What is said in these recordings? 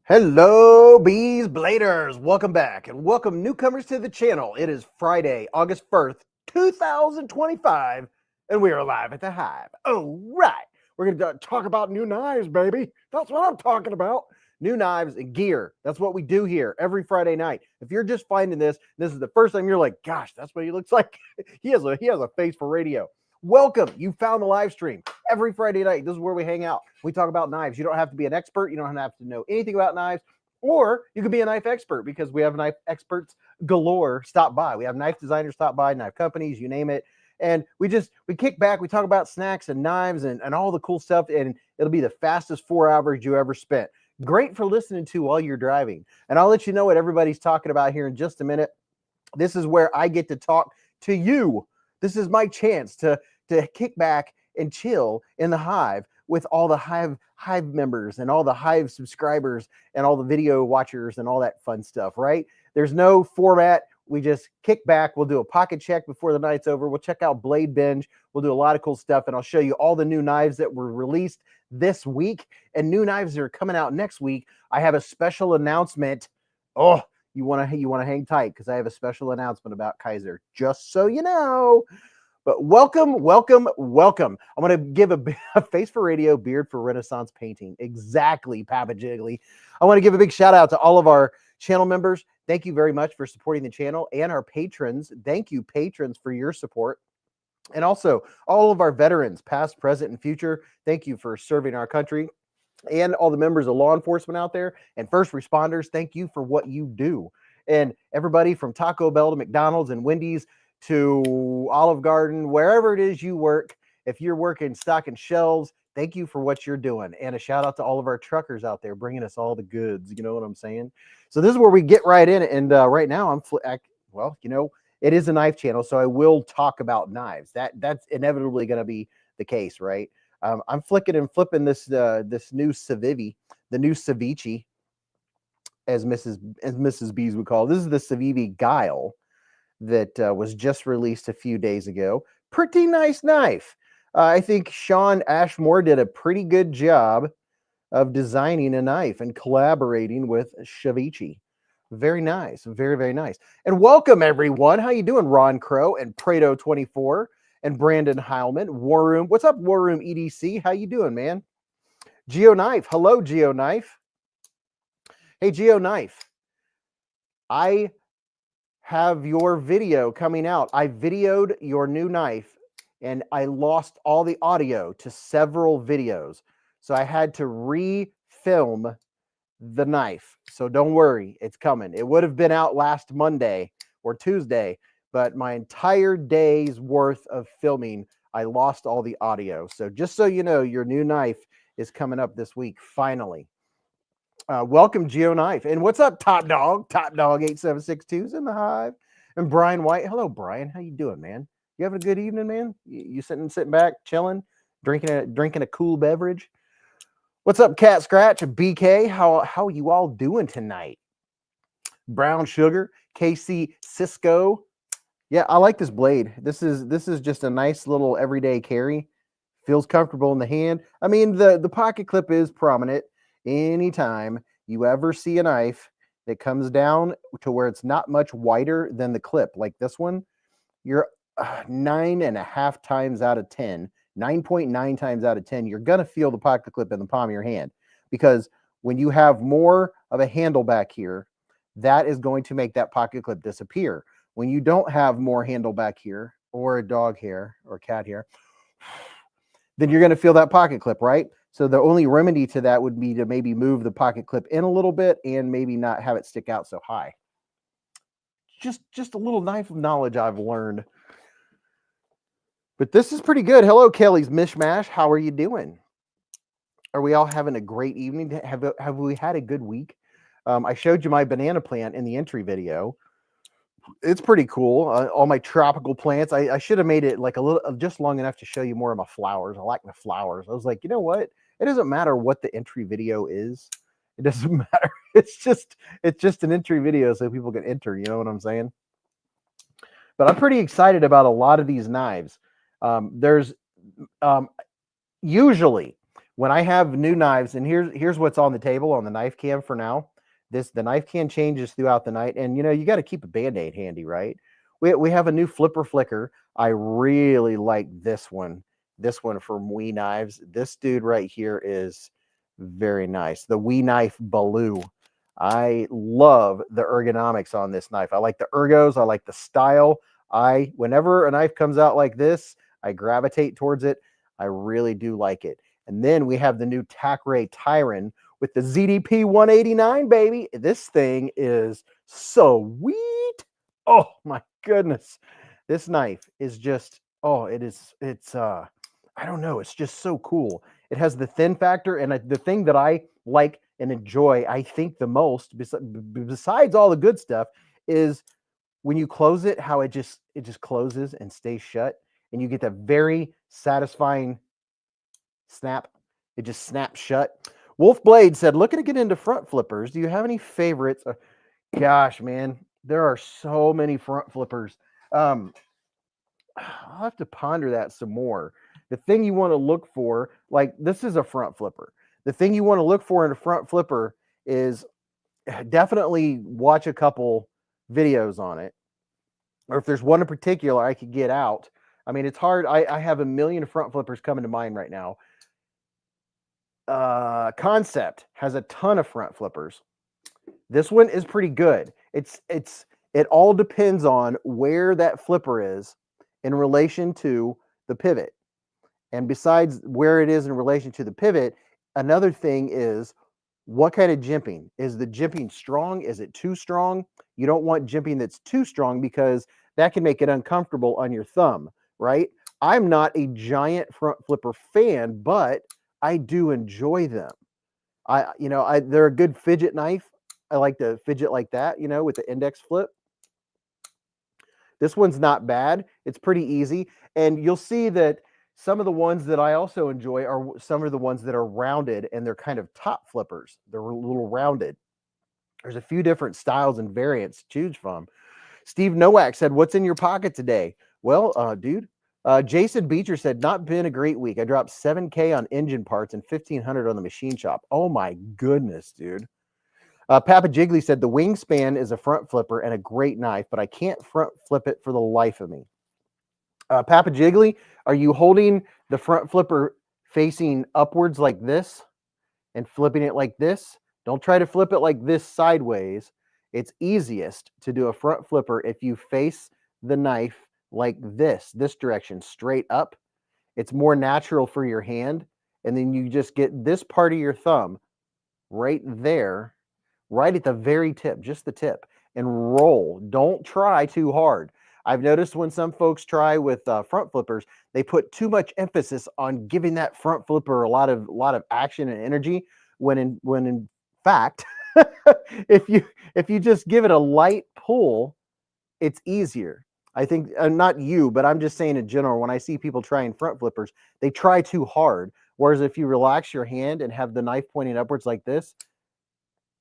Hello, beezbladers. Welcome back and welcome newcomers to the channel. It is Friday, August 1st, 2025, and we are live at the Hive. All right. We're going to talk about new knives, baby. That's what I'm talking about. New knives and gear. That's what we do here every Friday night. If you're just finding this is the first time you're like, gosh, that's what he looks like. He has a face for radio. Welcome. You found the live stream. Every Friday night, this is where we hang out. We talk about knives. You don't have to be an expert. You don't have to know anything about knives, or you could be a knife expert because we have knife experts galore stop by. We have knife designers stop by, knife companies, you name it. And we kick back. We talk about snacks and knives and all the cool stuff. And it'll be the fastest 4 hours you ever spent. Great for listening to while you're driving. And I'll let you know what everybody's talking about here in just a minute. This is where I get to talk to you. This is my chance to kick back and chill in the Hive with all the Hive members and all the Hive subscribers and all the video watchers and all that fun stuff, right? There's no format. We just kick back. We'll do a pocket check before the night's over. We'll check out Blade Binge. We'll do a lot of cool stuff, and I'll show you all the new knives that were released this week and new knives that are coming out next week. I have a special announcement. Oh, you want to hang tight because I have a special announcement about Kizer, just so you know. But welcome. I'm going to give a face for radio, beard for Renaissance painting. Exactly, Papa Jiggly. I want to give a big shout out to all of our channel members. Thank you very much for supporting the channel, and our patrons. Thank you, patrons, for your support. And also all of our veterans, past, present, and future. Thank you for serving our country. And all the members of law enforcement out there and first responders, thank you for what you do. And everybody from Taco Bell to McDonald's and Wendy's to Olive Garden, wherever it is you work, if you're working stocking shelves, thank you for what you're doing. And a shout out to all of our truckers out there bringing us all the goods. You know what I'm saying? So this is where we get right in. And right now it is a knife channel, so I will talk about knives. That's inevitably going to be the case, right? I'm flicking and flipping this new Civivi, the new Civivi, as Mrs. Beez would call it. This is the Civivi Guile that was just released a few days ago. Pretty nice knife. I think Sean Ashmore did a pretty good job of designing a knife and collaborating with Civivi. Very nice. Very, very nice. And welcome, everyone. How you doing, Ron Crow and Prado24 and Brandon Heilman? War Room. What's up, War Room EDC? How you doing, man? Geo Knife. Hello, Geo Knife. Hey, Geo Knife. I have your video coming out. I videoed your new knife and I lost all the audio to several videos. So I had to re-film the knife. So don't worry, it's coming. It would have been out last Monday or Tuesday, but my entire day's worth of filming, I lost all the audio. So just so you know, your new knife is coming up this week, finally. Welcome, Geo Knife. And what's up, Top Dog? Top Dog 8762's in the Hive. And Brian White. Hello, Brian. How you doing, man? You having a good evening, man? You sitting back, chilling, drinking a cool beverage? What's up, Cat Scratch? BK, how are you all doing tonight? Brown Sugar, KC Cisco. Yeah, I like this blade. This is just a nice little everyday carry. Feels comfortable in the hand. I mean, the pocket clip is prominent. Anytime you ever see a knife that comes down to where it's not much wider than the clip, like this one, you're 9.5 times out of 10, 9.9 times out of 10, you're going to feel the pocket clip in the palm of your hand. Because when you have more of a handle back here, that is going to make that pocket clip disappear. When you don't have more handle back here, or a dog hair or cat hair, then you're going to feel that pocket clip, right? So the only remedy to that would be to maybe move the pocket clip in a little bit and maybe not have it stick out so high. Just a little knife of knowledge I've learned. But this is pretty good. Hello, Kelly's Mishmash. How are you doing? Are we all having a great evening? Have we had a good week? I showed you my banana plant in the entry video. It's pretty cool. All my tropical plants. I should have made it like a little, just long enough to show you more of my flowers. I like my flowers. I was like, you know what? It doesn't matter what the entry video is. It doesn't matter. It's just an entry video so people can enter. You know what I'm saying? But I'm pretty excited about a lot of these knives. There's usually when I have new knives, and here's what's on the table on the knife cam for now. The knife can changes throughout the night, and you got to keep a Band-Aid handy, right? We have a new flipper flicker. I really like this one. This one from Wee Knives. This dude right here is very nice. The Wee Knife Baloo. I love the ergonomics on this knife. I like the ergos. I like the style. Whenever a knife comes out like this, I gravitate towards it. I really do like it. And then we have the new Tacray Tyron with the ZDP 189, baby. This thing is sweet. Oh my goodness. This knife is just, I don't know, it's just so cool. It has the thin factor, and the thing that I like and enjoy, I think the most, besides all the good stuff, is when you close it, how it just closes and stays shut, and you get that very satisfying snap. It just snaps shut. Wolf Blade said, looking to get into front flippers. Do you have any favorites? Gosh, man, there are so many front flippers. I'll have to ponder that some more. The thing you want to look for, like this is a front flipper. The thing you want to look for in a front flipper is definitely watch a couple videos on it. Or if there's one in particular I could get out. I mean, it's hard. I have a million front flippers coming to mind right now. Concept has a ton of front flippers. This one is pretty good. It all depends on where that flipper is in relation to the pivot. And besides where it is in relation to the pivot, another thing is what kind of jimping. Is the jimping strong? Is it too strong? You don't want jimping that's too strong because that can make it uncomfortable on your thumb, right? I'm not a giant front flipper fan, but I do enjoy them. They're a good fidget knife. I like to fidget like that, with the index flip. This one's not bad. It's pretty easy. And you'll see that some of the ones that I also enjoy are some of the ones that are rounded, and they're kind of top flippers. They're a little rounded. There's a few different styles and variants to choose from. Steve Nowak said, what's in your pocket today? Well, dude, Jason Beecher said, not been a great week. I dropped $7K on engine parts and $1,500 on the machine shop. Oh my goodness, dude. Papa Jiggly said, the Wingspan is a front flipper and a great knife, but I can't front flip it for the life of me. Papa Jiggly, are you holding the front flipper facing upwards like this and flipping it like this? Don't try to flip it like this sideways. It's easiest to do a front flipper if you face the knife like this direction, straight up. It's more natural for your hand. And then you just get this part of your thumb right there, right at the very tip, just the tip, and roll. Don't try too hard. I've noticed when some folks try with front flippers, they put too much emphasis on giving that front flipper a lot of action and energy. When in fact, if you just give it a light pull, it's easier. I think not you, but I'm just saying in general. When I see people trying front flippers, they try too hard. Whereas if you relax your hand and have the knife pointing upwards like this,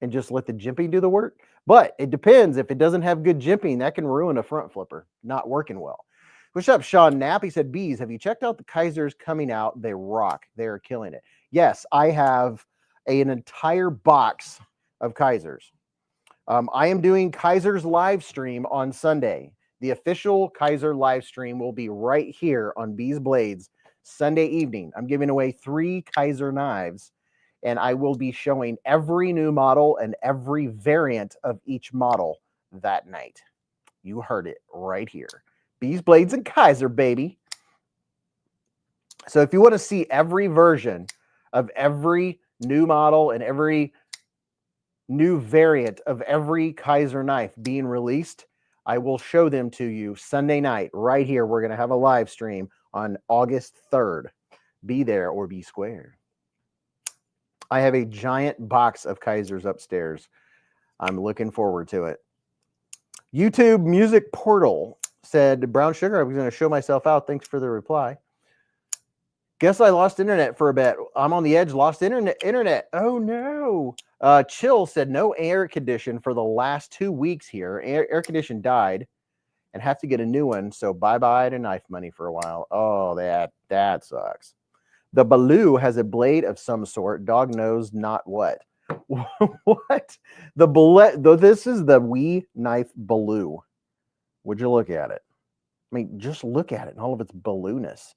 and just let the jimping do the work. But it depends. If it doesn't have good jimping, that can ruin a front flipper, not working well. What's up, Sean Knapp? He said, Beez, have you checked out the Kizers coming out? They rock. They're killing it. Yes, I have an entire box of Kizers. I am doing Kizer's live stream on Sunday. The official Kizer live stream will be right here on beezblades Sunday evening. I'm giving away 3 Kizer knives, and I will be showing every new model and every variant of each model that night. You heard it right here. beezblades and Kizer, baby. So if you want to see every version of every new model and every new variant of every Kizer knife being released, I will show them to you Sunday night right here. We're going to have a live stream on August 3rd. Be there or be square. I have a giant box of Kizers upstairs. I'm looking forward to it. YouTube Music Portal said, Brown Sugar, I was going to show myself out. Thanks for the reply. Guess I lost internet for a bit. I'm on the edge, lost internet. Oh, no. Chill said, no air condition for the last 2 weeks here. Air condition died and have to get a new one. So bye-bye to knife money for a while. Oh, that sucks. The Baloo has a blade of some sort. Dog knows not what. What? The bullet, though, this is the wee knife Baloo. Would you look at it? I mean, just look at it and all of its ballooness.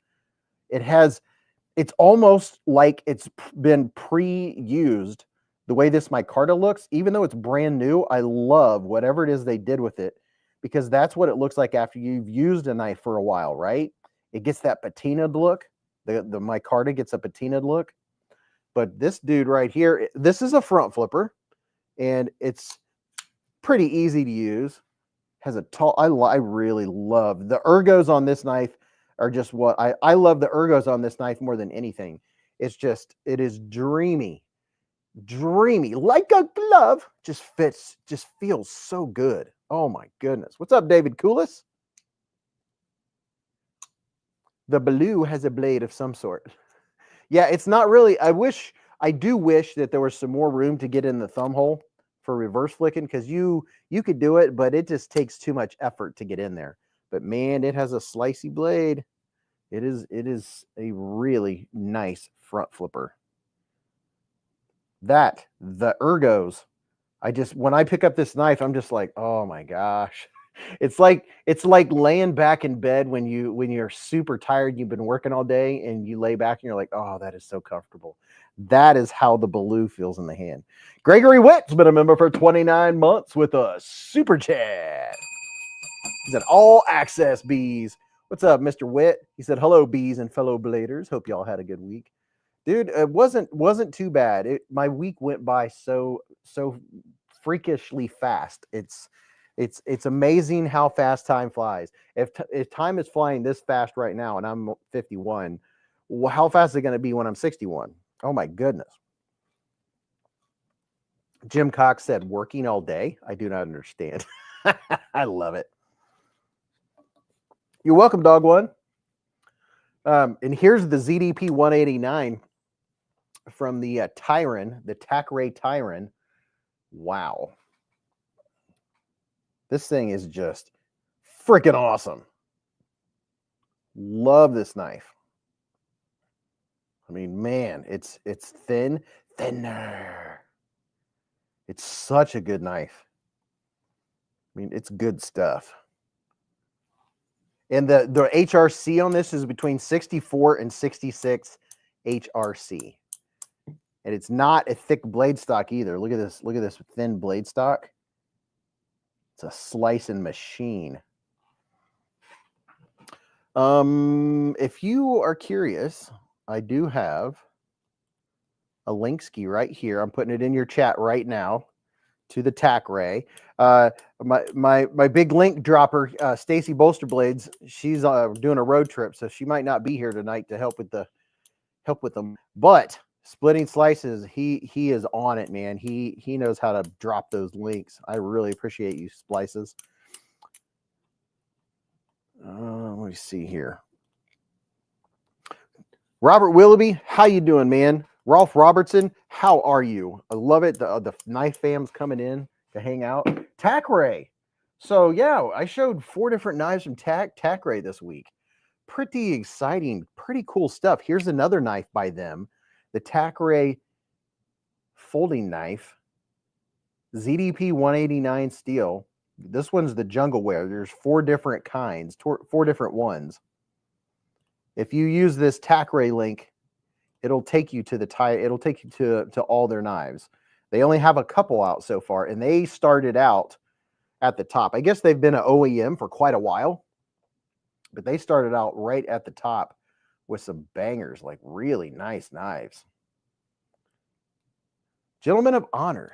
It's almost like it's been pre-used. The way this micarta looks, even though it's brand new, I love whatever it is they did with it, because that's what it looks like after you've used a knife for a while, right? It gets that patinaed look. The micarta gets a patinaed look. But this dude right here, this is a front flipper, and it's pretty easy to use. Has a tall, I really love the ergos on this knife are just what I love the ergos on this knife more than anything. It is dreamy, like a glove. Just fits, just feels so good. Oh my goodness. What's up, David Coolis? The Baloo has a blade of some sort. Yeah, it's not really, I do wish that there was some more room to get in the thumb hole for reverse flicking, because you could do it, but it just takes too much effort to get in there. But man, it has a slicey blade. It is a really nice front flipper. The ergos, when I pick up this knife, I'm just like, oh my gosh. It's like laying back in bed when you're super tired, you've been working all day, and you lay back and you're like, oh, that is so comfortable. That is how the Baloo feels in the hand. Gregory Witt's been a member for 29 months with a super chat. He said, all access Beez. What's up, Mr. Witt? He said, hello, Beez and fellow bladers. Hope y'all had a good week. Dude, it wasn't too bad. My week went by so freakishly fast. It's amazing how fast time flies. If time is flying this fast right now, and I'm 51, how fast is it going to be when I'm 61? Oh my goodness. Jim Cox said, working all day? I do not understand. I love it. You're welcome, Dog One. And here's the ZDP 189 from the Tyron, the Tacray Tyron. Wow. This thing is just freaking awesome. Love this knife. I mean, man, it's thinner. It's such a good knife. I mean, it's good stuff. And the HRC on this is between 64 and 66 HRC. And it's not a thick blade stock either. Look at this. Look at this thin blade stock. It's a slicing machine. If you are curious, I do have a link ski right here. I'm putting it in your chat right now to the Tacray. My big link dropper, Stacy Bolsterblades, she's doing a road trip, so she might not be here tonight to help with them. But splitting slices, he is on it, man. He knows how to drop those links. I really appreciate you, Splices. Let me see here. Robert Willoughby, how you doing, man? Rolf Robertson, how are you? I love it. The knife fam's coming in to hang out. Tacray. So yeah, I showed 4 different knives from Tacray this week. Pretty exciting, pretty cool stuff. Here's another knife by them, the Tacray folding knife, ZDP 189 steel. This one's the jungle wear. There's 4 different kinds, 4 different ones. If you use this Tacray link, it'll take you to it'll take you to all their knives. They only have a couple out so far, and they started out at the top. I guess they've been an OEM for quite a while, but they started out right at the top with some bangers, like really nice knives. Gentlemen of Honor.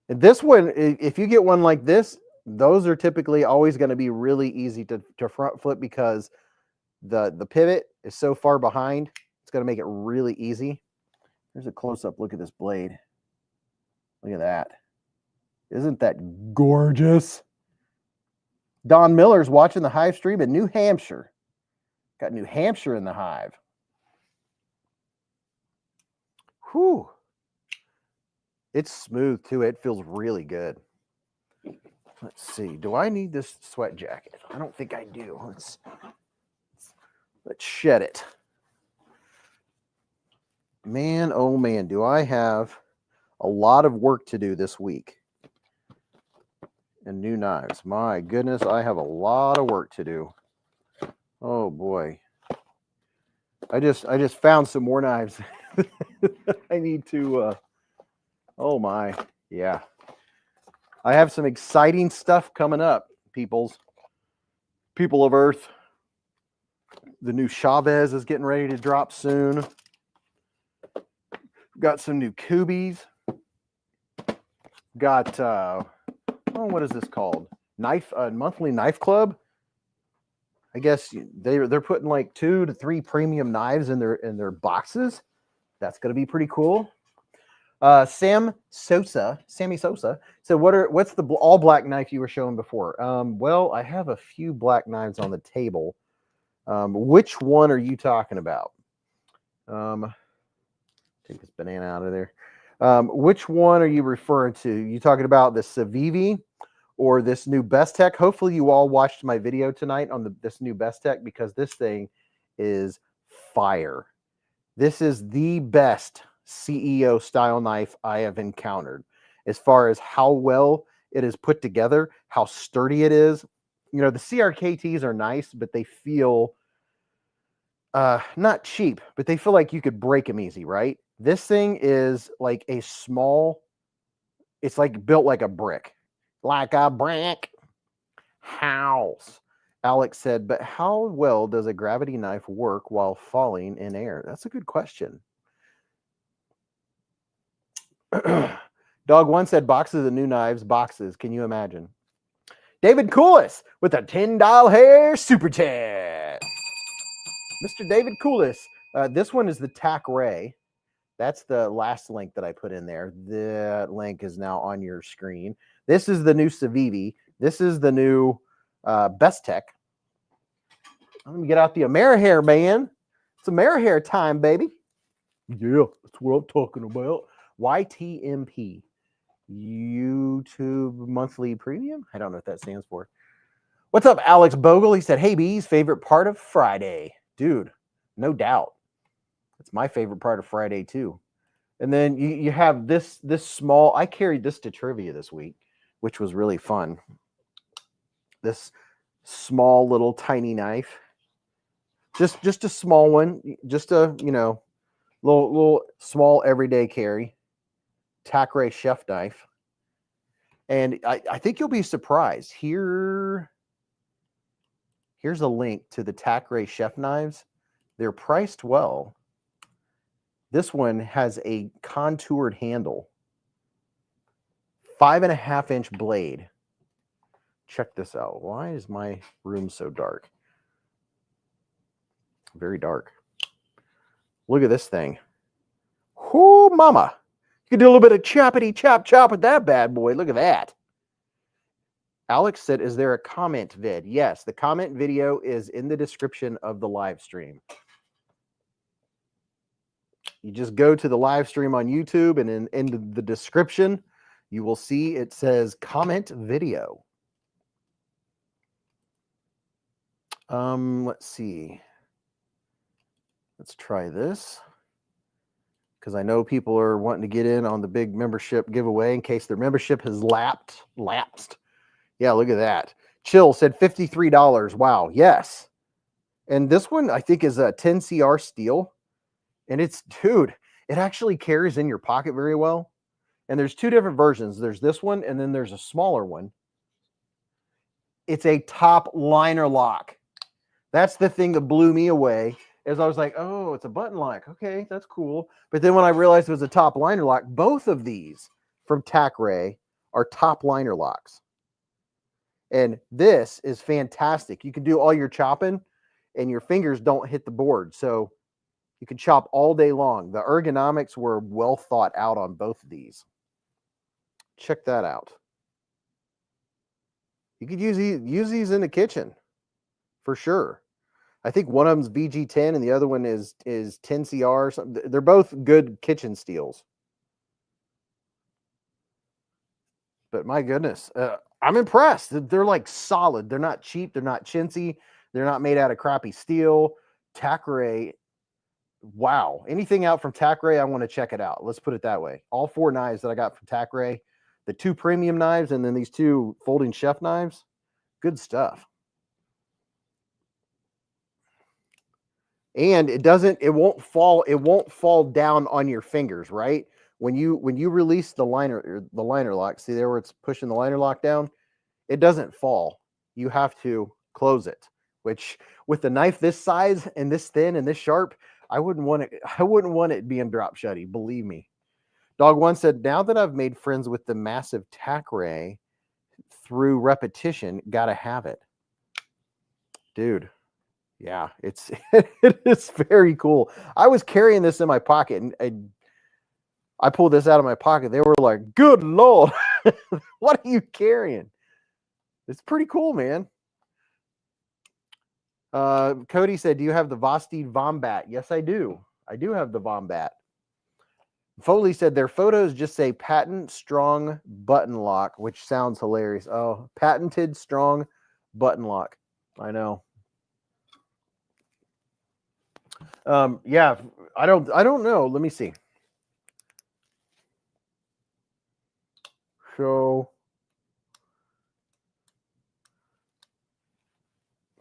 And this one, if you get one like this, those are typically always going to be really easy to front flip, because the pivot is so far behind. It's going to make it really easy. Here's a close-up look at this blade. Look at that. Isn't that gorgeous? Don Miller's watching the Hive stream in New Hampshire. Got New Hampshire in the Hive. Whew. It's smooth, too. It feels really good. Let's see. Do I need this sweat jacket? I don't think I do. Let's shed it. Man, oh man, do I have a lot of work to do this week. And new knives. My goodness, I have a lot of work to do. Oh boy. I just found some more knives. I need to oh my. Yeah. I have some exciting stuff coming up, people of Earth. The new Chavez is getting ready to drop soon. Got some new Kubies. Got what is this called? Monthly Knife Club. I guess they're putting like 2 to 3 premium knives in their boxes. That's going to be pretty cool. Sammy Sosa. So what's the all black knife you were showing before? Well, I have a few black knives on the table. Which one are you talking about? Take this banana out of there. Which one are you referring to? You talking about the Civivi or this new Bestech? Hopefully you all watched my video tonight on this new Bestech, because this thing is fire. This is the best CEO style knife I have encountered as far as how well it is put together, how sturdy it is. You know, the CRKTs are nice, but they feel not cheap, but they feel like you could break them easy, right? This thing is like a small, it's like built like a brick. Like a brick house. Alex said, but how well does a gravity knife work while falling in air? That's a good question. Dog One said, boxes of new knives, boxes. Can you imagine? David Coolis with a $10 hair super chat. Mr. David Coolis. This one is the Tacray. That's the last link that I put in there. That link is now on your screen. This is the new Civivi. This is the new Bestech. I'm going to get out the Amerihair, man. It's Amerihair time, baby. Yeah, that's what I'm talking about. YTMP. YouTube Monthly Premium? I don't know what that stands for. What's up, Alex Bogle? He said, hey, Beez, favorite part of Friday. Dude, no doubt. It's my favorite part of Friday, too. And then you have this small, I carried this to trivia this week, which was really fun. This small little tiny knife. Just a small one. Just a, little small everyday carry. Tacray chef knife. And I think you'll be surprised. Here's a link to the Tacray chef knives. They're priced well. This one has a contoured handle. 5.5-inch blade. Check this out. Why is my room so dark? Very dark. Look at this thing. Whoo, mama. You can do a little bit of choppity chop with that bad boy. Look at that. Alex said, is there a comment vid? Yes, the comment video is in the description of the live stream. You just go to the live stream on YouTube, and in the description, you will see it says comment video. Let's see. Let's try this, because I know people are wanting to get in on the big membership giveaway in case their membership has lapsed. Yeah, look at that. Chill said $53. Wow, yes. And this one, I think, is a 10CR steel. And it's, dude, it actually carries in your pocket very well. And there's 2 different versions. There's this one, and then there's a smaller one. It's a top liner lock. That's the thing that blew me away, as I was like, oh, it's a button lock. Okay, that's cool. But then when I realized it was a top liner lock, both of these from Tacray are top liner locks. And this is fantastic. You can do all your chopping, and your fingers don't hit the board. So you can chop all day long. The ergonomics were well thought out on both of these. Check that out. You could use these in the kitchen for sure. I think one of them's VG10 and the other one is 10CR or something. They're both good kitchen steels. But my goodness, I'm impressed. They're like solid. They're not cheap. They're not chintzy. They're not made out of crappy steel. Tacray wow. Anything out from Tacray, I want to check it out. Let's put it that way. All 4 knives that I got from Tacray, the 2 premium knives, and then these 2 folding chef knives. Good stuff. And it won't fall down on your fingers, right? When you release the liner lock, see there where it's pushing the liner lock down, it doesn't fall. You have to close it, which with a knife this size and this thin and this sharp, I wouldn't want it being drop shutty, believe me. Dog One said, now that I've made friends with the massive Tacray through repetition, gotta have it. Dude, yeah, it is very cool. I was carrying this in my pocket, and I pulled this out of my pocket. They were like, good Lord, what are you carrying? It's pretty cool, man. Cody said, do you have the Vosti Vombat? Yes, I do. I do have the Vombat. Foley said their photos just say patent strong button lock, which sounds hilarious. Oh, patented strong button lock. I know. Yeah, I don't know. Let me see. So,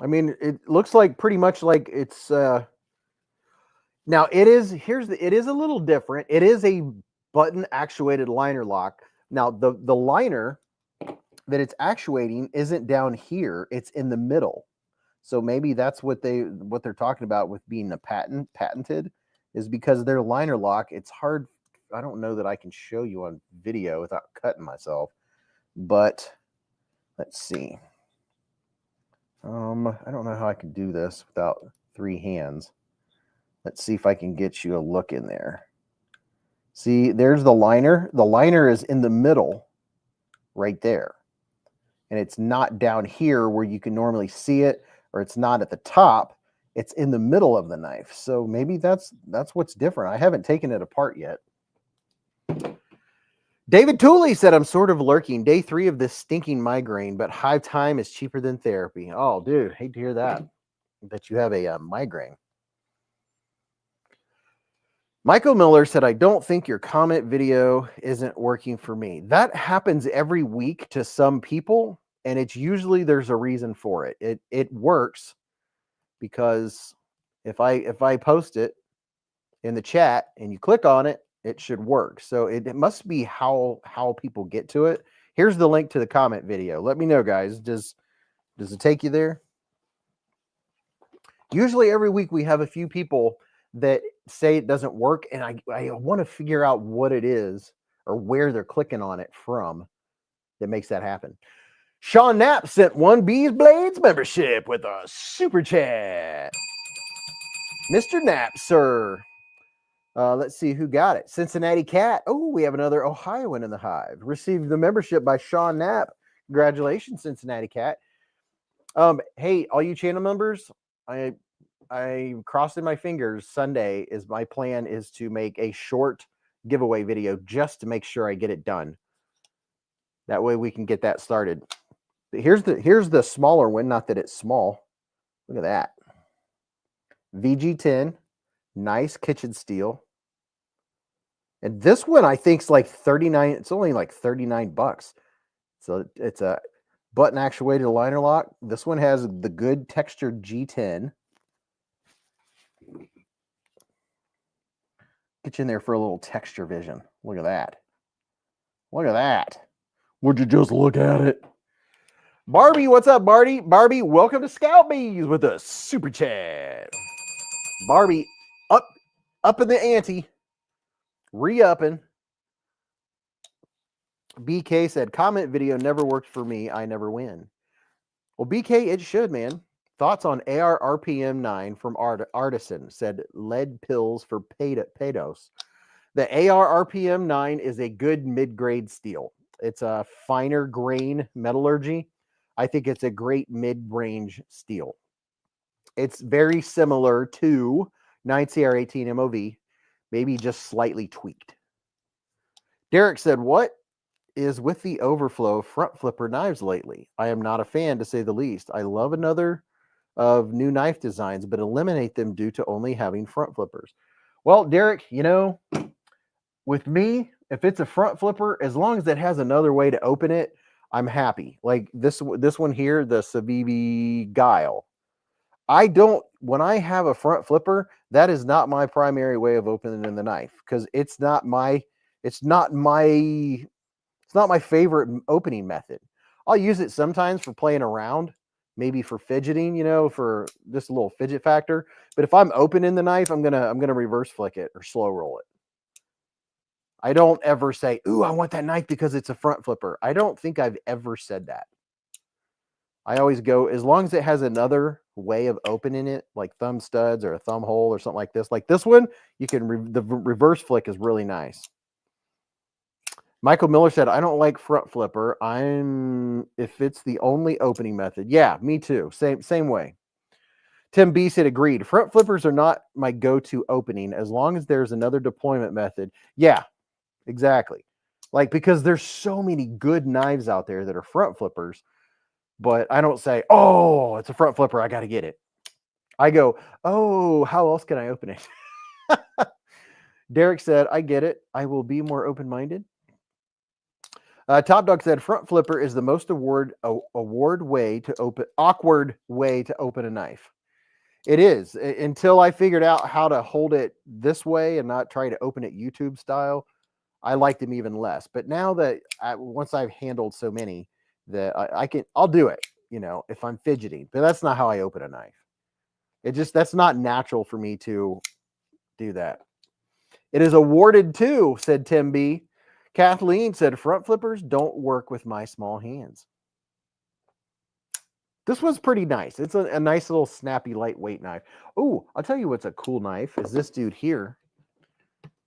I mean, it looks like pretty much like it's now it is a little different. It is a button actuated liner lock. Now the liner that it's actuating isn't down here, it's in the middle. So maybe that's what they're talking about with being a patented is because their liner lock, it's hard. I don't know that I can show you on video without cutting myself, but let's see. I don't know how I can do this without 3 hands. Let's see if I can get you a look in there. See, there's the liner. The liner is in the middle right there. And it's not down here where you can normally see it, or it's not at the top. It's in the middle of the knife. So maybe that's what's different. I haven't taken it apart yet. David Tooley said, I'm sort of lurking. Day 3 of this stinking migraine, but high time is cheaper than therapy. Oh, dude, hate to hear that you have a migraine. Michael Miller said, I don't think your comment video isn't working for me. That happens every week to some people, and it's usually there's a reason for it. It works because if I post it in the chat and you click on it, it should work. So it must be how people get to it. Here's the link to the comment video. Let me know, guys. Does it take you there? Usually every week we have a few people that say it doesn't work, and I want to figure out what it is or where they're clicking on it from that makes that happen. Sean Knapp sent 1 beezblades membership with a super chat. Mr. Knapp, sir. Let's see who got it. Cincinnati Cat. Oh, we have another Ohioan in the hive. Received the membership by Sean Knapp. Congratulations, Cincinnati Cat. Hey, all you channel members, I'm crossing my fingers. Sunday is my plan is to make a short giveaway video just to make sure I get it done. That way we can get that started. Here's the smaller one, not that it's small. Look at that. VG10, nice kitchen steel. And this one I think is like 39. It's only like $39. So it's a button actuated liner lock. This one has the good textured G10. Get you in there for a little texture vision. Look at that. Look at that. Would you just look at it? Barbie, what's up, Barbie? Barbie, welcome to Scout Bees with a super chat. Barbie, up in the ante. Re-upping. BK said, comment video never worked for me. I never win. Well, BK, it should, man. Thoughts on AR RPM 9 from Artisan, said lead pills for pedos. The AR RPM 9 is a good mid-grade steel. It's a finer grain metallurgy. I think it's a great mid-range steel. It's very similar to 9CR18 MOV, maybe just slightly tweaked. Derek said, what is with the overflow front flipper knives lately? I am not a fan, to say the least. I love another of new knife designs, but eliminate them due to only having front flippers. Well, Derek, you know, with me, if it's a front flipper, as long as it has another way to open it, I'm happy. Like this one here, the Civivi Guile. I don't, when I have a front flipper, that is not my primary way of opening the knife because it's not my favorite opening method. I'll use it sometimes for playing around, maybe for fidgeting, you know, for just a little fidget factor. But if I'm opening the knife, I'm gonna reverse flick it or slow roll it. I don't ever say, "Ooh, I want that knife because it's a front flipper." I don't think I've ever said that. I always go, as long as it has another way of opening it, like thumb studs or a thumb hole or something like this. Like this one, you can, the reverse flick is really nice. Michael Miller said, I don't like front flipper. If it's the only opening method. Yeah, me too. Same way. Tim B said, agreed. Front flippers are not my go-to opening as long as there's another deployment method. Yeah, exactly. Like, because there's so many good knives out there that are front flippers, but I don't say, oh, it's a front flipper, I got to get it. I go, oh, how else can I open it? Derek said, I get it. I will be more open-minded. Top Dog said, front flipper is the most awkward way to open a knife. It is, until I figured out how to hold it this way and not try to open it YouTube style. I liked them even less. But now that once I've handled so many that I'll do it, you know, if I'm fidgeting. But that's not how I open a knife. That's not natural for me to do that. It is awarded too, said Tim B. Kathleen said, front flippers don't work with my small hands. This one's pretty nice. It's a nice little snappy, lightweight knife. Oh, I'll tell you what's a cool knife is this dude here.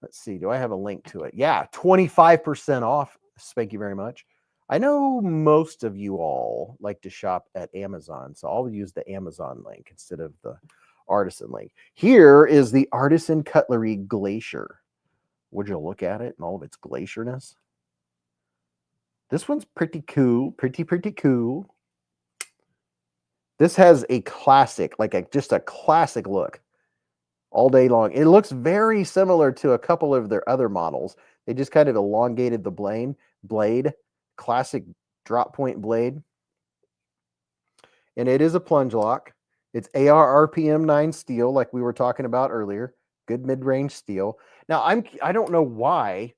Let's see. Do I have a link to it? Yeah, 25% off. Thank you very much. I know most of you all like to shop at Amazon, so I'll use the Amazon link instead of the Artisan link. Here is the Artisan Cutlery Glacier. Would you look at it and all of its glacierness? This one's pretty cool. Pretty cool. This has a classic, just a classic look all day long. It looks very similar to a couple of their other models. They just kind of elongated the blade, classic drop point blade. And it is a plunge lock. It's AR RPM 9 steel, like we were talking about earlier. Good mid-range steel. Now, I don't know why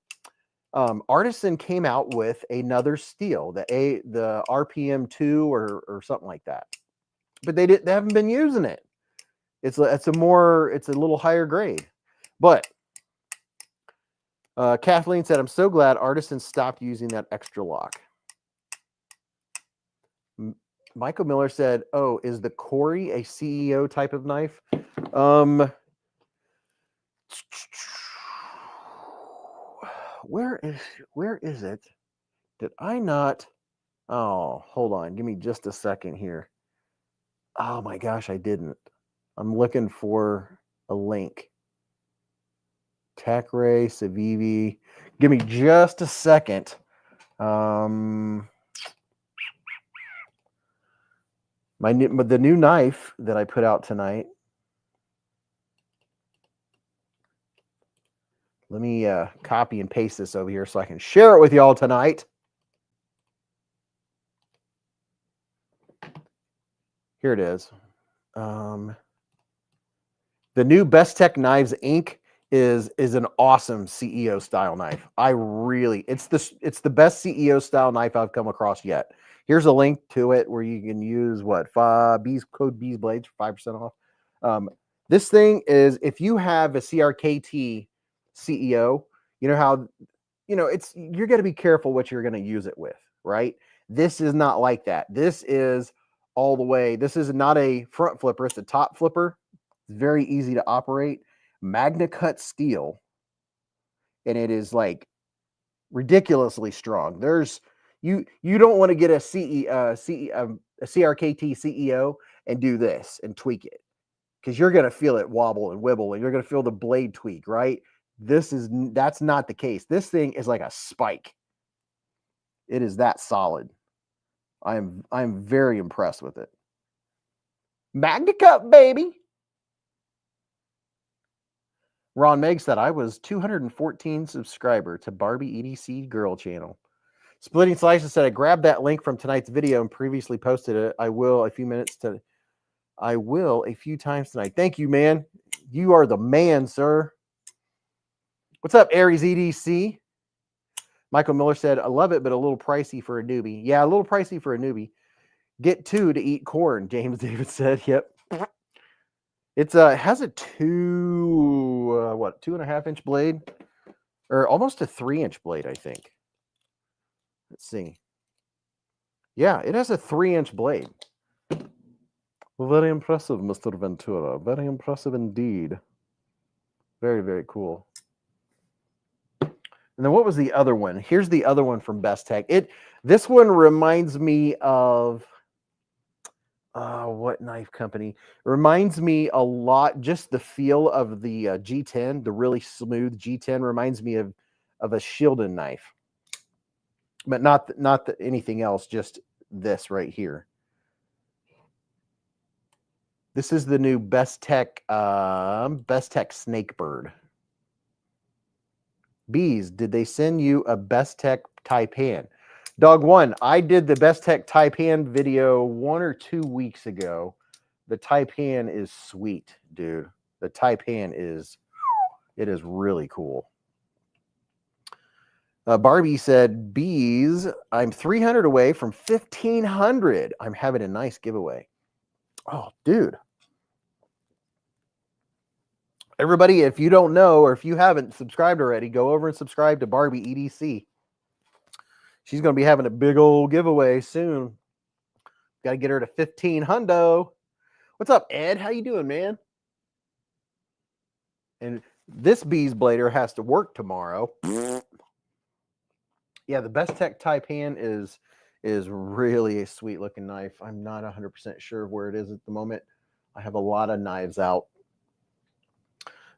Artisan came out with another steel, the RPM 2 or something like that. But they haven't been using it. It's a little higher grade. But Kathleen said, I'm so glad Artisan stopped using that extra lock. Michael Miller said, oh, is the Corey a CEO type of knife? Where is it? Did I not? Oh, hold on. Give me just a second here. Oh my gosh, I didn't. I'm looking for a link. Tacray, Civivi. Give me just a second. The new knife that I put out tonight. Let me copy and paste this over here so I can share it with y'all tonight. Here it is. The new Bestech Knives Inc. is an awesome CEO style knife. It's the best CEO style knife I've come across yet. Here's a link to it where you can use Beez code beezblades for 5% off. This thing is, if you have a CRKT CEO, you know how, you're going to be careful what you're going to use it with, right? This is not like that. This is all the way. This is not a front flipper. It's a top flipper. It's very easy to operate. Magna cut steel, and it is like ridiculously strong. You don't want to get a CRKT CEO and do this and tweak it, because you're going to feel it wobble and wibble, and you're going to feel the blade tweak, right? That's not the case. This thing is like a spike. It is that solid. I'm very impressed with it. Magna cut, baby. Ron Meg said, I was 214 subscriber to Barbie EDC Girl channel. Splitting Slices said, I grabbed that link from tonight's video and previously posted it. I will a few times tonight. Thank you, man. You are the man, sir. What's up, Aries EDC? Michael Miller said, I love it, but a little pricey for a newbie. Yeah, a little pricey for a newbie. Get 2 to eat corn, James David said. Yep. It has a 2.5 inch blade, or almost a 3-inch blade, I think. Let's see. Yeah, it has a 3-inch blade. Very impressive, Mr. Ventura. Very impressive indeed. Very, very cool. And then what was the other one? Here's the other one from Bestech. This one reminds me of what knife company? It reminds me a lot, just the feel of the G10, the really smooth G10 reminds me of a Shieldon knife. But not anything else, just this right here. This is the new Bestech Snakebird. Beez, did they send you a Bestech Taipan? Dog one, I did the Bestech Taipan video 1 or 2 weeks ago. The Taipan is sweet, dude. The Taipan is really cool. Barbie said, Beez, I'm 300 away from 1,500. I'm having a nice giveaway. Oh, dude. Everybody, if you don't know, or if you haven't subscribed already, go over and subscribe to Barbie EDC. She's going to be having a big old giveaway soon. Got to get her to 1,500. What's up, Ed? How you doing, man? And this beezblader has to work tomorrow. Yeah, the Bestech Taipan is really a sweet looking knife. I'm not 100% sure where it is at the moment. I have a lot of knives out.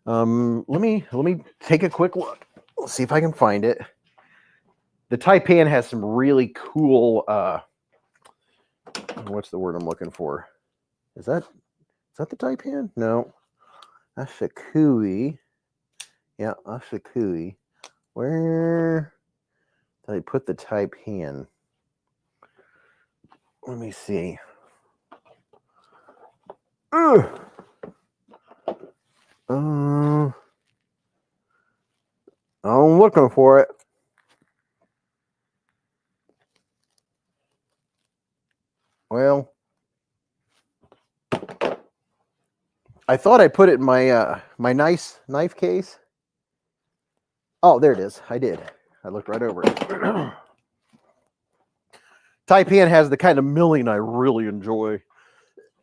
Let me take a quick look. Let's see if I can find it. The Taipan has some really cool what's the word I'm looking for? Is that the Taipan? No. That's a Kui. Yeah, that's a Kui. Where did I put the Taipan? Let me see. I'm looking for it. Well, I thought I put it in my my nice knife case. Oh, there it is. I did. I looked right over it. Taipan has the kind of milling I really enjoy.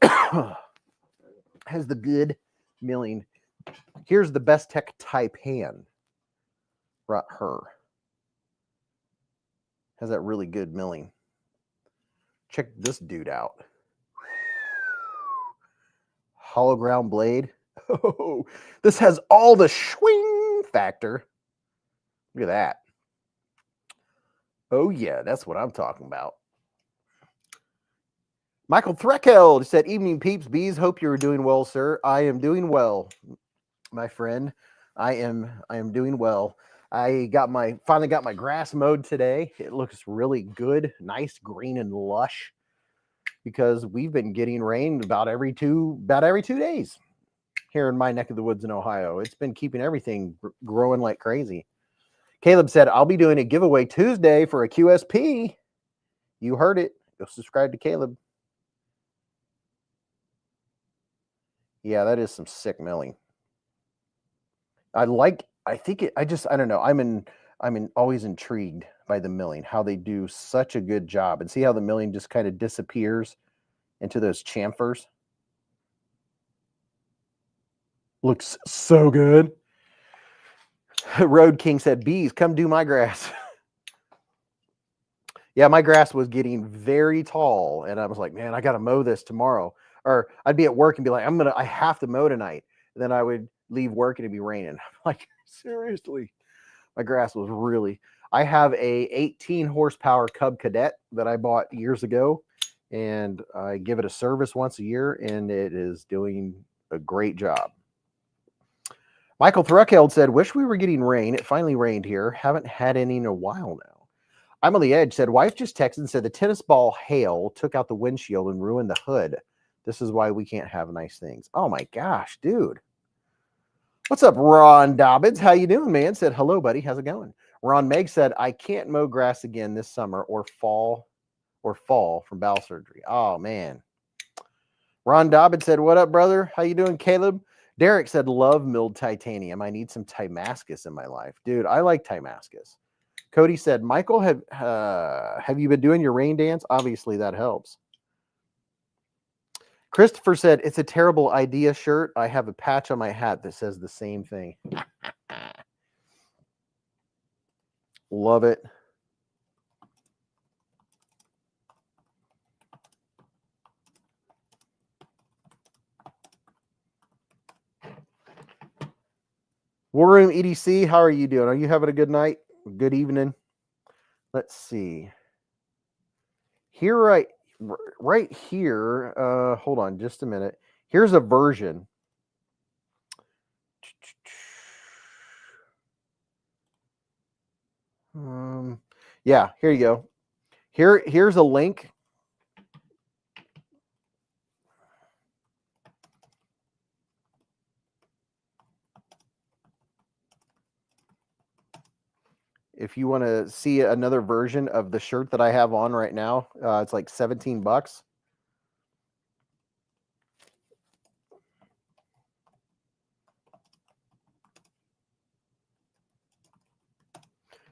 Has the good milling. Here's the Bestech Taipan. Brought her. Has that really good milling. Check this dude out. Hollow ground blade. Oh, this has all the swing factor. Look at that. Oh yeah, that's what I'm talking about. Michael Threckeld said, evening peeps, Beez, hope you're doing well, sir. I am doing well, my friend. I am doing well. I finally got my grass mowed today. It looks really good, nice, green and lush, because we've been getting rain about every 2 days here in my neck of the woods in Ohio. It's been keeping everything growing like crazy. Caleb said, I'll be doing a giveaway Tuesday for a QSP. You heard it. Go subscribe to Caleb. Yeah, that is some sick milling. I don't know. I'm always intrigued by the milling, how they do such a good job. And see how the milling just kind of disappears into those chamfers? Looks so good. Road King said, Beez, come do my grass. Yeah, my grass was getting very tall, and I was like, man, I got to mow this tomorrow. Or I'd be at work and be like, I have to mow tonight. And then I would leave work and it'd be raining. I'm like, seriously, my grass was really. I have a 18 horsepower Cub Cadet that I bought years ago, and I give it a service once a year, and it is doing a great job. Michael Thruckeld said, wish we were getting rain. It finally rained here. Haven't had any in a while now. I'm on the edge said, wife just texted and said the tennis ball hail took out the windshield and ruined the hood. This is why we can't have nice things. Oh my gosh, dude. What's up, Ron Dobbins? How you doing, man? Said, hello, buddy. How's it going? Ron Meg said, I can't mow grass again this summer or fall from bowel surgery. Oh, man. Ron Dobbins said, what up, brother? How you doing, Caleb? Derek said, love milled titanium. I need some Timascus in my life. Dude, I like Timascus. Cody said, Michael, have you been doing your rain dance? Obviously, that helps. Christopher said, it's a terrible idea shirt. I have a patch on my hat that says the same thing. Love it. War Room EDC, how are you doing? Are you having a good night? Good evening? Let's see. Here, right here, hold on just a minute. Here's a version. Yeah, here you go. Here's a link. If you want to see another version of the shirt that I have on right now, it's like $17.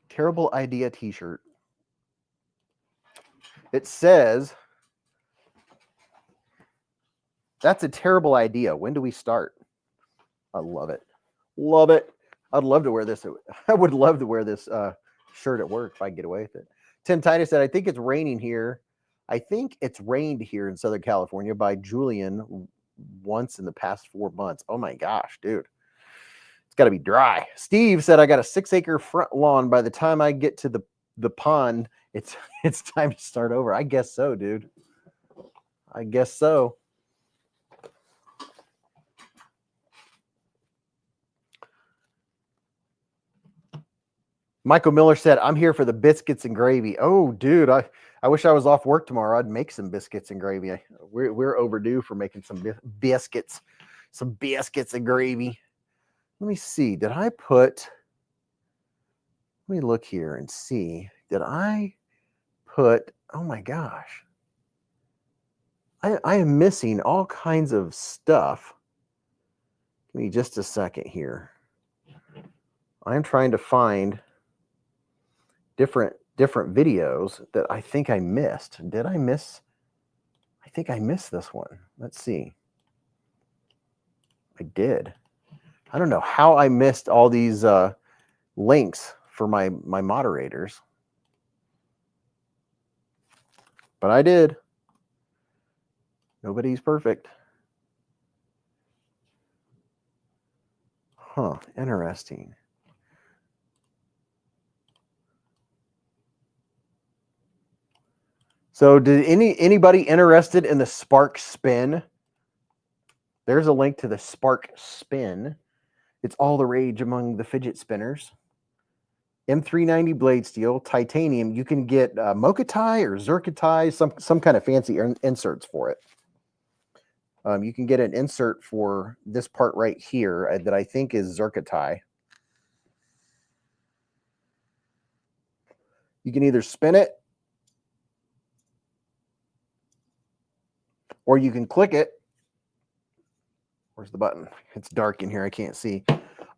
Terrible idea t-shirt. It says, that's a terrible idea. When do we start? I love it. Love it. I'd love to wear this. I would love to wear this shirt at work if I get away with it. Tim Titus said, I think it's raining here. I think it's rained here in Southern California by Julian once in the past 4 months. Oh my gosh, dude. It's got to be dry. Steve said, I got a 6-acre front lawn. By the time I get to the pond, it's time to start over. I guess so, dude. I guess so. Michael Miller said, I'm here for the biscuits and gravy. Oh, dude, I wish I was off work tomorrow. I'd make some biscuits and gravy. We're overdue for making some biscuits and gravy. Let me see. Let me look here and see. Did I put, oh my gosh. I am missing all kinds of stuff. Give me just a second here. I'm trying to find different videos that I think I missed. Did I miss? I think I missed this one. Let's see. I did. I don't know how I missed all these links for my moderators, but I did. Nobody's perfect. Huh, interesting. So did anybody interested in the Spark Spin? There's a link to the Spark Spin. It's all the rage among the fidget spinners. M390 blade steel, titanium. You can get Mokatai or Zircotai, some kind of fancy inserts for it. You can get an insert for this part right here that I think is Zircotai. You can either spin it or you can click it. Where's the button? It's dark in here. I can't see.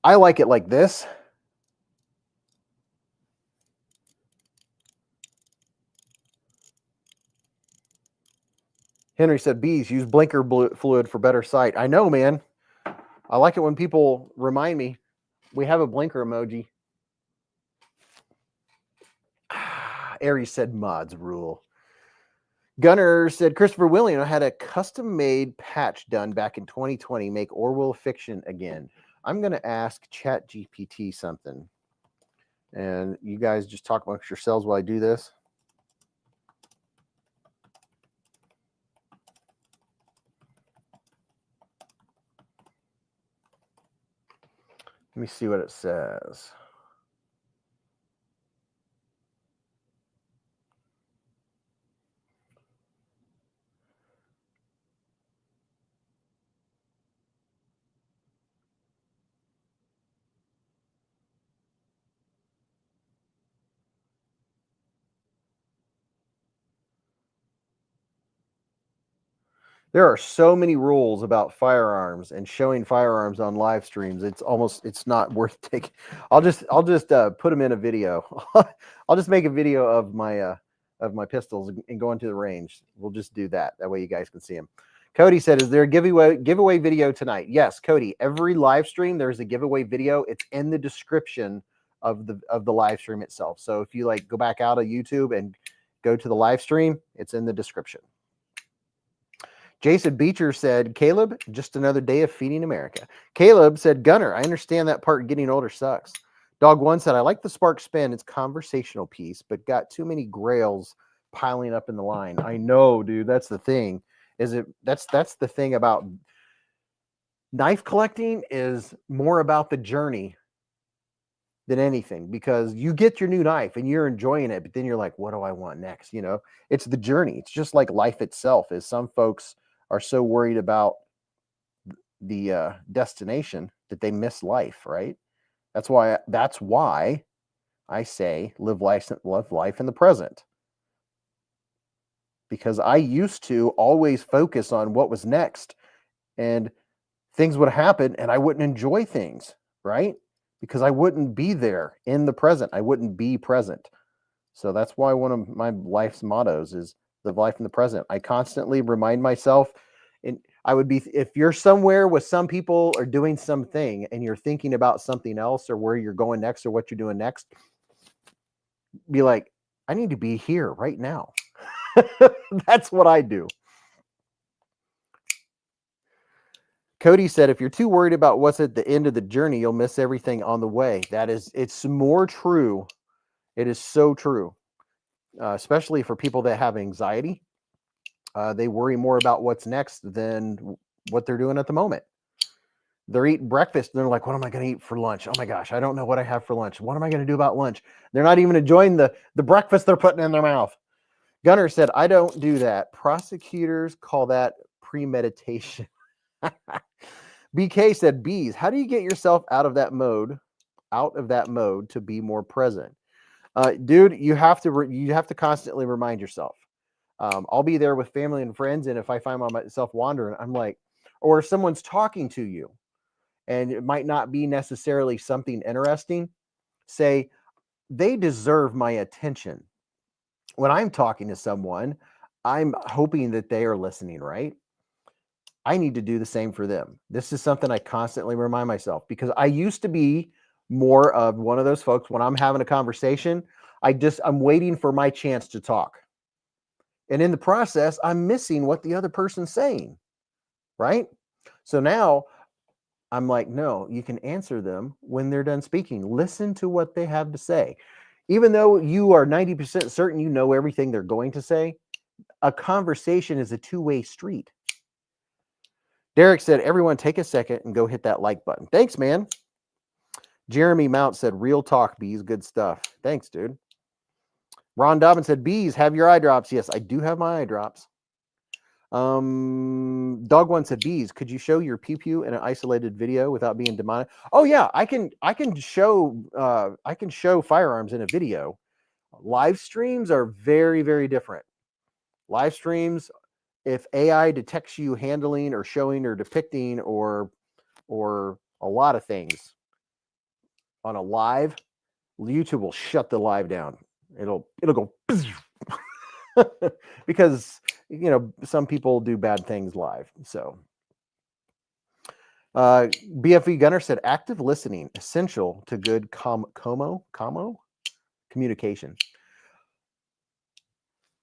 I like it like this. Henry said, Beez, use blinker fluid for better sight. I know, man. I like it when people remind me. We have a blinker emoji. Aries said, mods rule. Gunner said, Christopher William, I had a custom-made patch done back in 2020. Make Orwell fiction again. I'm going to ask ChatGPT something. And you guys just talk amongst yourselves while I do this. Let me see what it says. There are so many rules about firearms and showing firearms on live streams. It's not worth taking. I'll just put them in a video. I'll just make a video of my pistols and go into the range. We'll just do that. That way you guys can see them. Cody said, "Is there a giveaway video tonight?" Yes, Cody. Every live stream there's a giveaway video. It's in the description of the live stream itself. So if you go back out of YouTube and go to the live stream, it's in the description. Jason Beecher said, "Caleb, just another day of feeding America." Caleb said, "Gunner, I understand that part getting older sucks." Dog One said, "I like the Spark Spin. It's conversational piece, but got too many grails piling up in the line." I know, dude. That's the thing. That's the thing about knife collecting, is more about the journey than anything, because you get your new knife and you're enjoying it, but then you're like, what do I want next? It's the journey. It's just like life itself. Is some folks are so worried about the destination that they miss life, right? That's why I say live life in the present. Because I used to always focus on what was next, and things would happen and I wouldn't enjoy things, right? Because I wouldn't be there in the present. I wouldn't be present. So that's why one of my life's mottos is live life in the present. I constantly remind myself, and if you're somewhere with some people or doing something and you're thinking about something else or where you're going next or what you're doing next, be like, I need to be here right now. That's what I do. Cody said, "If you're too worried about what's at the end of the journey, you'll miss everything on the way." It's more true. It is so true, especially for people that have anxiety. They worry more about what's next than what they're doing at the moment. They're eating breakfast and they're like, what am I going to eat for lunch? Oh my gosh, I don't know what I have for lunch. What am I going to do about lunch? They're not even enjoying the breakfast they're putting in their mouth. Gunner said, "I don't do that. Prosecutors call that premeditation." BK said, "Beez, how do you get yourself out of that mode to be more present?" Dude, you have to constantly remind yourself. I'll be there with family and friends, and if I find myself wandering, I'm like, or if someone's talking to you and it might not be necessarily something interesting, say, they deserve my attention. When I'm talking to someone, I'm hoping that they are listening, right? I need to do the same for them. This is something I constantly remind myself, because I used to be more of one of those folks when I'm having a conversation, I'm waiting for my chance to talk. And in the process, I'm missing what the other person's saying, right? So now I'm like, no, you can answer them when they're done speaking. Listen to what they have to say. Even though you are 90% certain you know everything they're going to say, a conversation is a two-way street. Derek said, "Everyone take a second and go hit that like button." Thanks, man. Jeremy Mount said, "Real talk, Beez. Good stuff." Thanks, dude. Ron Dobbin said, "Beez, have your eye drops." Yes, I do have my eye drops. Dog One said, "Beez, could you show your pew pew in an isolated video without being demonic?" Oh yeah, I can show firearms in a video. Live streams are very, very different. Live streams, if AI detects you handling or showing or depicting or a lot of things on a live, YouTube will shut the live down. It'll go because some people do bad things live. So BFE Gunner said, "Active listening essential to good communication."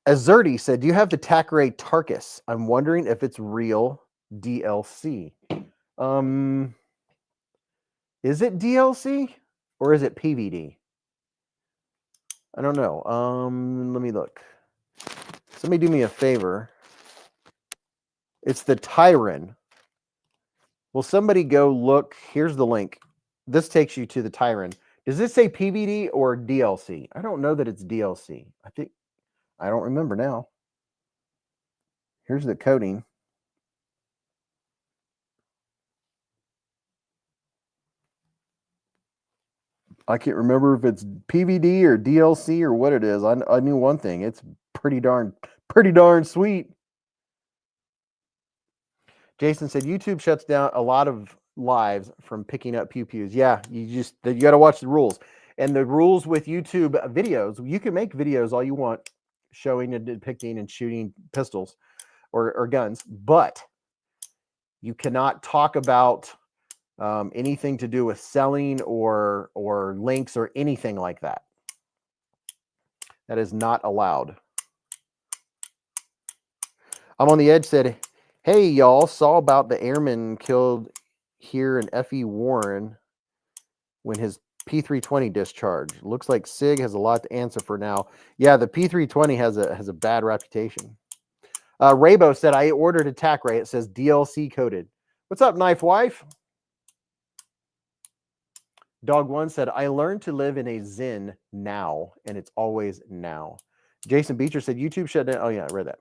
Azerti said, "Do you have the Tacray Tarkus? I'm wondering if it's real DLC." Is it DLC or is it PVD? I don't know. Let me look. Somebody do me a favor. It's the Tyron. Will somebody go look? Here's the link. this takes you to the Tyron. Does this say PVD or DLC? I don't know that it's DLC. I don't remember now. Here's the coating. I can't remember if it's PVD or DLC or what it is. I knew one thing. It's pretty darn sweet. Jason said YouTube shuts down a lot of lives from picking up pew-pews. Yeah, you got to watch the rules. And the rules with YouTube videos, you can make videos all you want showing and depicting and shooting pistols or guns, but you cannot talk about anything to do with selling or links or anything like that. That is not allowed. I'm on the edge said, hey, y'all, saw about the airman killed here in F.E. Warren when his P320 discharged. Looks like SIG has a lot to answer for now. Yeah, the P320 has a bad reputation. Raybo said, I ordered a Tacray. It says DLC coded. What's up, Knife Wife? Dog1 said, I learned to live in a zen now, and it's always now. Jason Beecher said, YouTube shut down. Oh, yeah, I read that.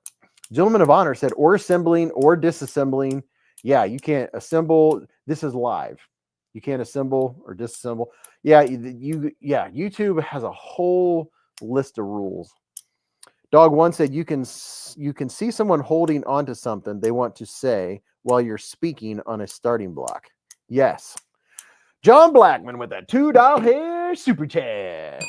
Gentleman of Honor said, or assembling or disassembling. Yeah, you can't assemble. This is live. You can't assemble or disassemble. Yeah, YouTube has a whole list of rules. Dog1 said, you can see someone holding onto something they want to say while you're speaking on a starting block. Yes. John Blackman with a $2 hair super chat.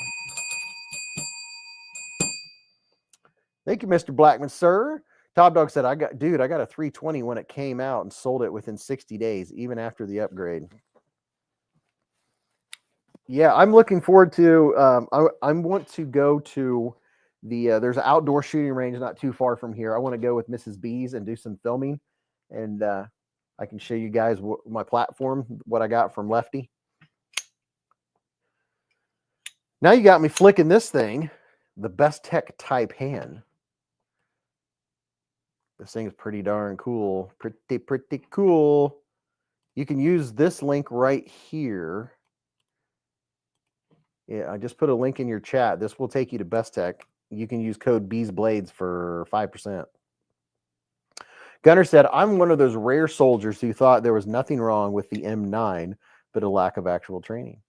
Thank you, Mr. Blackman, sir. Top Dog said, I got a 320 when it came out and sold it within 60 days, even after the upgrade. Yeah, I'm looking forward to, I want to go to there's an outdoor shooting range not too far from here. I want to go with Mrs. Beez and do some filming. And I can show you guys my platform, what I got from Lefty. Now you got me flicking this thing, the Bestech Taipan. This thing is pretty darn cool. Pretty cool. You can use this link right here. Yeah, I just put a link in your chat. This will take you to Bestech. You can use code beezblades for 5%. Gunner said, I'm one of those rare soldiers who thought there was nothing wrong with the M9, but a lack of actual training.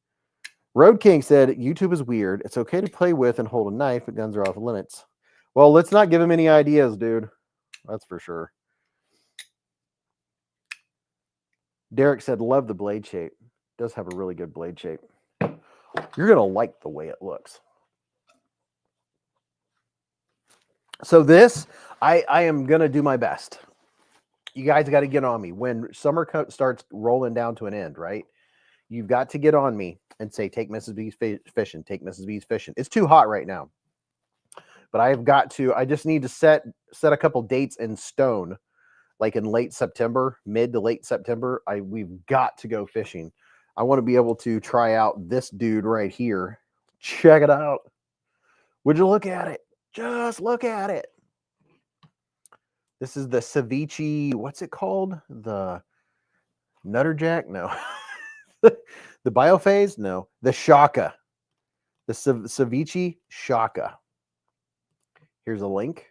Road King said, YouTube is weird. It's okay to play with and hold a knife, but guns are off limits. Well, let's not give him any ideas, dude. That's for sure. Derek said, love the blade shape. It does have a really good blade shape. You're going to like the way it looks. So this, I am going to do my best. You guys got to get on me. When summer starts rolling down to an end, right? You've got to get on me and say, take Mrs. B's fishing. Take Mrs. B's fishing. It's too hot right now. But I just need to set a couple dates in stone, like in late September, mid to late September. We've got to go fishing. I want to be able to try out this dude right here. Check it out. Would you look at it? Just look at it. This is the Civivi, what's it called? The Nutterjack? No. The Biophase? No. The Shaka. The Civivi Shaka. Here's a link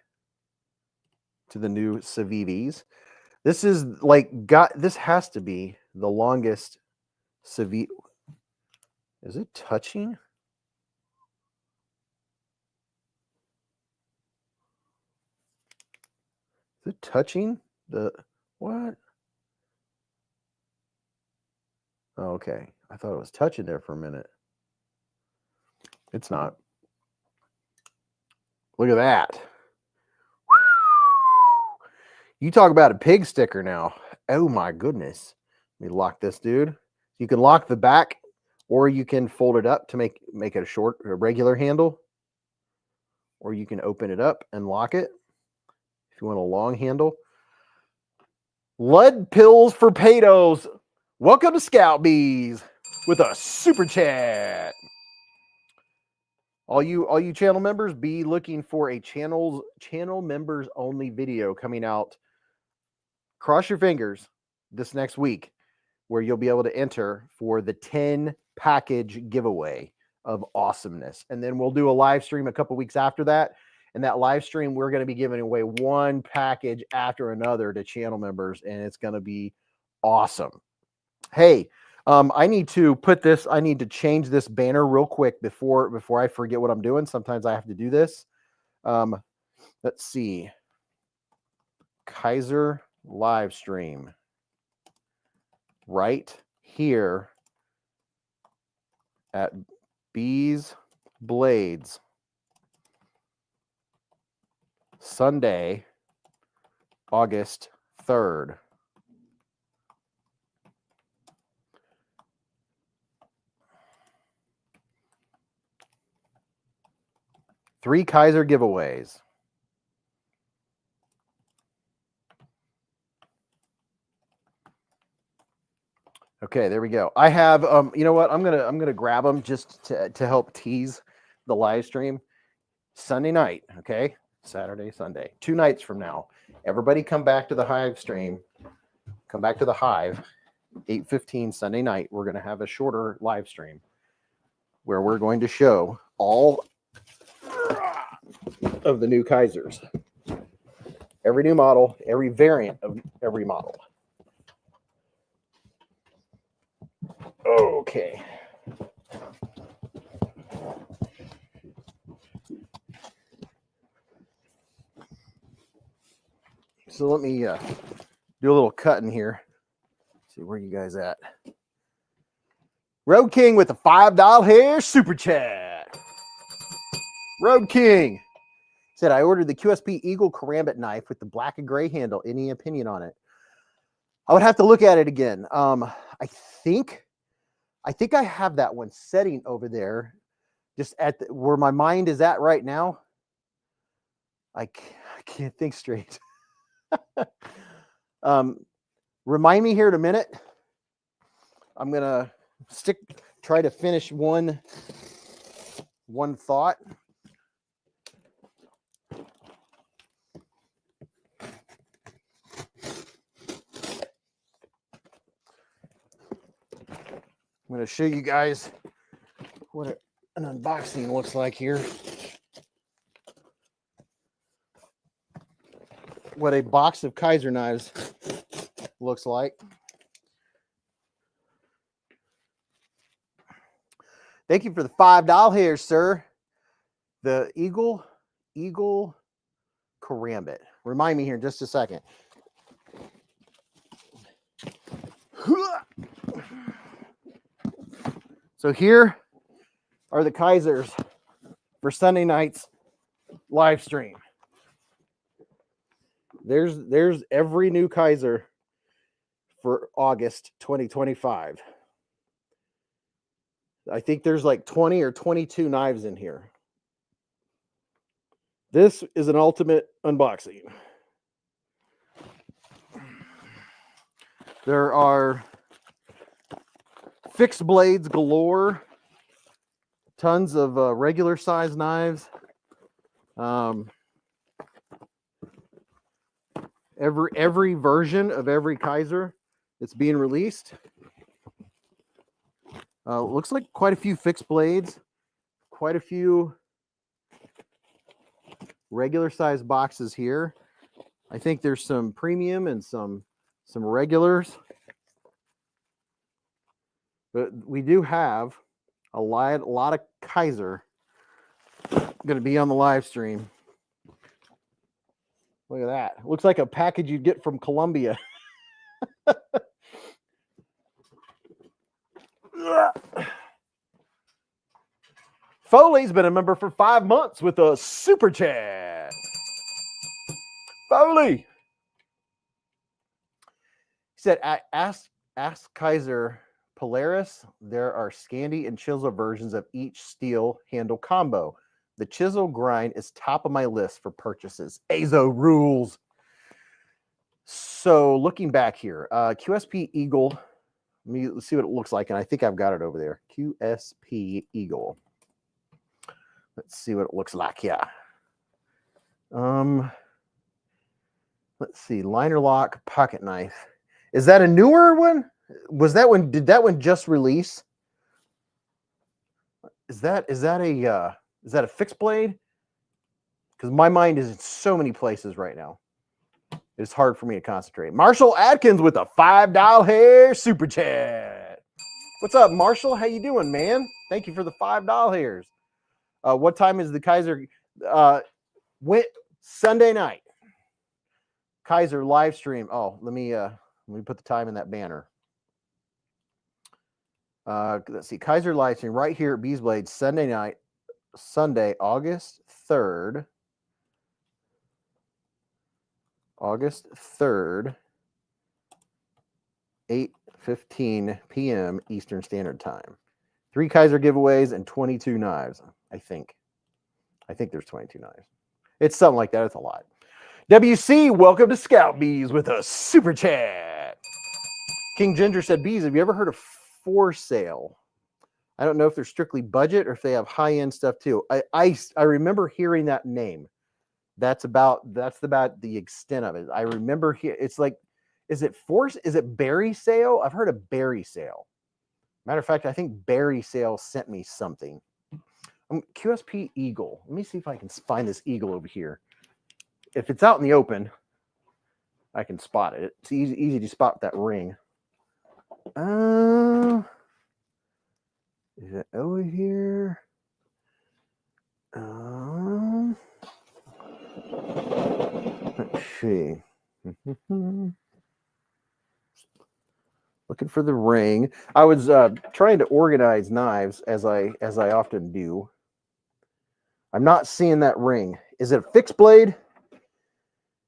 to the new Civivis. This is this has to be the longest Civivi. Is it touching? Is it touching? What? Oh, okay. I thought it was touching there for a minute. It's not. Look at that. You talk about a pig sticker now. Oh my goodness. Let me lock this dude. You can lock the back, or you can fold it up to make it a regular handle. Or you can open it up and lock it if you want a long handle. Lead pills for pedos. Welcome to Scout Bees with a super chat. All you channel members, be looking for a channel members only video coming out. Cross your fingers this next week. where you'll be able to enter for the 10 package giveaway of awesomeness. And then we'll do a live stream a couple weeks after that. And that live stream, we're going to be giving away one package after another to channel members, and it's going to be awesome. Hey, I need to change this banner real quick before I forget what I'm doing. Sometimes I have to do this. Let's see. Kizer live stream right here at Beezblades Sunday, August 3rd. Three Kizer giveaways. Okay, there we go. I have you know what? I'm gonna grab them just to help tease the live stream. Sunday night, okay? Saturday, Sunday. 2 nights from now. Everybody come back to the Hive stream. Come back to the Hive. 8:15 Sunday night. We're gonna have a shorter live stream where we're going to show all of the new Kizers. Every new model, every variant of every model. Okay. So let me do a little cutting here. See where you guys at. Road King with a $5 hair super chat. Road King said, I ordered the QSP Eagle Karambit knife with the black and gray handle. Any opinion on it? I would have to look at it again. I think I have that one setting over there, just at where my mind is at right now. I can't think straight. Remind me here in a minute. I'm gonna try to finish one thought. I'm going to show you guys what an unboxing looks like here. What a box of Kizer knives looks like. Thank you for the $5 here, sir. The Eagle Karambit. Remind me here in just a second. So here are the Kizers for Sunday night's live stream. There's every new Kizer for August 2025. I think there's like 20 or 22 knives in here. This is an ultimate unboxing. There are fixed blades galore, tons of regular size knives. Every version of every Kizer that's being released. Looks like quite a few fixed blades, quite a few regular size boxes here. I think there's some premium and some regulars. But we do have a lot of Kizer going to be on the live stream. Look at that. Looks like a package you'd get from Colombia. Foley's been a member for 5 months with a super chat. Foley. He said, ask Civivi Polaris. There are Scandi and chisel versions of each steel handle combo. The chisel grind is top of my list for purchases. Azo rules. So looking back here, QSP Eagle. Let's see what it looks like. And I think I've got it over there. QSP Eagle. Let's see what it looks like. Yeah. Let's see. Liner lock pocket knife. Is that a newer one? Was that one? Did that one just release? Is that a fixed blade? Because my mind is in so many places right now. It's hard for me to concentrate. Marshall Atkins with a $5 super chat. What's up, Marshall? How you doing, man? Thank you for the $5. What time is the Kizer? Went Sunday night. Kizer live stream. Oh, let me put the time in that banner. Let's see. Kizer live stream right here at Beezblades Sunday night, Sunday, August 3rd. August 3rd, 8:15 p.m. Eastern Standard Time. 3 Kizer giveaways and 22 knives, I think. I think there's 22 knives. It's something like that. It's a lot. WC, welcome to Scout Bees with a super chat. King Ginger said, Bees, have you ever heard of For Sale? I don't know if they're strictly budget or if they have high-end stuff too. I remember hearing that name. That's about the extent of it. I remember here. It's like, is it Berry Sale? I've heard of Berry Sale. Matter of fact, I think Berry Sale sent me something. QSP Eagle. Let me see if I can find this eagle over here. If it's out in the open, I can spot it. It's easy to spot that ring. Is it over here? Let's see. Looking for the ring. I was trying to organize knives as I often do. I'm not seeing that ring. Is it a fixed blade?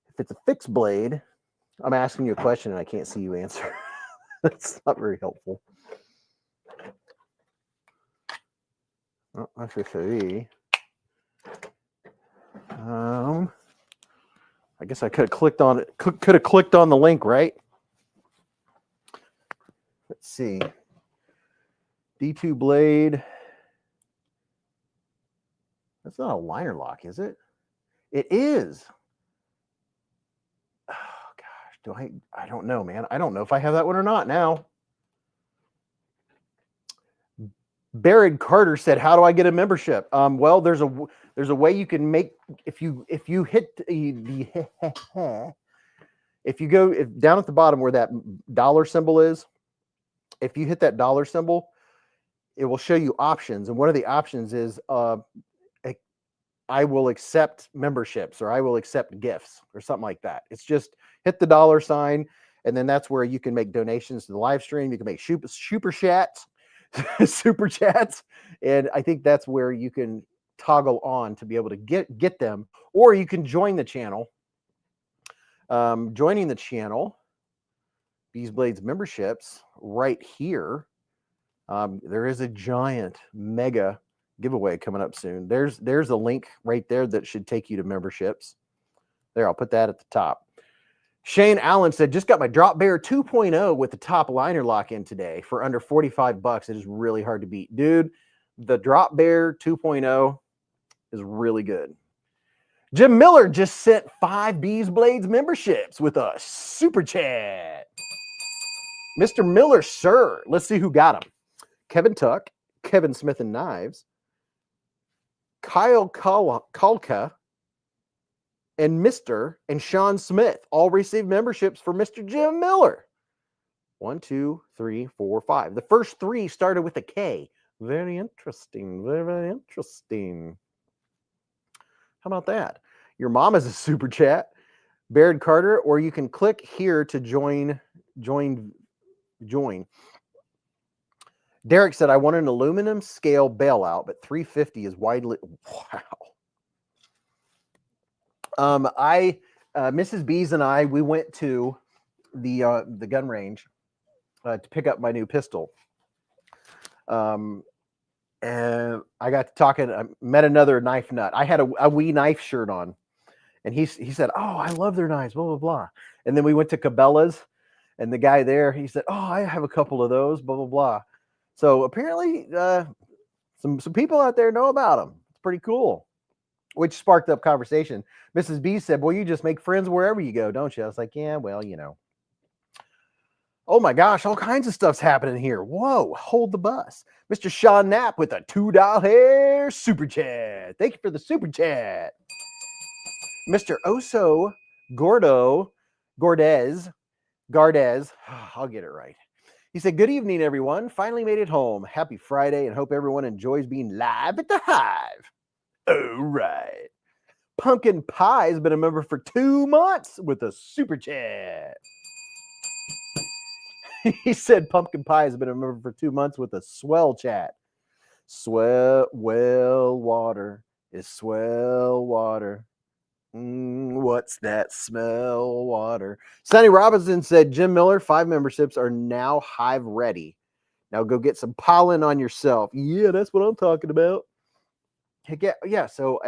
If it's a fixed blade, I'm asking you a question and I can't see you answer. That's not very helpful. Oh, that's a Civivi. I guess I could have clicked on it. Could have clicked on the link, right? Let's see. D2 blade. That's not a liner lock, is it? It is. Oh gosh, I don't know, man. I don't know if I have that one or not now. Barrett Carter said, "How do I get a membership?" Well, there's a way you can make if you hit the if you go down at the bottom where that dollar symbol is, if you hit that dollar symbol, it will show you options, and one of the options is I will accept memberships or I will accept gifts or something like that. It's just hit the dollar sign, and then that's where you can make donations to the live stream. You can make super chats. Super chats, and I think that's where you can toggle on to be able to get them, or you can join the channel. Joining the channel, Beezblades memberships right here. There is a giant mega giveaway coming up soon. There's a link right there that should take you to memberships. There, I'll put that at the top. Shane Allen said, just got my Drop Bear 2.0 with the top liner lock in today for under 45 bucks. It is really hard to beat. Dude, the Drop Bear 2.0 is really good. Jim Miller just sent 5 Beezblades memberships with a super chat. Mr. Miller, sir. Let's see who got them. Kevin Tuck, Kevin Smith and Knives, Kyle Kalka, and Mr. and Sean Smith all received memberships for Mr. Jim Miller. 1, 2, 3, 4, 5. The first 3 started with a K. Very interesting. Very, very interesting. How about that? Your mom is a super chat. Baird Carter, or you can click here to join. Derek said, I want an aluminum scale bailout, but 350 is widely. Wow. Mrs. Beez and I, we went to the gun range to pick up my new pistol. And I got to talking. I met another knife nut. I had a wee knife shirt on, and he said, "Oh, I love their knives." Blah blah blah. And then we went to Cabela's, and the guy there, he said, "Oh, I have a couple of those." Blah blah blah. So apparently, some people out there know about them. It's pretty cool. Which sparked up conversation. Mrs. B said, well, you just make friends wherever you go, don't you? I was like, yeah, well, you know. Oh my gosh, all kinds of stuff's happening here. Whoa, hold the bus. Mr. Sean Knapp with a $2 super chat. Thank you for the super chat. Mr. Oso Gordez, I'll get it right. He said, good evening, everyone. Finally made it home. Happy Friday, and hope everyone enjoys being live at the Hive. All right. Pumpkin Pie has been a member for 2 months with a super chat. He said Pumpkin Pie has been a member for 2 months with a swell chat. Swell water is swell water. What's that smell water? Sonny Robinson said Jim Miller, 5 memberships are now Hive ready. Now go get some pollen on yourself. Yeah, that's what I'm talking about. Yeah, so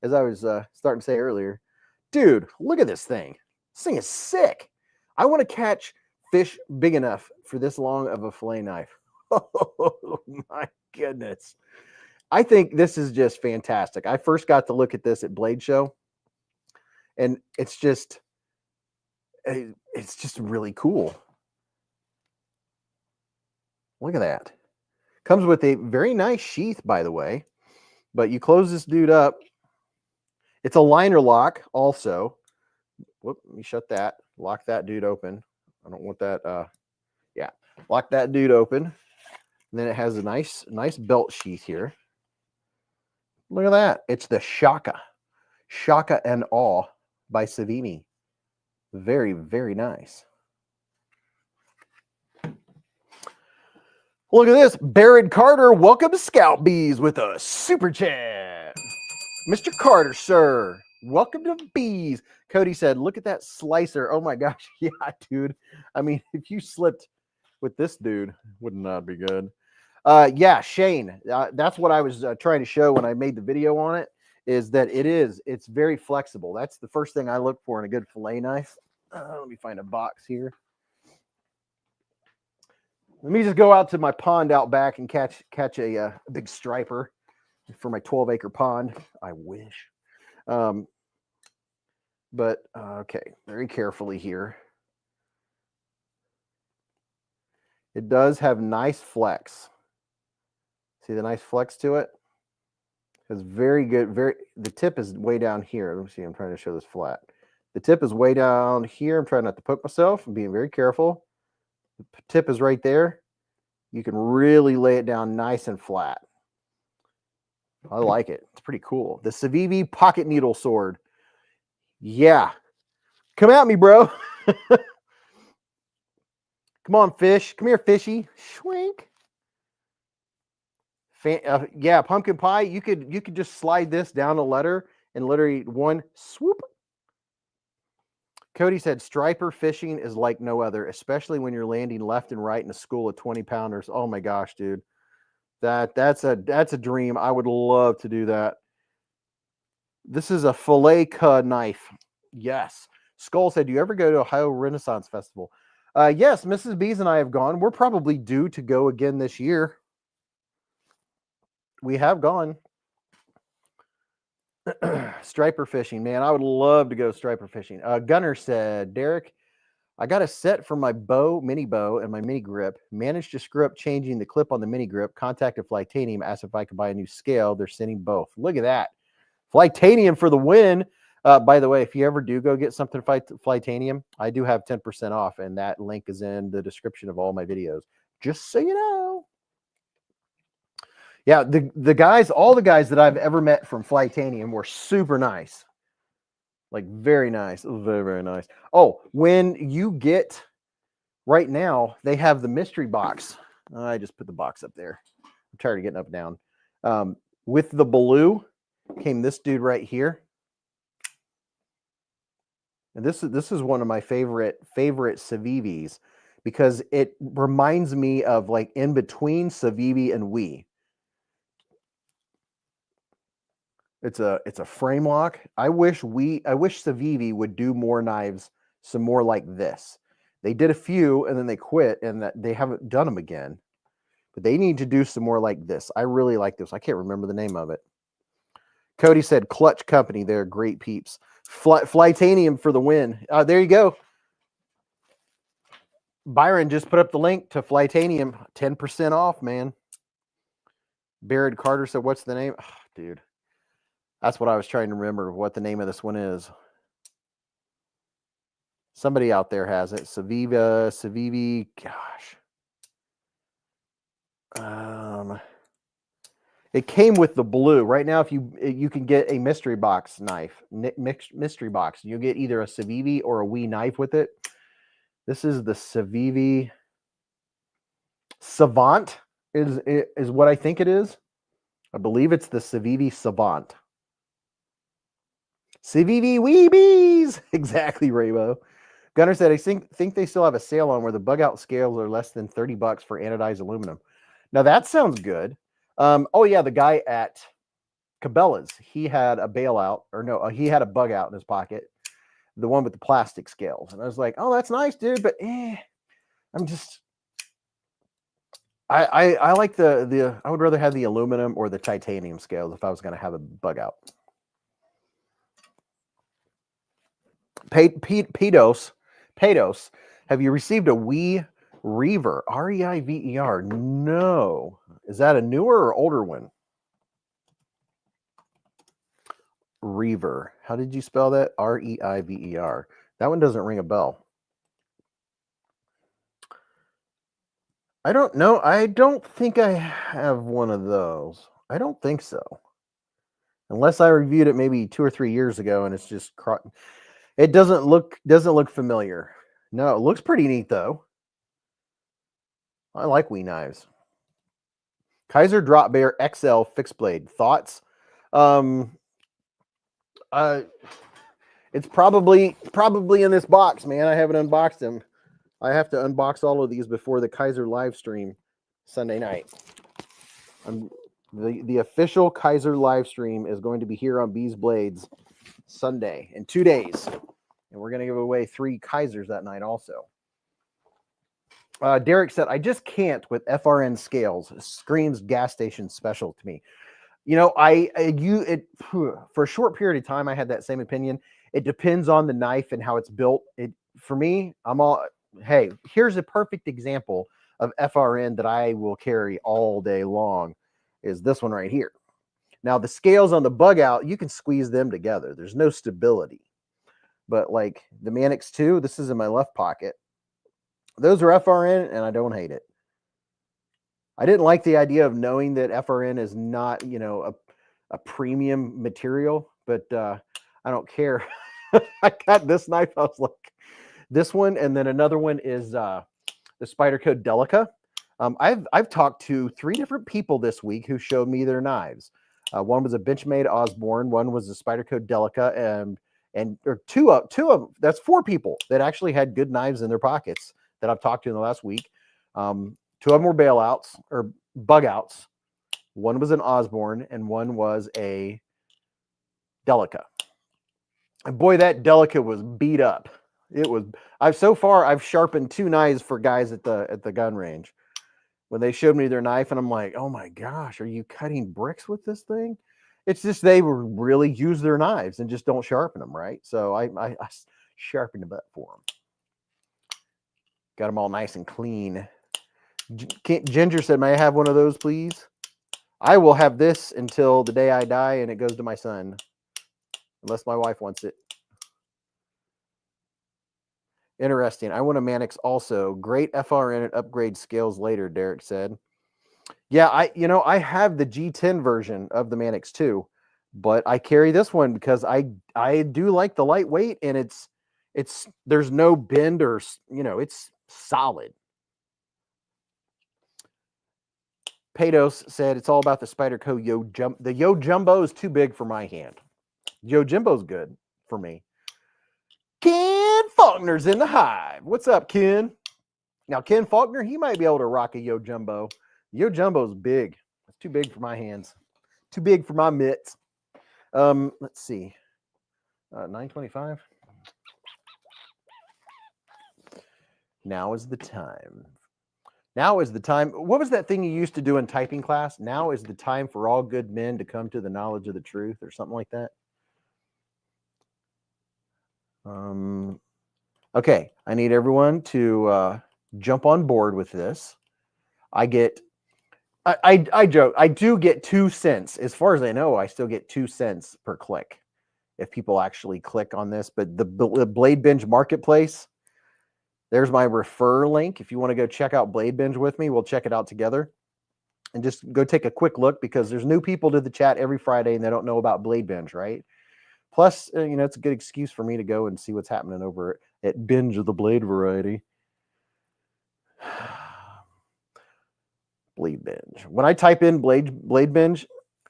as I was starting to say earlier, dude, look at this thing. This thing is sick. I want to catch fish big enough for this long of a fillet knife. Oh my goodness. I think this is just fantastic. I first got to look at this at Blade Show, and it's just really cool. Look at that. Comes with a very nice sheath, by the way, but you close this dude up. It's a liner lock also. Whoop, let me shut that. Lock that dude open. I don't want that. Yeah, lock that dude open. And then it has a nice belt sheath here. Look at that. It's the Shaka and Awe by Civivi. Very, very nice. Look at this. Barrett Carter, welcome to Scout Bees with a super chat. Mr. Carter, sir, welcome to Beez. Cody said, look at that slicer. Oh my gosh. Yeah, dude. I mean, if you slipped with this dude, would not be good. Yeah, Shane, that's what I was trying to show when I made the video on it, is that it's very flexible. That's the first thing I look for in a good fillet knife. Let me find a box here. Let me just go out to my pond out back and catch a big striper for my 12-acre pond. I wish. But okay, very carefully here. It does have nice flex. See the nice flex to it? It's very good. The tip is way down here. Let me see. I'm trying to show this flat. The tip is way down here. I'm trying not to poke myself. I'm being very careful. The tip is right there. You can really lay it down nice and flat. I like it. It's pretty cool. The Civivi pocket needle sword. Yeah. Come at me, bro. Come on, fish. Come here, fishy. Schwink. Yeah, pumpkin pie. You could just slide this down a letter and literally one swoop. Cody said striper fishing is like no other, especially when you're landing left and right in a school of 20-pounders. Oh my gosh, dude. That's a dream. I would love to do that. This is a fillet knife. Yes. Skull said, do you ever go to Ohio Renaissance Festival? Yes, Mrs. Beez and I have gone. We're probably due to go again this year. We have gone. Striper fishing, man. I would love to go striper fishing. Gunner said, Derek, I got a set for my mini bow, and my mini grip. Managed to screw up changing the clip on the mini grip. Contacted Flightanium, asked if I could buy a new scale. They're sending both. Look at that. Flightanium for the win. By the way, if you ever do go get something Flightanium, I do have 10% off, and that link is in the description of all my videos. Just so you know. Yeah, the guys, all the guys that I've ever met from Flightanium were super nice. Like very nice. Very, very nice. Oh, when you get right now, they have the mystery box. I just put the box up there. I'm tired of getting up and down. With the Baloo came this dude right here. And this is one of my favorite Civivis because it reminds me of like in between Civivi and Wii. It's a frame lock. I wish Civivi would do more knives, some more like this. They did a few and then they quit, and that they haven't done them again. But they need to do some more like this. I really like this. I can't remember the name of it. Cody said Clutch Company. They're great peeps. Flightanium for the win. There you go. Byron just put up the link to Flightanium, 10% off, man. Barrett Carter said, what's the name? Oh, dude, that's what I was trying to remember, what the name of this one is. Somebody out there has it. Civivi, gosh. It came with the blue. Right now, if you can get a mystery box knife, mystery box, you'll get either a Civivi or a Wii knife with it. This is the Civivi Savant is what I think it is. I believe it's the Civivi Savant. Civivi Weebies! Exactly, Rainbow. Gunner said, I think they still have a sale on where the bug out scales are less than $30 for anodized aluminum. Now, that sounds good. Oh, yeah, the guy at Cabela's, he had a bailout, or no, he had a bug out in his pocket, the one with the plastic scales. And I was like, oh, that's nice, dude, but I'm just... I like the I would rather have the aluminum or the titanium scales if I was going to have a bug out. Pedos, have you received a Wii Reaver? R-E-I-V-E-R. No. Is that a newer or older one? Reaver. How did you spell that? R-E-I-V-E-R. That one doesn't ring a bell. I don't know. I don't think I have one of those. I don't think so. Unless I reviewed it maybe 2 or 3 years ago and it's just... It doesn't look familiar. No, it looks pretty neat though. I like Wii knives. Kizer Drop Bear XL fixed blade. Thoughts? It's probably in this box, man. I haven't unboxed them. I have to unbox all of these before the Kizer live stream Sunday night. The official Kizer live stream is going to be here on beezblades Sunday in 2 days. And we're going to give away 3 Kizers that night also. Derek said, I just can't with FRN scales. It screams gas station special to me. You know, for a short period of time, I had that same opinion. It depends on the knife and how it's built. For me, hey, here's a perfect example of FRN that I will carry all day long is this one right here. Now, the scales on the bug out, you can squeeze them together. There's no stability. But like the Mannix 2, this is in my left pocket. Those are FRN, and I don't hate it. I didn't like the idea of knowing that FRN is not, you know, a premium material, but I don't care. I got this knife. I was like, this one, and then another one is the Spyderco Delica. I've talked to 3 different people this week who showed me their knives. One was a Benchmade Osborne, one was a Spyderco Delica, or two of that's 4 people that actually had good knives in their pockets that I've talked to in the last week. 2 of them were bailouts or bug outs. One was an Osborne and one was a Delica. And boy, that Delica was beat up. It was. I've sharpened 2 knives for guys at the gun range. When they showed me their knife, and I'm like, oh my gosh, are you cutting bricks with this thing? It's just they really use their knives and just don't sharpen them, right? So I sharpened the butt for them. Got them all nice and clean. Ginger said, may I have one of those, please? I will have this until the day I die and it goes to my son. Unless my wife wants it. Interesting. I want a Mannix also. Great FRN and upgrade scales later, Derek said. Yeah, I have the G10 version of the Mannix too, but I carry this one because I do like the lightweight, and there's no bend or, it's solid. Pados said it's all about the Spyderco Yo Jumbo. The Yo Jumbo is too big for my hand. Yo Jumbo's good for me. Ken Faulkner's in the hive. What's up, Ken? Now, Ken Faulkner, he might be able to rock a Yo Jumbo. Yo Jumbo's big. It's too big for my hands. Too big for my mitts. Let's see. 9:25. Now is the time. Now is the time. What was that thing you used to do in typing class? Now is the time for all good men to come to the knowledge of the truth, or something like that. Okay, I need everyone to jump on board with this. I joke. I do get 2 cents. As far as I know, I still get 2 cents per click if people actually click on this. But the Blade Binge Marketplace, there's my refer link. If you want to go check out Blade Binge with me, we'll check it out together. And just go take a quick look, because there's new people to the chat every Friday and they don't know about Blade Binge, right? Plus, it's a good excuse for me to go and see what's happening over at Binge of the Blade variety. Blade Binge. When I type in Blade Binge,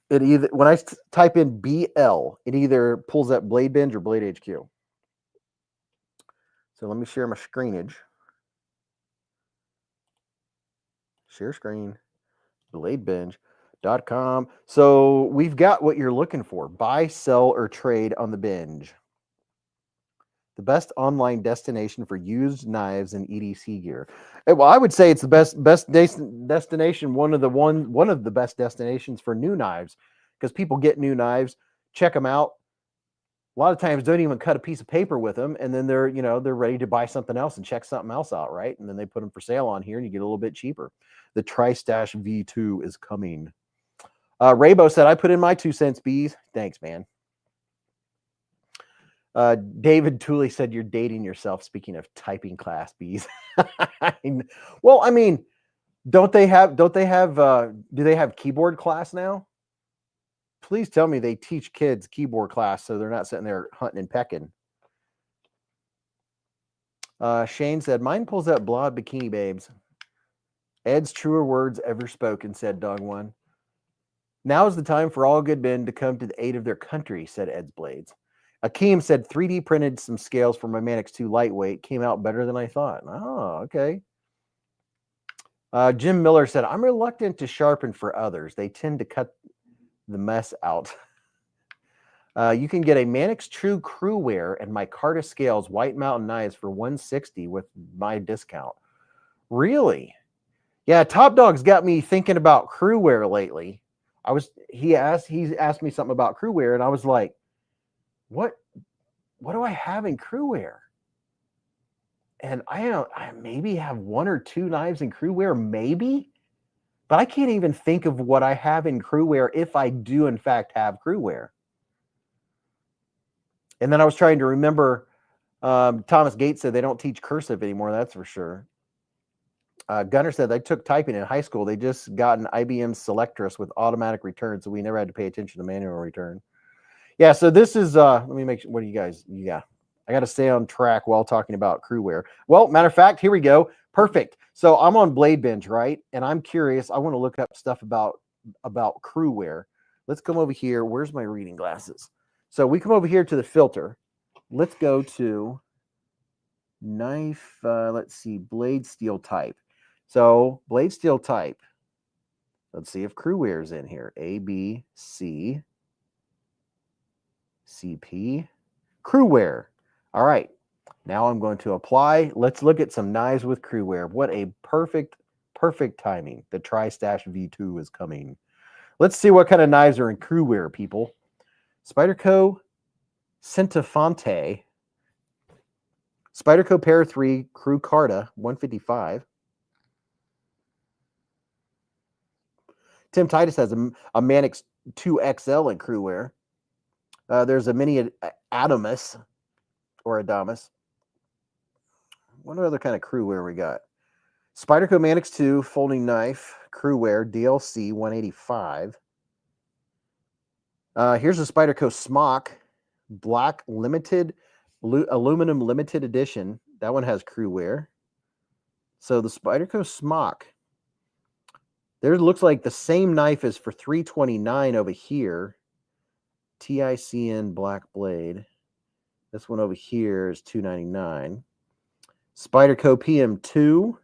when I type in BL, it either pulls up Blade Binge or Blade HQ. So let me share my screenage. Share screen. BladeBinge.com. So we've got what you're looking for. Buy, sell, or trade on the Binge. The best online destination for used knives and EDC gear. Well, I would say it's the best destination. One of the best destinations for new knives, because people get new knives, check them out. A lot of times don't even cut a piece of paper with them, and then they're ready to buy something else and check something else out, right? And then they put them for sale on here, and you get a little bit cheaper. The TriStash V2 is coming. Raybo said, I put in my 2 cents, Beez. Thanks, man. David Tooley said, you're dating yourself. Speaking of typing class, Beez. Well, I mean, do they have keyboard class now? Please tell me they teach kids keyboard class so they're not sitting there hunting and pecking. Shane said, mine pulls up Blonde Bikini Babes. Ed's truer words ever spoken, said Dog One. Now is the time for all good men to come to the aid of their country, said Ed's Blades. Akeem said, 3D printed some scales for my Manix 2 lightweight. Came out better than I thought. Oh, okay. Jim Miller said, I'm reluctant to sharpen for others. They tend to cut the mess out. You can get a Manix True Crewware and my Carta Scales White Mountain knives for $160 with my discount. Really? Yeah, Top Dog's got me thinking about Crewware lately. He's asked me something about Crewware, and I was like, what do I have in Crewware? And I maybe have 1 or 2 knives in Crewware, maybe. But I can't even think of what I have in Crewware if I do, in fact, have Crewware. And then I was trying to remember, Thomas Gates said they don't teach cursive anymore, that's for sure. Gunner said they took typing in high school. They just got an IBM Selectress with automatic return, so we never had to pay attention to manual return. Yeah, so this is, let me make sure, what do you guys, yeah. I got to stay on track while talking about Crewware. Well, matter of fact, here we go. Perfect. So I'm on Blade Binge, right? And I'm curious. I want to look up stuff about Crewware. Let's come over here. Where's my reading glasses? So we come over here to the filter. Let's go to knife. Let's see, blade steel type. So blade steel type. Let's see if Crewware is in here. A, B, C, CP, Crewware. All right. Now I'm going to apply. Let's look at some knives with Crewware. What a perfect timing. The TriStash V2 is coming. Let's see what kind of knives are in Crewware, people. Spyderco Centofonte. Spyderco Para 3 Crew Carta 155. Tim Titus has a Manix 2XL in Crewware. There's a mini Adamus or Adamus. What other kind of Crewware we got? Spyderco Manix 2 folding knife Crewware DLC 185. Here's a Spyderco Smock black limited aluminum limited edition. That one has Crewware. So the Spyderco Smock. There looks like the same knife is for $329 over here. TICN black blade. This one over here is $299. Spyderco PM2,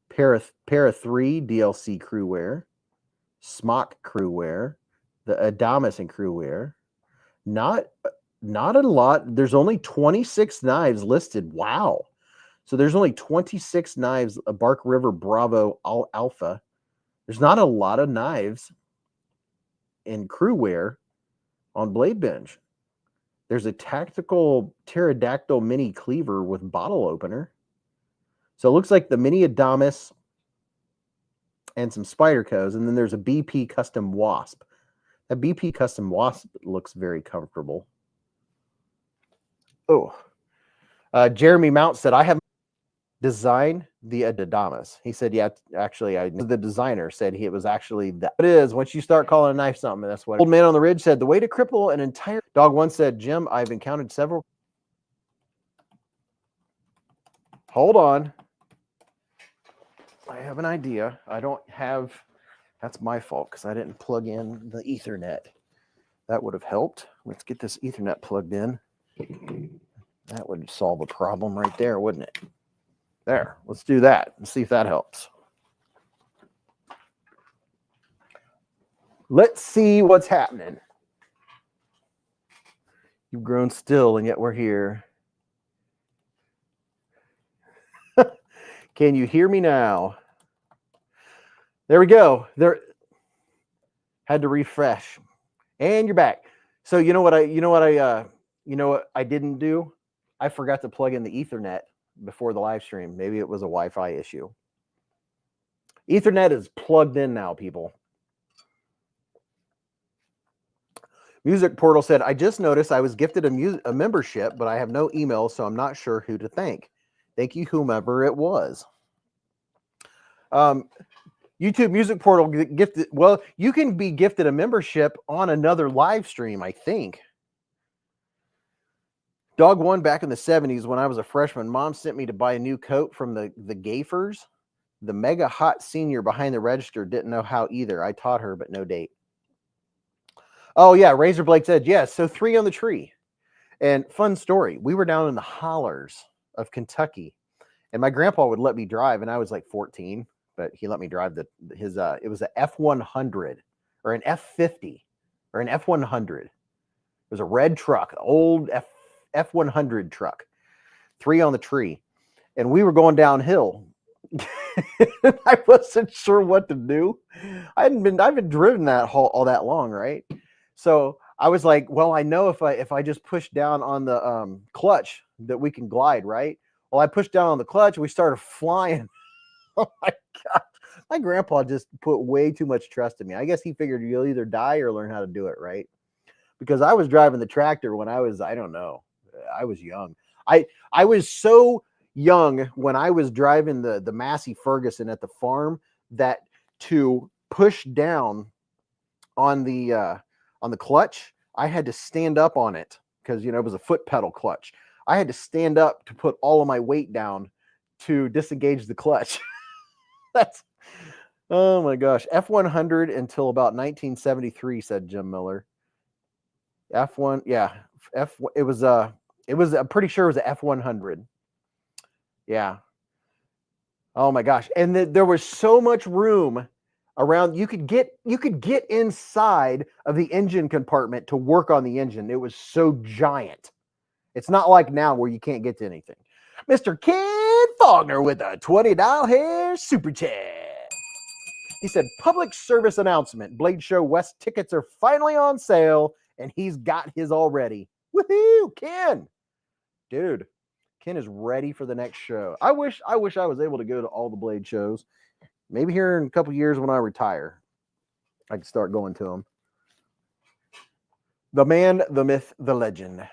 Para 3 DLC Crewware, Smock Crewware, the Adamus in Crewware. Not a lot. There's only 26 knives listed. Wow. So there's only 26 knives, a Bark River Bravo Alpha. There's not a lot of knives in Crewware on Blade Binge. There's a tactical pterodactyl mini cleaver with bottle opener. So it looks like the mini Adamas and some Spydercos, and then there's a BP Custom Wasp. That BP Custom Wasp looks very comfortable. Oh, Jeremy Mount said, I have designed the Adamas. He said, yeah, actually, the designer said it was actually that. It is, once you start calling a knife something, that's what. Old Man on the Ridge said, the way to cripple an entire dog. One said, Jim, I've encountered several. Hold on. I have an idea. I don't have, that's my fault because I didn't plug in the Ethernet. That would have helped. Let's get this Ethernet plugged in. That would solve a problem right there, wouldn't it? There, let's do that and see if that helps. Let's see what's happening. You've grown still and yet we're here. Can you hear me now? There we go. There, had to refresh. And you're back. So you know what I didn't do? I forgot to plug in the Ethernet before the live stream. Maybe it was a Wi-Fi issue. Ethernet is plugged in now, people. Music Portal said, I just noticed I was gifted a membership, but I have no email, so I'm not sure who to thank. Thank you, whomever it was. YouTube Music Portal gifted. Well, you can be gifted a membership on another live stream, I think. Dog One, back in the 70s when I was a freshman, Mom sent me to buy a new coat from the Gaffers. The mega hot senior behind the register didn't know how either. I taught her, but no date. Oh, yeah, Razor Blake said, yes, so 3 on the tree. And fun story, we were down in the hollers of Kentucky, and my grandpa would let me drive, and I was like 14, but he let me drive it was a F100 or an F50 or an F100. It was a red truck, old F100 truck, 3 on the tree, and we were going downhill. I wasn't sure what to do. I've been driven that all that long, right? So I was like, well, I know if I just push down on the clutch that we can glide, right? Well, I pushed down on the clutch, we started flying. Oh my God. My grandpa just put way too much trust in me. I guess he figured you'll either die or learn how to do it, right? Because I was driving the tractor when I was, I don't know, I was young. I was so young when I was driving the Massey Ferguson at the farm that to push down on the clutch, I had to stand up on it because, you know, it was a foot pedal clutch. I had to stand up to put all of my weight down to disengage the clutch. That's, oh my gosh. F100 until about 1973, said Jim Miller. F1, yeah. It was, I'm pretty sure it was a F100. Yeah. Oh my gosh. And there was so much room around. You could get inside of the engine compartment to work on the engine. It was so giant. It's not like now where you can't get to anything. Mr. Ken Faulkner with a $20 hair super chat. He said, public service announcement. Blade Show West tickets are finally on sale, and he's got his already. Woohoo, Ken. Dude, Ken is ready for the next show. I wish I was able to go to all the Blade shows. Maybe here in a couple years when I retire, I can start going to them. The man, the myth, the legend.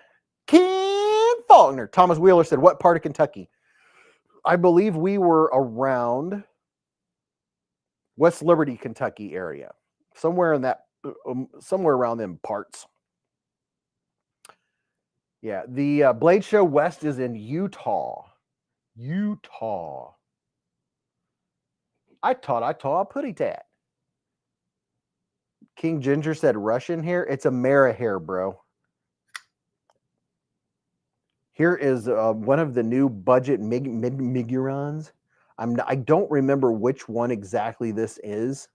Ken Faulkner. Thomas Wheeler said, what part of Kentucky? I believe we were around West Liberty, Kentucky area. Somewhere in that, somewhere around them parts. Yeah, the Blade Show West is in Utah. Utah. I taught putty tat. King Ginger said Russian hair. It's Amera hair, bro. Here is one of the new budget Migurons. I don't remember which one exactly this is.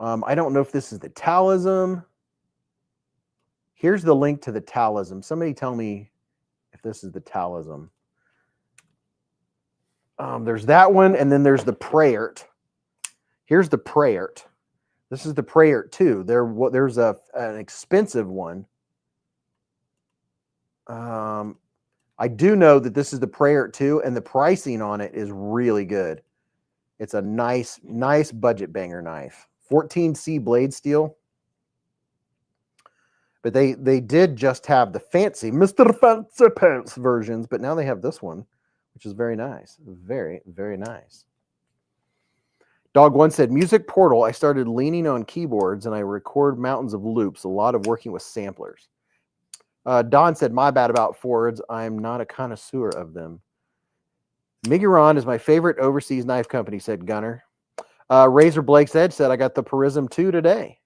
I don't know if this is the Talism. Here's the link to the Talism. Somebody tell me if this is the Talism. There's that one, and then there's the Prayert. Here's the Prayert. This is the Prayert too. There's an expensive one. I I do know that this is the Prayer 2, and the pricing on it is really good. It's a nice budget banger knife. 14C blade steel. But they did just have the fancy Mr. Fancy Pants versions, but now they have this one, which is very nice. Very, very nice. Dog One said, Music Portal, I started leaning on keyboards and I record mountains of loops, a lot of working with samplers. Don said, my bad about Fords. I'm not a connoisseur of them. Miguron is my favorite overseas knife company, said Gunner. Razor Blake's Edge said, I got the Prism 2 today.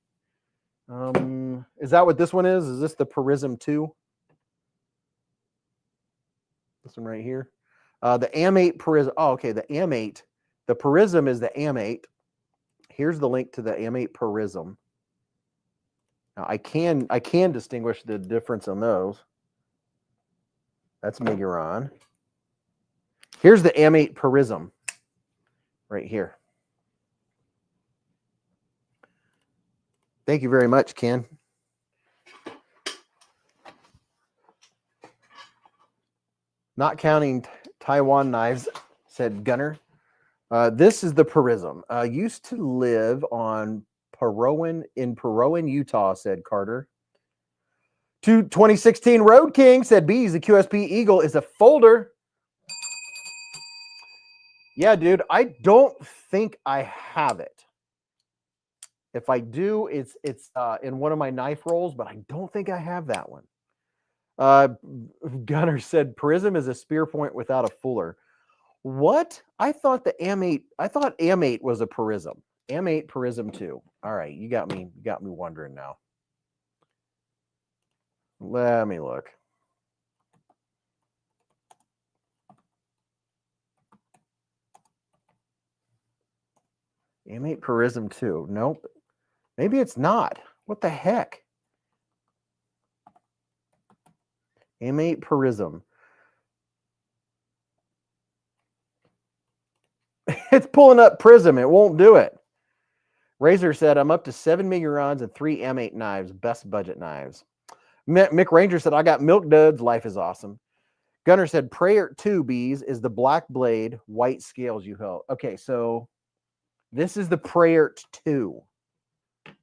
Is that what this one is? Is this the Prism 2? This one right here. The AM8 Prism. Oh, okay. The AM8. The Prism is the AM8. Here's the link to the AM8 Prism. Now I can distinguish the difference on those. That's Miguron. Here's the AM8 Prism right here. Thank you very much, Ken. Not counting Taiwan knives, said Gunner. This is the Prism. Used to live on in Parowan, Utah, said Carter. 2016 Road King said Beez, the QSP Eagle is a folder. Yeah, dude, I don't think I have it. If I do, it's in one of my knife rolls, but I don't think I have that one. Gunner said Prism is a spear point without a fuller. What? I thought the AM8. I thought AM8 was a Prism. AM8 Prism 2. All right, you got me wondering now. Let me look. AM8 Prism 2. Nope. Maybe it's not. What the heck? AM8 Prism. It's pulling up Prism. It won't do it. Razor said, I'm up to 7 Migurons and 3 M8 knives. Best budget knives. Mick Ranger said, I got milk duds. Life is awesome. Gunner said, Prayer 2 Beez is the black blade, white scales you held. Okay, so this is the Prayer 2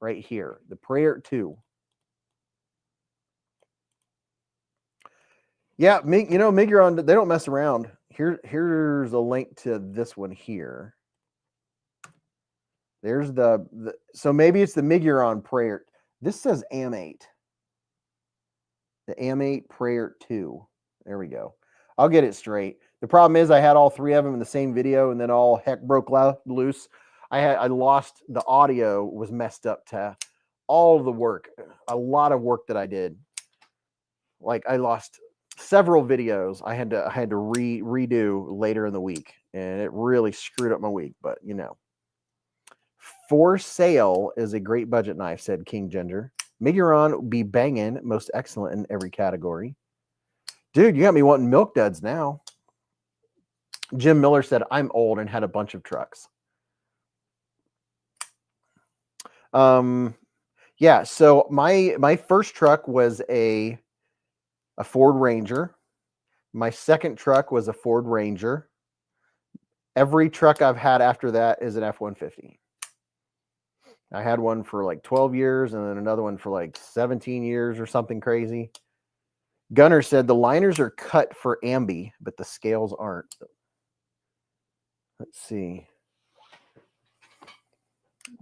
right here. The Prayer 2. Yeah, you know, Miguron, they don't mess around. Here's a link to this one here. There's so maybe it's the Miguron Prayer. This says AM8. The AM8 Prayer 2. There we go. I'll get it straight. The problem is I had all three of them in the same video, and then all heck broke loose. I lost the audio, was messed up to all the work, a lot of work that I did. Like I lost several videos I had to redo later in the week, and it really screwed up my week. But you know, For Sale is a great budget knife, said King Ginger. Miguron be banging, most excellent in every category. Dude, you got me wanting milk duds now. Jim Miller said, I'm old and had a bunch of trucks. Yeah, so my first truck was a Ford Ranger. My second truck was a Ford Ranger. Every truck I've had after that is an F-150. I had one for like 12 years and then another one for like 17 years or something crazy. Gunner said the liners are cut for ambi, but the scales aren't. Let's see.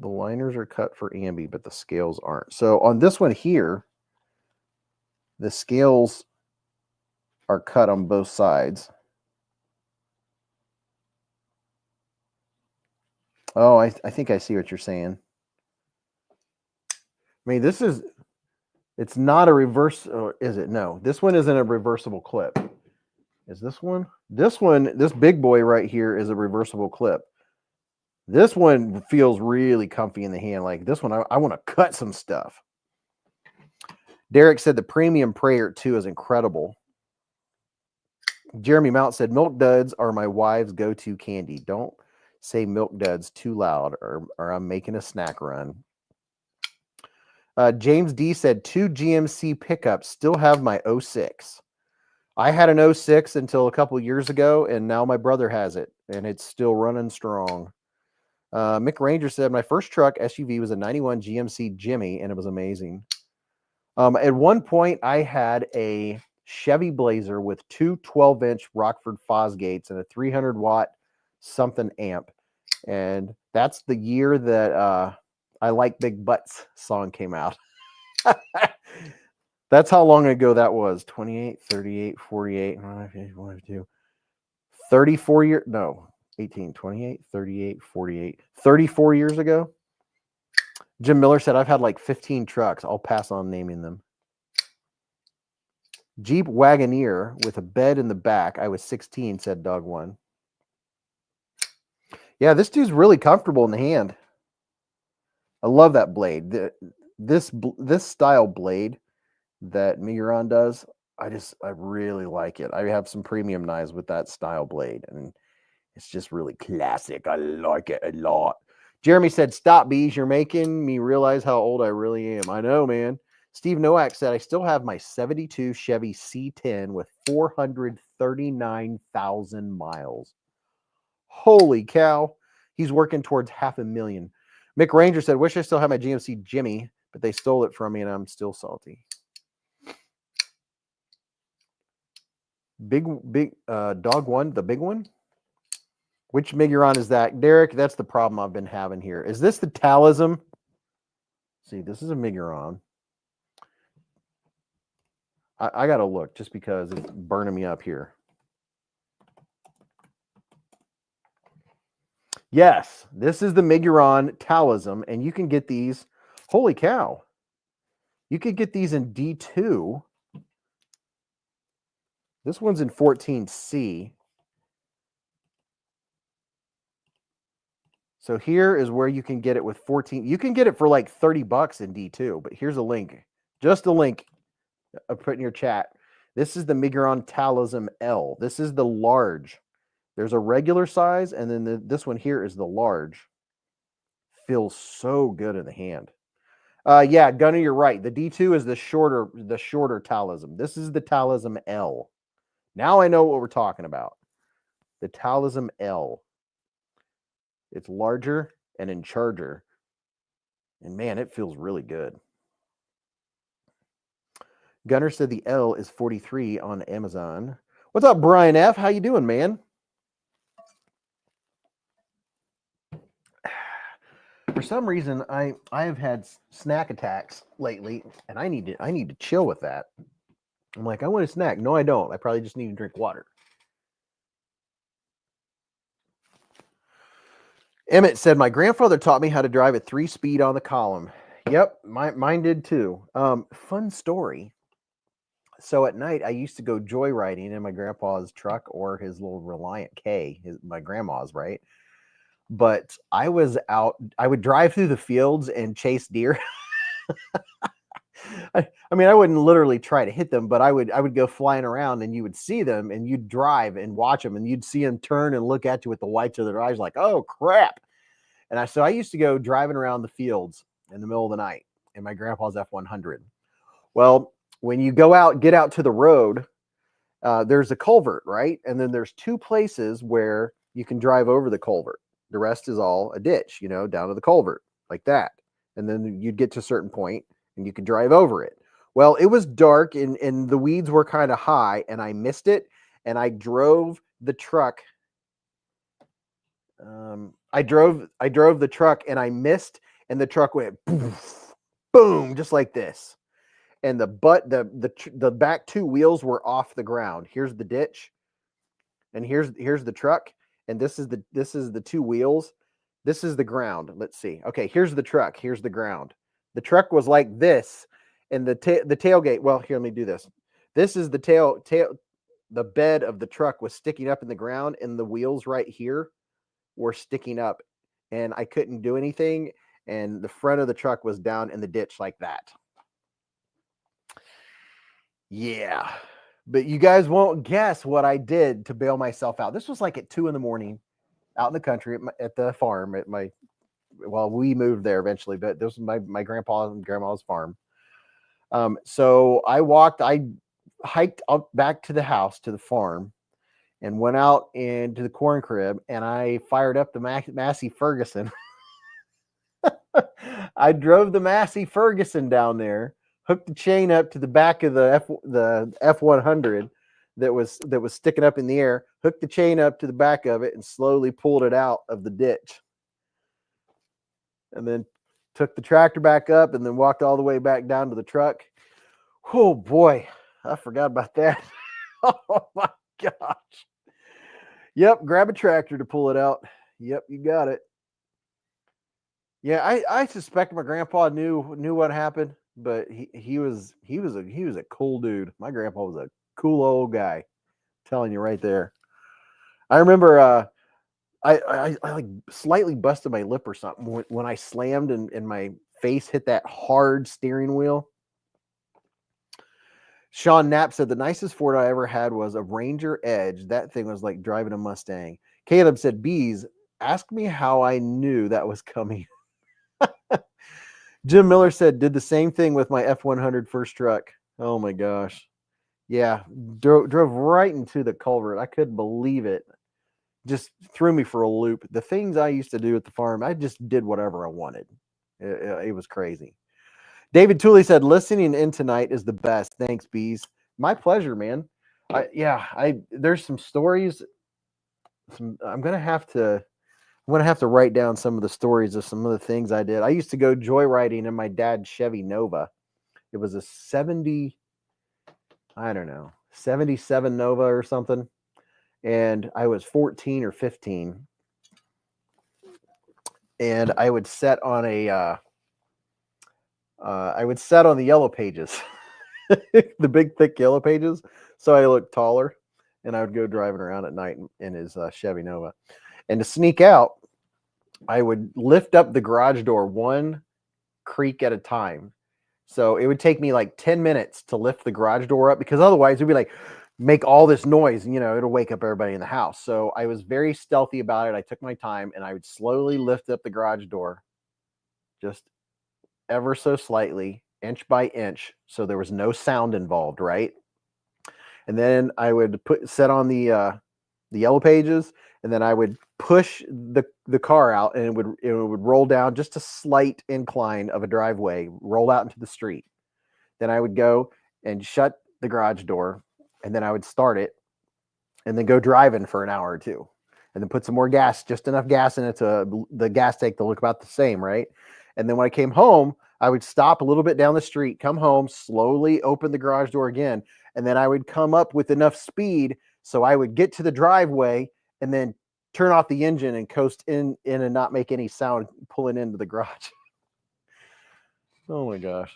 The liners are cut for ambi, but the scales aren't. So on this one here, the scales are cut on both sides. Oh, I think I see what you're saying. I mean, it's not a reverse, or is it? No, this one isn't a reversible clip. Is this one? This big boy right here is a reversible clip. This one feels really comfy in the hand. Like this one, I want to cut some stuff. Derek said the Premium Prayer 2 is incredible. Jeremy Mount said, milk duds are my wife's go-to candy. Don't say milk duds too loud or I'm making a snack run. James D said, 2 GMC pickups, still have my 06. I had an 06 until a couple years ago, and now my brother has it, and it's still running strong. Mick Ranger said, my first truck SUV was a 91 GMC Jimmy, and it was amazing. At one point, I had a Chevy Blazer with two 12-inch Rockford Fosgates and a 300-watt something amp. And that's the year that I Like Big Butts song came out. That's how long ago that was. 28, 38, 48, 34 years. No, 18, 28, 38, 48, 34 years ago. Jim Miller said, I've had like 15 trucks. I'll pass on naming them. Jeep Wagoneer with a bed in the back. I was 16, said Dog One. Yeah, this dude's really comfortable in the hand. I love that blade. This style blade that Miguron does, I really like it. I have some premium knives with that style blade, and it's just really classic. I like it a lot. Jeremy said, stop, Beez. You're making me realize how old I really am. I know, man. Steve Nowak said, I still have my 72 Chevy C10 with 439,000 miles. Holy cow. He's working towards 500,000. Mick Ranger said, wish I still had my GMC Jimmy, but they stole it from me and I'm still salty. Big Dog One, the big one? Which Miguron is that? Derek, that's the problem I've been having here. Is this the Talism? See, this is a Miguron. I got to look just because it's burning me up here. Yes, this is the Miguron Talism, and you can get these. Holy cow. You could get these in D2. This one's in 14C. So here is where you can get it with 14. You can get it for like 30 bucks in D2, but here's a link. Just a link I put in your chat. This is the Miguron Talism L. This is the large. There's a regular size, and then this one here is the large. Feels so good in the hand. Yeah, Gunner, you're right. The D2 is the shorter Talism. This is the Talism L. Now I know what we're talking about. The Talism L. It's larger and in charger. And man, it feels really good. Gunner said the L is 43 on Amazon. What's up, Brian F? How you doing, man? For some reason, I have had snack attacks lately, and I need to chill with that. I'm like, I want a snack. No, I don't. I probably just need to drink water. Emmett said, my grandfather taught me how to drive at 3-speed on the column. Yep, mine did too. Fun story. So at night, I used to go joyriding in my grandpa's truck or his little Reliant K, my grandma's, right? But I would drive through the fields and chase deer. I mean, I wouldn't literally try to hit them, but I would go flying around and you would see them and you'd drive and watch them and you'd see them turn and look at you with the whites of their eyes like, oh, crap. And so I used to go driving around the fields in the middle of the night in my grandpa's F-100. Well, when you get out to the road, there's a culvert, right? And then there's two places where you can drive over the culvert. The rest is all a ditch, down to the culvert like that. And then you'd get to a certain point and you could drive over it. Well, it was dark and the weeds were kind of high and I missed it. And I drove the truck. I drove the truck and I missed and the truck went poof, boom, just like this. And the back two wheels were off the ground. Here's the ditch. And here's the truck. And this is the two wheels. This is the ground. Let's see. Okay, here's the truck. Here's the ground. The truck was like this, and the tailgate. Well, here, let me do this. This is the tail. The bed of the truck was sticking up in the ground, and the wheels right here were sticking up, and I couldn't do anything. And the front of the truck was down in the ditch like that. Yeah. But you guys won't guess what I did to bail myself out. This was like at 2 a.m. out in the country at the farm we moved there eventually, but this was my grandpa and grandma's farm. So I walked, I hiked up back to the house, to the farm, and went out into the corn crib, and I fired up the Massey Ferguson. I drove the Massey Ferguson down there, hooked the chain up to the back of the F100 that was sticking up in the air, hooked the chain up to the back of it, and slowly pulled it out of the ditch. And then took the tractor back up and then walked all the way back down to the truck. Oh boy, I forgot about that. Oh my gosh. Yep, grab a tractor to pull it out. Yep, you got it. Yeah, I suspect my grandpa knew what happened, but he was a cool dude. My grandpa was a cool old guy. I'm telling you right there. I remember I like slightly busted my lip or something when I slammed and my face hit that hard steering wheel. Sean Knapp said the nicest Ford I ever had was a Ranger Edge. That thing was like driving a Mustang. Caleb said, Beez, ask me how I knew that was coming. Jim Miller said, did the same thing with my F100 first truck. Oh my gosh. Yeah, drove right into the culvert. I couldn't believe it. Just threw me for a loop. The things I used to do at the farm, I just did whatever I wanted. It was crazy. David Tooley said, listening in tonight is the best. Thanks, Beez. My pleasure, man. There's some stories. I'm gonna have to write down some of the stories of some of the things I did. I used to go joyriding in my dad's Chevy Nova. It was a 77 Nova or something. And I was 14 or 15. And I would set on the yellow pages, the big thick yellow pages. So I looked taller, and I would go driving around at night in his Chevy Nova. And to sneak out, I would lift up the garage door one creak at a time. So it would take me like 10 minutes to lift the garage door up, because otherwise it'd be like, make all this noise, and, it'll wake up everybody in the house. So I was very stealthy about it. I took my time, and I would slowly lift up the garage door, just ever so slightly, inch by inch, so there was no sound involved, right? And then I would set on the yellow pages, and then I would push the car out, and it would roll down just a slight incline of a driveway, roll out into the street. Then I would go and shut the garage door, and then I would start it, and then go driving for an hour or two, and then put some more gas, just enough gas in it to the gas tank to look about the same, right? And then when I came home, I would stop a little bit down the street, come home, slowly open the garage door again, and then I would come up with enough speed so I would get to the driveway and then turn off the engine and coast in and not make any sound pulling into the garage. Oh my gosh.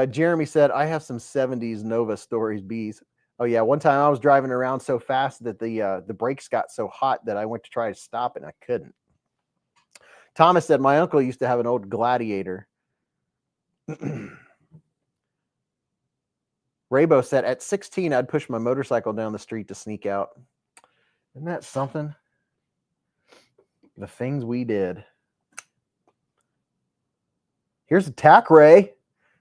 Jeremy said, I have some 70s Nova stories, Beez. Oh yeah, one time I was driving around so fast that the brakes got so hot that I went to try to stop and I couldn't. Thomas said, my uncle used to have an old Gladiator. Raybo said, at 16, I'd push my motorcycle down the street to sneak out. Isn't that something? The things we did. Here's a Tacray.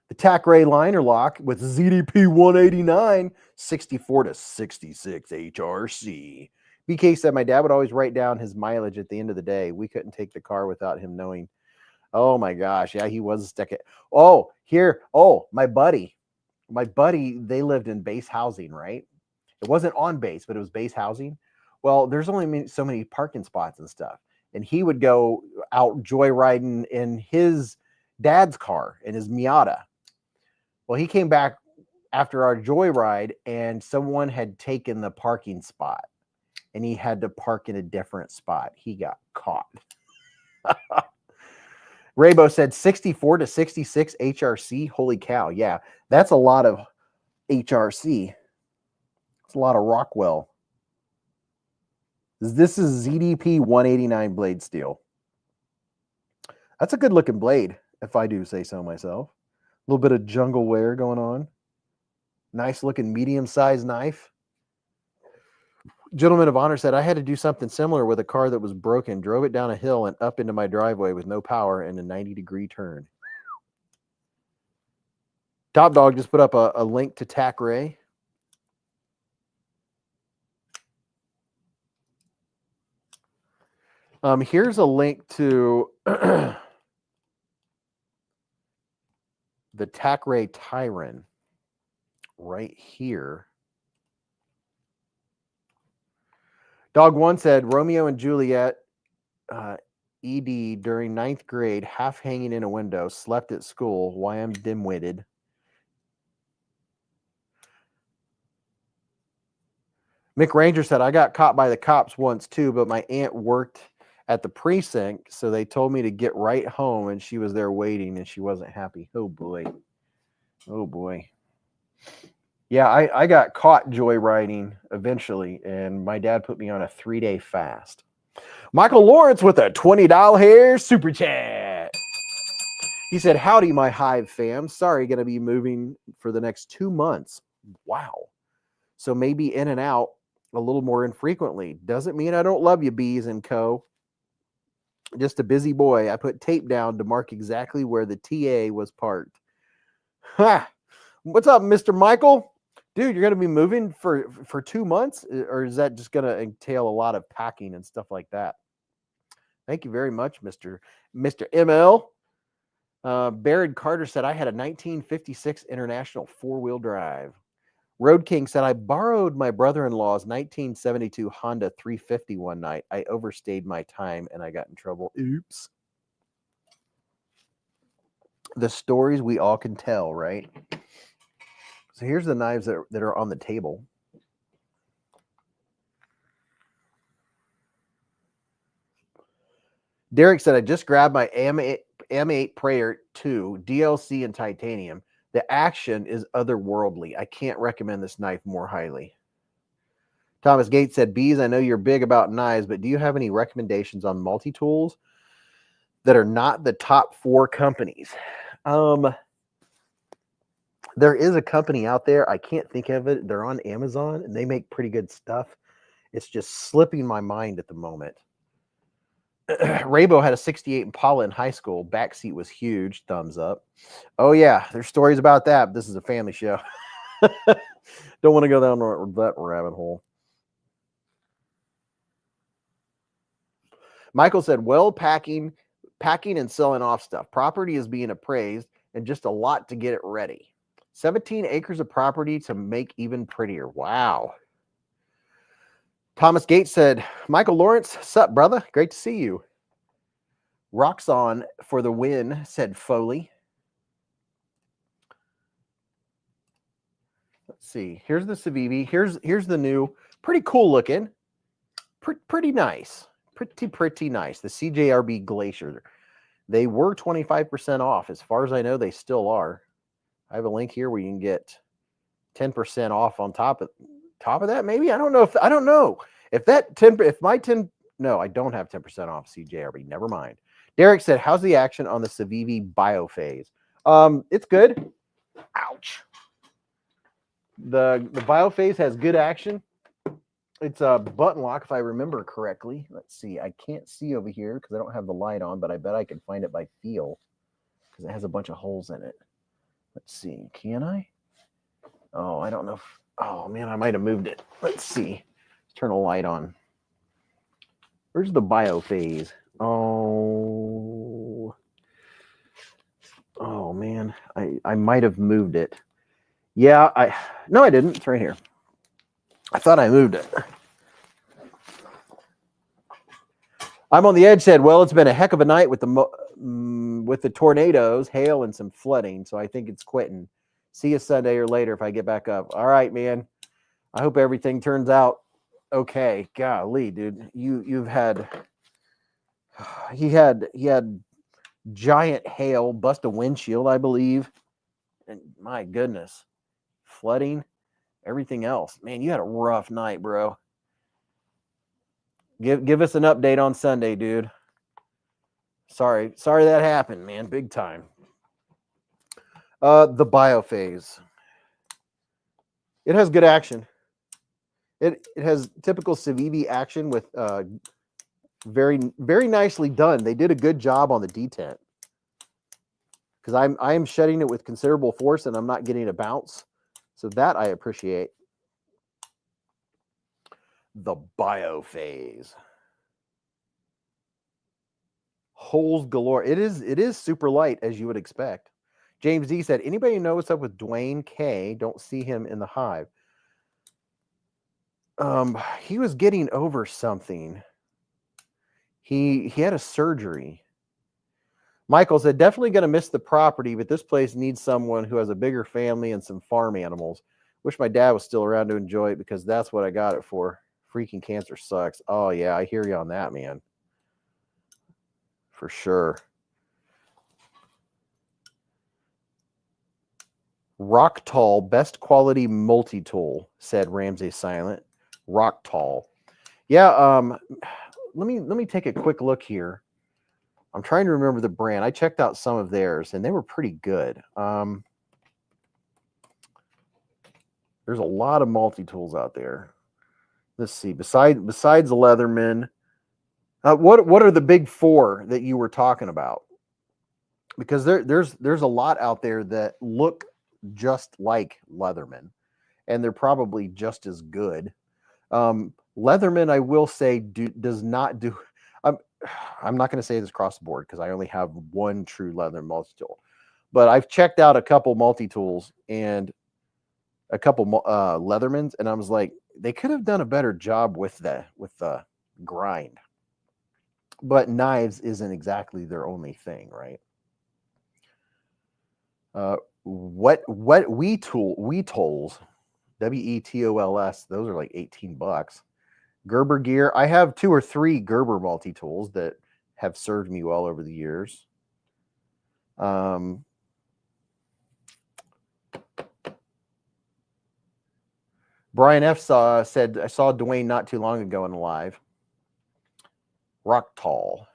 The Tacray liner lock with ZDP 189, 64 to 66 HRC. BK said, my dad would always write down his mileage at the end of the day. We couldn't take the car without him knowing. Oh my gosh. Yeah, he was a stick it. Oh, my buddy. They lived in base housing, right? It wasn't on base, but it was base housing. Well, there's only so many parking spots and stuff. And he would go out joyriding in his dad's car, in his Miata. Well, he came back after our joyride, and someone had taken the parking spot, and he had to park in a different spot. He got caught. Raybo said 64 to 66 HRC. Holy cow. Yeah, that's a lot of HRC. It's a lot of Rockwell. This is ZDP 189 blade steel. That's a good looking blade, if I do say so myself. A little bit of jungle wear going on. Nice looking medium sized knife. Gentleman of Honor said, I had to do something similar with a car that was broken. Drove it down a hill and up into my driveway with no power and a 90-degree turn. Top Dog just put up a link to Tacray. Here's a link to the Tacray Tyron right here. Dog One said Romeo and Juliet, ED during 9th grade, half hanging in a window, slept at school. Why I'm dim-witted. Mick Ranger said, I got caught by the cops once too, but my aunt worked at the precinct, so they told me to get right home, and she was there waiting, and she wasn't happy. Oh, boy. Oh, boy. Yeah, I got caught joyriding eventually, and my dad put me on a 3-day fast. Michael Lawrence with a $20 super chat. He said, howdy, my Hive fam. Sorry, going to be moving for the next 2 months. Wow. So maybe in and out a little more infrequently. Doesn't mean I don't love you, Beez and Co. Just a busy boy. I put tape down to mark exactly where the TA was parked. Ha! What's up, Mr. Michael? Dude, you're going to be moving for 2 months? Or is that just going to entail a lot of packing and stuff like that? Thank you very much, Mr. ML. Barrett Carter said, I had a 1956 International 4-wheel drive. Road King said, I borrowed my brother-in-law's 1972 Honda 350 one night. I overstayed my time and I got in trouble. Oops. The stories we all can tell, right? So here's the knives that are on the table. Derek said, I just grabbed my M8 Prayer 2 DLC in titanium. The action is otherworldly. I can't recommend this knife more highly. Thomas Gates said, Beez, I know you're big about knives, but do you have any recommendations on multi-tools that are not the top 4 companies? There is a company out there. I can't think of it. They're on Amazon, and they make pretty good stuff. It's just slipping my mind at the moment. Raybo had a 68 Impala in high school. Backseat was huge. Thumbs up. Oh, yeah. There's stories about that. This is a family show. Don't want to go down that rabbit hole. Michael said, well, packing and selling off stuff. Property is being appraised and just a lot to get it ready. 17 acres of property to make even prettier. Wow. Thomas Gates said, Michael Lawrence, sup, brother? Great to see you. Rocks on for the win, said Foley. Let's see. Here's the Civivi. Here's the new, pretty cool looking. Pretty nice. Pretty nice. The CJRB Glacier. They were 25% off. As far as I know, they still are. I have a link here where you can get 10% off on top of that. Maybe I don't know if my 10. No, I don't have 10% off CJRB. Never mind. Derek said, "How's the action on the Civivi Biophase?" It's good. Ouch. The Biophase has good action. It's a button lock, if I remember correctly. Let's see. I can't see over here because I don't have the light on, but I bet I can find it by feel because it has a bunch of holes in it. Let's see. Can I? Oh, I don't know. Oh, man, I might have moved it. Let's see. Let's turn a light on. Where's the Biophase? Oh, man. I might have moved it. Yeah, no, I didn't. It's right here. I thought I moved it. I'm on the edge said, well, it's been a heck of a night with the tornadoes, hail, and some flooding, so I think it's quitting. See you Sunday or later if I get back up. All right, man. I hope everything turns out okay. Golly, dude. He had giant hail, bust a windshield, I believe. And my goodness. Flooding, everything else. Man, you had a rough night, bro. Give us an update on Sunday, dude. Sorry that happened, man. Big time. The Biophase. It has good action. It has typical Civivi action with very, very nicely done. They did a good job on the detent. because I am shedding it with considerable force and I'm not getting a bounce. So that I appreciate. The bio phase. Holes galore. It is super light, as you would expect. James D said, anybody know what's up with Dwayne K? Don't see him in the hive. He was getting over something. He had a surgery. Michael said, definitely going to miss the property, but this place needs someone who has a bigger family and some farm animals. Wish my dad was still around to enjoy it because that's what I got it for. Freaking cancer sucks. Oh, yeah, I hear you on that, man. For sure. Rock Tall, best quality multi-tool, said Ramsey Silent. Rock Tall. Yeah, let me take a quick look here. I'm trying to remember the brand. I checked out some of theirs, and they were pretty good. There's a lot of multi-tools out there. Let's see. Besides the Leatherman, what are the big four that you were talking about? Because there's a lot out there that look just like Leatherman, and they're probably just as good. Leatherman, I will say, does not do. I'm not going to say this across the board because I only have one true Leatherman multi-tool, but I've checked out a couple multi-tools and a couple Leathermans, and I was like, they could have done a better job with the grind. But knives isn't exactly their only thing, right? What Wetols, Wetols, those are like $18. Gerber gear. I have 2 or 3 Gerber multi-tools that have served me well over the years. Brian F said, I saw Dwayne not too long ago in the live. Rock Tall.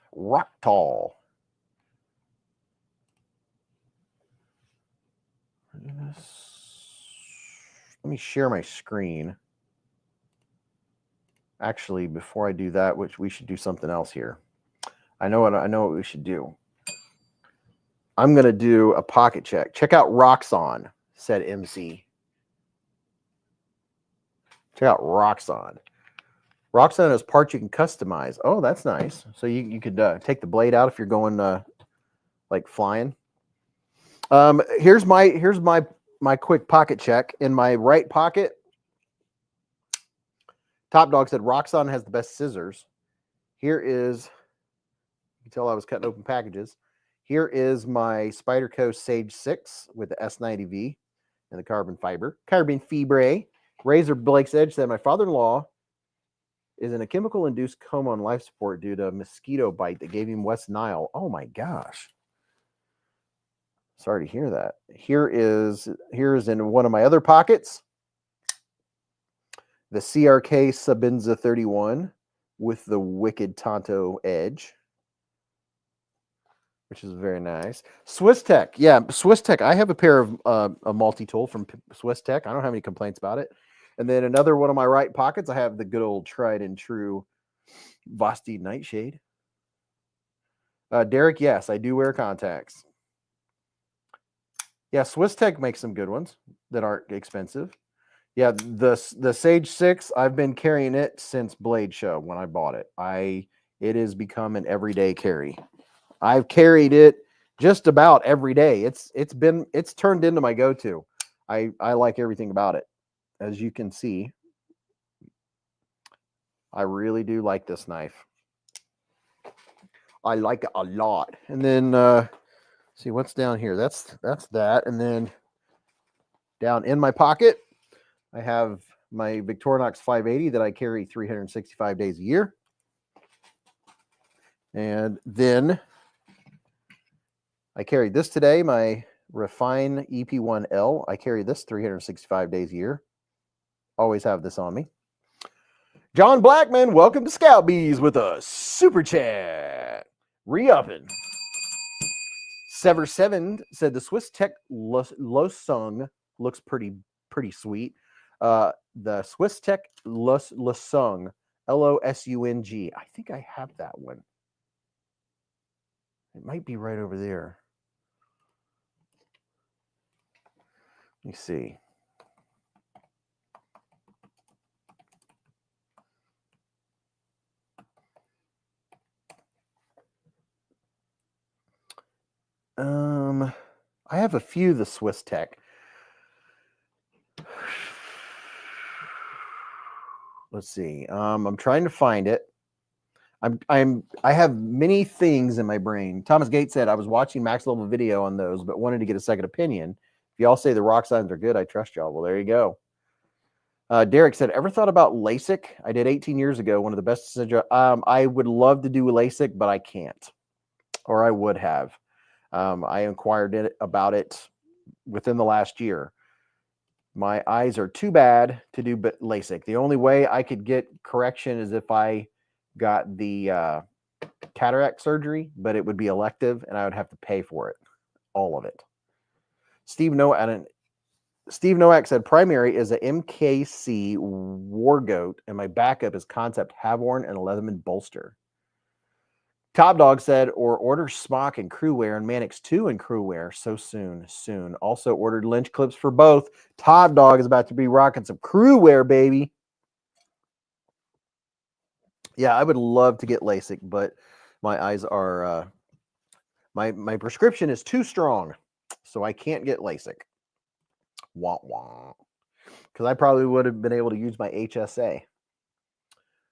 Let me share my screen. Actually, before I do that, which we should do something else here. I know what we should do. I'm going to do a pocket check. Check out Roxxon, said MC. Check out Roxxon. Roxxon has parts you can customize. Oh, that's nice. So you could take the blade out if you're going like flying. Here's my quick pocket check. In my right pocket, Top Dog said Roxxon has the best scissors. Here is, you can tell I was cutting open packages. Here is my Spyderco Sage 6 with the S90V and the carbon fiber. Razor Blake's Edge said, my father-in-law is in a chemical-induced coma on life support due to a mosquito bite that gave him West Nile. Oh, my gosh. Sorry to hear that. Here is in one of my other pockets, the CRK Sabinza 31 with the Wicked Tonto edge, which is very nice. Swiss Tech. Yeah, Swiss Tech. I have a pair of a multi-tool from Swiss Tech. I don't have any complaints about it. And then another one of my right pockets, I have the good old tried and true Vosti Nightshade. Derek, yes, I do wear contacts. Yeah, Swiss Tech makes some good ones that aren't expensive. Yeah, the Sage 6, I've been carrying it since Blade Show when I bought it. It has become an everyday carry. I've carried it just about every day. It's turned into my go-to. I like everything about it. As you can see, I really do like this knife. I like it a lot. And then see what's down here. That's that. And then down in my pocket, I have my Victorinox 580 that I carry 365 days a year. And then I carried this today, my Refine EP1L. I carry this 365 days a year. Always have this on me. John Blackman, welcome to Scout Bees with a super chat. Re-upping. Sever7 said the Swiss Tech Losung looks pretty sweet. The Swiss Tech Losung, Losung. I think I have that one. It might be right over there. me see. I have a few of the Swiss Tech. Let's see. I'm trying to find it. I have many things in my brain. Thomas Gates said I was watching max level video on those, but wanted to get a second opinion. If y'all say the rock signs are good, I trust y'all. Well, there you go. Derek said, ever thought about LASIK? I did 18 years ago. One of the best. I would love to do LASIK, but I can't, or I would have. I inquired about it within the last year. My eyes are too bad to do LASIK. The only way I could get correction is if I got the cataract surgery, but it would be elective and I would have to pay for it, all of it. Steve Nowak said primary is a MKC War Goat and my backup is Concept Havorn and a Leatherman bolster. Top Dog said, or order Smock and crew wear and Mannix 2 and crew wear so soon. Also ordered Lynch clips for both. Top Dog is about to be rocking some crew wear, baby. Yeah, I would love to get LASIK, but my eyes are, my prescription is too strong, so I can't get LASIK. Wah, wah. Because I probably would have been able to use my HSA.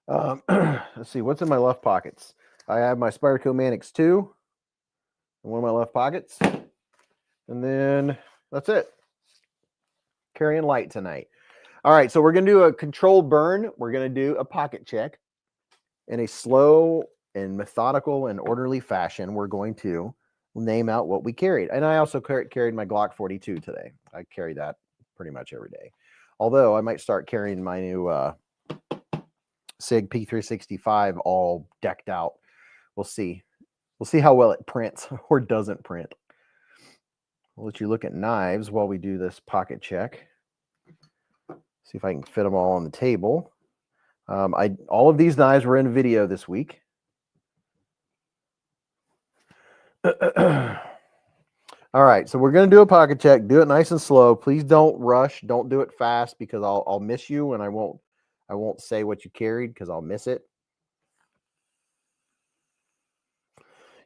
Let's see, what's in my left pockets? I have my Spyderco Mannix 2 in one of my left pockets. And then that's it. Carrying light tonight. All right, so we're going to do a controlled burn. We're going to do a pocket check. In a slow and methodical and orderly fashion, we're going to name out what we carried. And I also carried my Glock 42 today. I carry that pretty much every day. Although I might start carrying my new SIG P365 all decked out. We'll see. We'll see how well it prints or doesn't print. I'll let you look at knives while we do this pocket check. See if I can fit them all on the table. All of these knives were in video this week. All right, so we're going to do a pocket check. Do it nice and slow. Please don't rush. Don't do it fast because I'll miss you and I won't say what you carried because I'll miss it.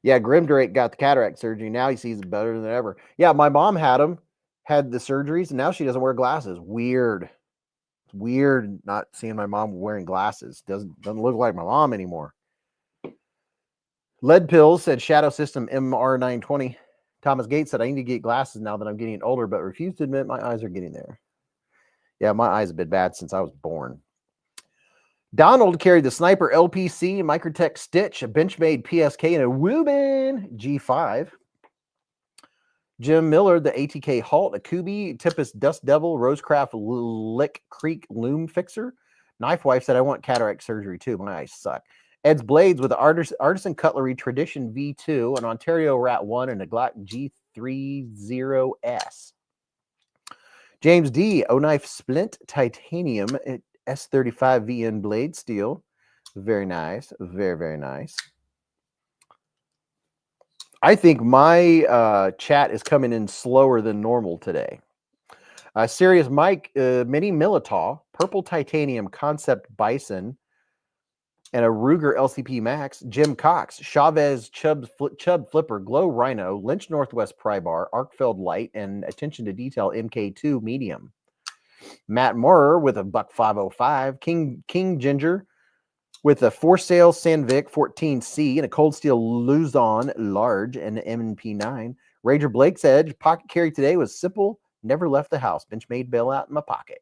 Yeah, Grimdrake got the cataract surgery. Now he sees it better than ever. Yeah, my mom had the surgeries, and now she doesn't wear glasses. Weird. It's weird not seeing my mom wearing glasses. Doesn't look like my mom anymore. Lead Pills said Shadow System MR920. Thomas Gates said I need to get glasses now that I'm getting older, but refused to admit my eyes are getting there. Yeah, my eyes have been bad since I was born. Donald carried the Sniper LPC, Microtech Stitch, a Benchmade PSK, and a Wubin G5. Jim Miller, the ATK Halt, a Kubi, Tempest Dust Devil, Rosecraft Lick Creek Loom Fixer. Knife Wife said, I want cataract surgery too. My eyes suck. Ed's Blades with the Artisan Cutlery Tradition V2, an Ontario Rat 1, and a Glock G30S. James D, O-Knife Splint Titanium S35 VN blade steel. Very nice. Very, very nice. I think my chat is coming in slower than normal today. Serious Mike, Mini Militaw, Purple Titanium Concept Bison, and a Ruger LCP Max. Jim Cox, Chavez Chubb Flipper, Glow Rhino, Lynch Northwest Pry Bar, Arkfeld Light, and Attention to Detail MK2 Medium. Matt Moorer with a Buck 505, King Ginger with a For Sale Sandvik 14C and a Cold Steel Luzon Large and an M&P9. Rager Blake's Edge pocket carry today was simple, never left the house. Benchmade bailout in my pocket.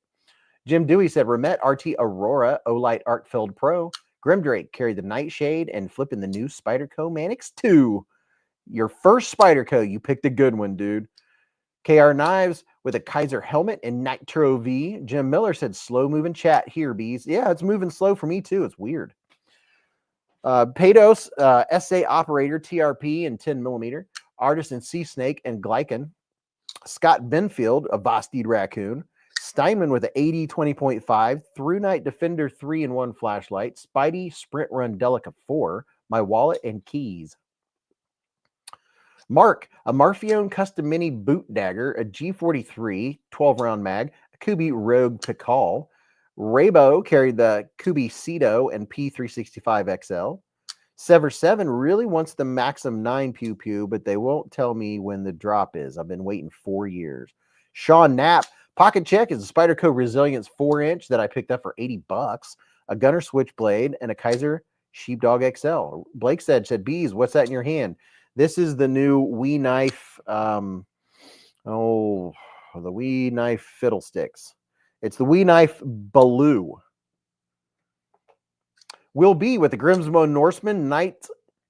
Jim Dewey said Remet RT Aurora Olight Arkfeld Pro. Grimdrake carried the Nightshade and flipping the new Spyderco Mannix 2. Your first Spyderco, you picked a good one, dude. KR Knives with a Kizer helmet and Nitro V. Jim Miller said, slow moving chat here, Beez. Yeah, it's moving slow for me too. It's weird. Paydos, SA Operator, TRP and 10 millimeter. Artisan Sea Snake and Glycan. Scott Benfield, a Vosteed Raccoon. Steinman with an 80 20.5. Through Night Defender 3-in-1 flashlight. Spidey Sprint Run Delica 4. My wallet and keys. Mark, a Marfione custom mini boot dagger, a G43 12-round mag, a Kubi Rogue Pikal. Raybo carried the Kubi Cedo and P365 XL. Sever 7 really wants the Maxim 9 Pew Pew, but they won't tell me when the drop is. I've been waiting 4 years. Sean Knapp, pocket check is a Spyderco Resilience 4-inch that I picked up for $80, a Gunner Switchblade, and a Kizer Sheepdog XL. Blake said, Beez, what's that in your hand? This is the new Wee Knife, the Wee Knife Fiddlesticks. It's the Wee Knife Baloo. Will be with the Grimsmo Norseman Night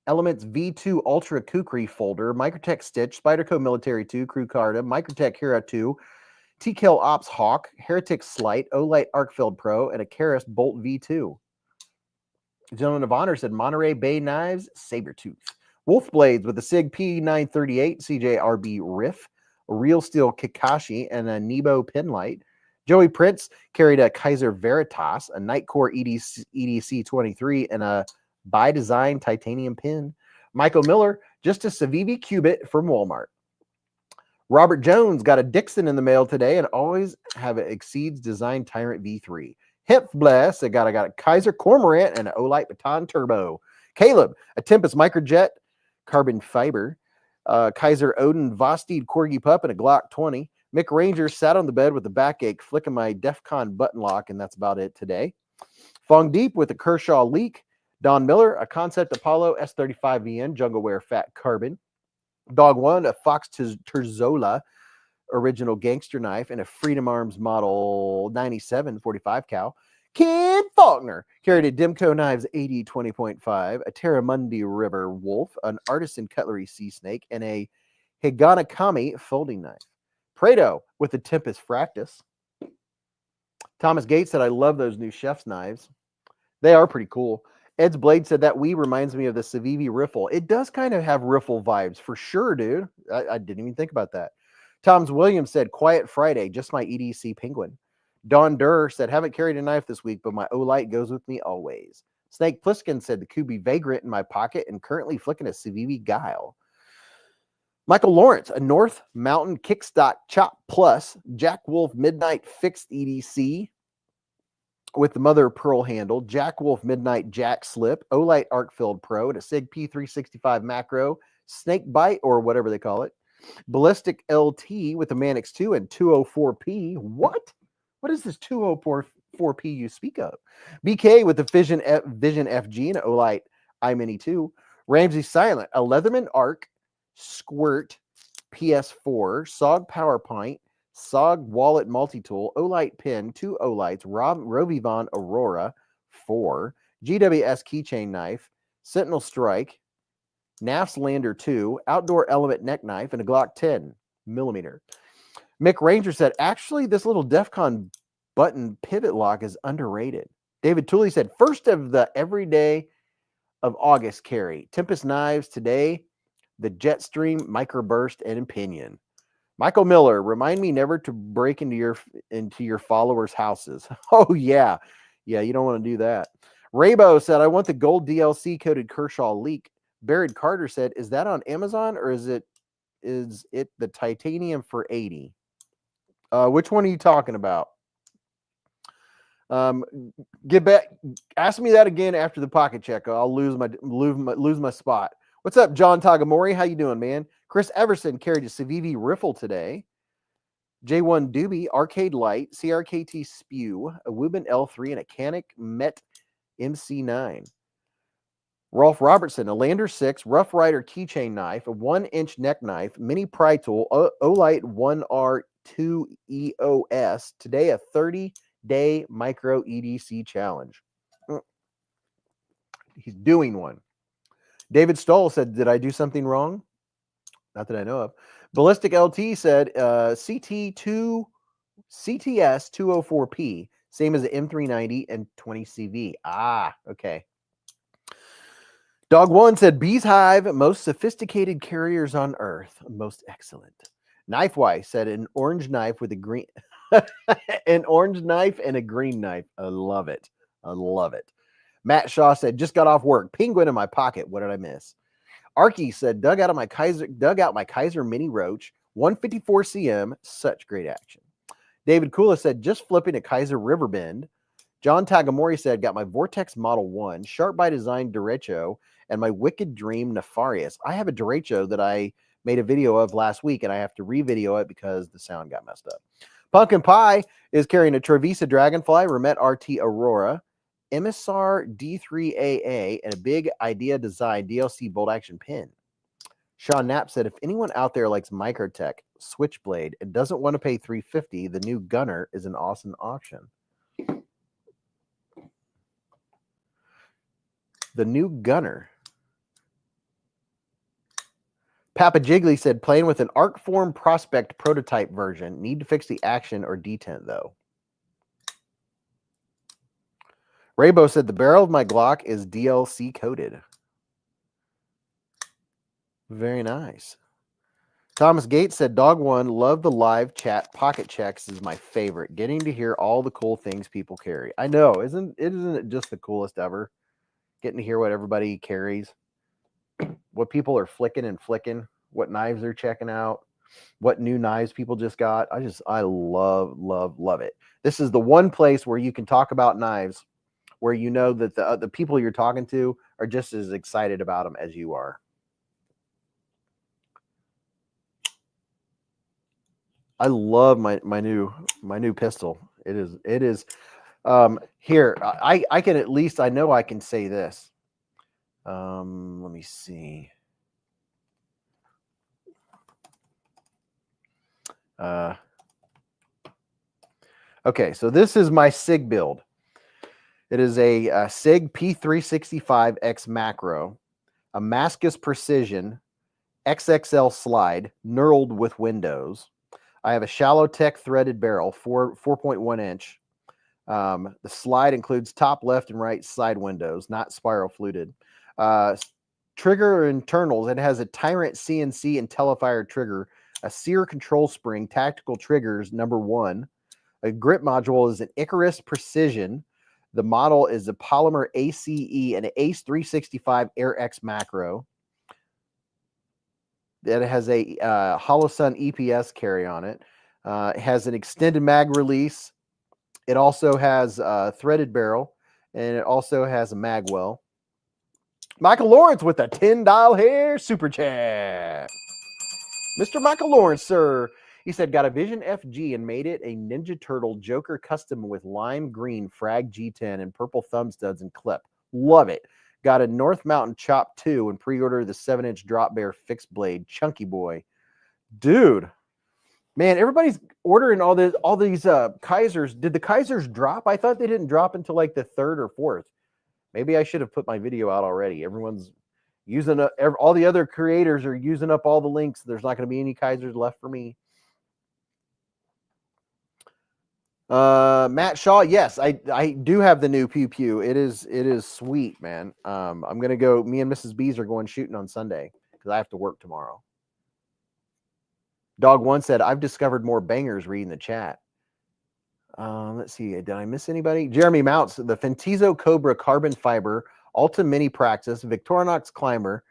Elements V2 Ultra Kukri folder, Microtech Stitch, Spyderco Military 2, Crew Carta, Microtech Hera 2, TKL Ops Hawk, Heretic Slight, Olight Arcfield Pro, and a Karis Bolt V2. The Gentleman of Honor said Monterey Bay Knives, Sabertooth. Wolf Blades with a SIG P938 CJRB Riff, a Real Steel Kakashi, and a Nebo Pinlight. Joey Prince carried a Kizer Veritas, a Nightcore EDC 23, and a By Design titanium pin. Michael Miller, just a Civivi Cubit from Walmart. Robert Jones got a Dixon in the mail today and always have an Exceeds Design Tyrant V3. Hip Bless, I got a Kizer Cormorant and an Olight Baton Turbo. Caleb, a Tempest Microjet carbon fiber. Kizer Odin Vosteed Corgi Pup and a Glock 20. Mick Ranger sat on the bed with a backache, flicking my DEFCON button lock, and that's about it today. Fong Deep with a Kershaw Leak. Don Miller, a Concept Apollo S35VN Jungleware Fat Carbon. Dog One, a Fox Terzola original gangster knife, and a Freedom Arms Model 97 45 cal. Ken Faulkner carried a Dimco Knives 80 20.5, a Terramundi River Wolf, an Artisan Cutlery Sea Snake, and a Higanakami folding knife. Prado with the Tempest Fractus. Thomas Gates said, I love those new chef's knives. They are pretty cool. Ed's Blade said that reminds me of the Civivi Riffle. It does kind of have Riffle vibes for sure, dude. I didn't even think about that. Tom's Williams said, Quiet Friday, just my EDC Penguin. Don Durr said, haven't carried a knife this week, but my Olight goes with me always. Snake Pliskin said, the Kubi Vagrant in my pocket and currently flicking a Civivi Guile. Michael Lawrence, a North Mountain Kickstock Chop Plus, Jack Wolf Midnight Fixed EDC with the Mother of Pearl handle, Jack Wolf Midnight Jack Slip, Olight Arcfield Pro, and a SIG P365 Macro, Snake Bite, or whatever they call it, Ballistic LT with the Manix 2 and 204P. What? What is this 204P you speak of? BK with the Vision FG and Olight iMini 2, Ramsey Silent, a Leatherman Arc, Squirt PS4, SOG PowerPint, SOG Wallet Multi-Tool, Olight Pin, 2 Olights, Rovivon Aurora, 4, GWS Keychain Knife, Sentinel Strike, NAF's Lander 2, Outdoor Element Neck Knife, and a Glock 10 millimeter. Mick Ranger said, actually, this little DEFCON button pivot lock is underrated. David Tooley said, first of the everyday of August carry. Tempest Knives today, the Jetstream, Microburst, and Pinion. Michael Miller, remind me never to break into your followers' houses. Oh, yeah. Yeah, you don't want to do that. Raybo said, I want the gold DLC coated Kershaw Leak. Barrett Carter said, is that on Amazon or is it the titanium for 80? Which one are you talking about? Get back. Ask me that again after the pocket check. I'll lose my spot. What's up, John Tagamori? How you doing, man? Chris Everson carried a Civivi Riffle today. J1 Doobie, Arcade Light, CRKT Spew, a Wubin L3, and a Canic Met MC9. Rolf Robertson, a Lander 6, Rough Rider Keychain Knife, a 1-inch neck knife, Mini Pry Tool, Olight 1R2 EOS. Today, a 30-day micro EDC challenge. He's doing one. David Stoll said, did I do something wrong? Not that I know of. Ballistic LT said, CTS 204P, same as the M390 and 20CV. Ah, okay. Dog One said, Beez Hive, most sophisticated carriers on earth, most excellent. Knifewise said, an orange knife with a green, an orange knife and a green knife. I love it. I love it. Matt Shaw said, just got off work. Penguin in my pocket. What did I miss? Arky said, dug out my Kizer Mini Roach, 154 cm, such great action. David Kula said, just flipping a Kizer Riverbend. John Tagamori said, got my Vortex Model 1, Sharp by Design Derecho, and my Wicked Dream Nefarious. I have a Derecho that I made a video of last week, and I have to re-video it because the sound got messed up. Pumpkin Pie is carrying a Trevisa Dragonfly, Remet RT Aurora, Emissar D3AA, and a Big Idea Design DLC bolt action pin. Sean Knapp said, if anyone out there likes Microtech Switchblade and doesn't want to pay $350, the new Gunner is an awesome option. The new Gunner. Papa Jiggly said, playing with an Arcform Prospect prototype version. Need to fix the action or detent, though. Raybo said, the barrel of my Glock is DLC coated. Very nice. Thomas Gates said, Dog One, love the live chat. Pocket checks is my favorite. Getting to hear all the cool things people carry. I know. Isn't it just the coolest ever? Getting to hear what everybody carries. What people are flicking, what knives they're checking out, what new knives people just got. I love it. This is the one place where you can talk about knives where you know that the people you're talking to are just as excited about them as you are. I love my new pistol. It is here. I can at least, I know I can say this. Let me see. Okay, so this is my SIG build. It is a SIG P365X macro, a Mascus Precision XXL slide, knurled with windows. I have a shallow tech threaded barrel, 4.1 inch. The slide includes top left and right side windows, not spiral fluted. Trigger internals, it has a Tyrant CNC and Telefire trigger, a Sear control spring, tactical triggers, #1. A grip module is an Icarus Precision. The model is a Polymer ACE and an ACE 365 Air X macro. It has a Holosun EPS carry on it. It has an extended mag release. It also has a threaded barrel, and it also has a mag well. Michael Lawrence with a $10 hair super chat. Mr. Michael Lawrence, sir. He said, got a Vision FG and made it a Ninja Turtle Joker custom with lime green frag G10 and purple thumb studs and clip. Love it. Got a North Mountain Chop 2 and pre-order the 7-inch drop bear fixed blade. Chunky boy. Dude. Man, everybody's ordering all these Kizers. Did the Kizers drop? I thought they didn't drop until like the 3rd or 4th. Maybe I should have put my video out already. Everyone's using up, all the other creators are using up all the links. There's not going to be any Kizers left for me. Matt Shaw, yes, I do have the new Pew Pew. It is sweet, man. I'm gonna go. Me and Mrs. Beez are going shooting on Sunday because I have to work tomorrow. Dog One said, I've discovered more bangers reading the chat. Let's see, did I miss anybody? Jeremy Mounts, the Fentizo Cobra carbon fiber Ultra Mini Practice Victorinox Climber,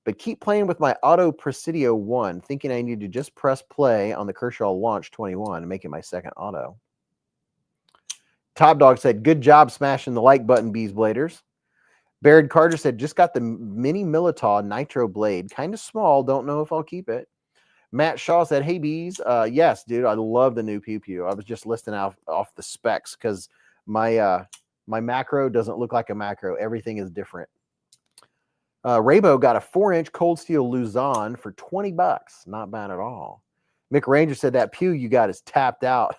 but keep playing with my Auto Presidio 1, thinking I need to just press play on the Kershaw Launch 21 and make it my second auto. Top Dog said, good job smashing the like button, Beezbladers. Baird Carter said, just got the mini Militaw Nitro blade. Kind of small. Don't know if I'll keep it. Matt Shaw said, hey, Beez. Yes, dude, I love the new Pew Pew. I was just listing off the specs because my macro doesn't look like a macro. Everything is different. Raybo got a 4-inch cold steel Luzon for $20. Not bad at all. Mick Ranger said, that Pew you got is tapped out.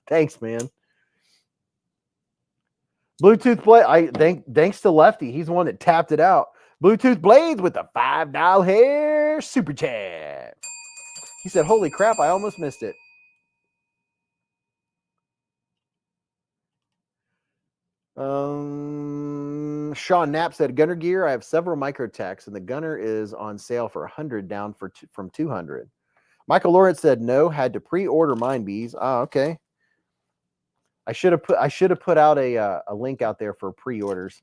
Thanks, man. Bluetooth blade. Thanks to Lefty. He's the one that tapped it out. Bluetooth Blades with a $5 hair super chat. He said, holy crap, I almost missed it. Sean Knapp said, Gunner gear. I have several Microtechs, and the Gunner is on sale for 100 down from 200. Michael Lawrence said, no, had to pre-order mine, Beez. Oh, okay. I should have put out a link out there for pre-orders.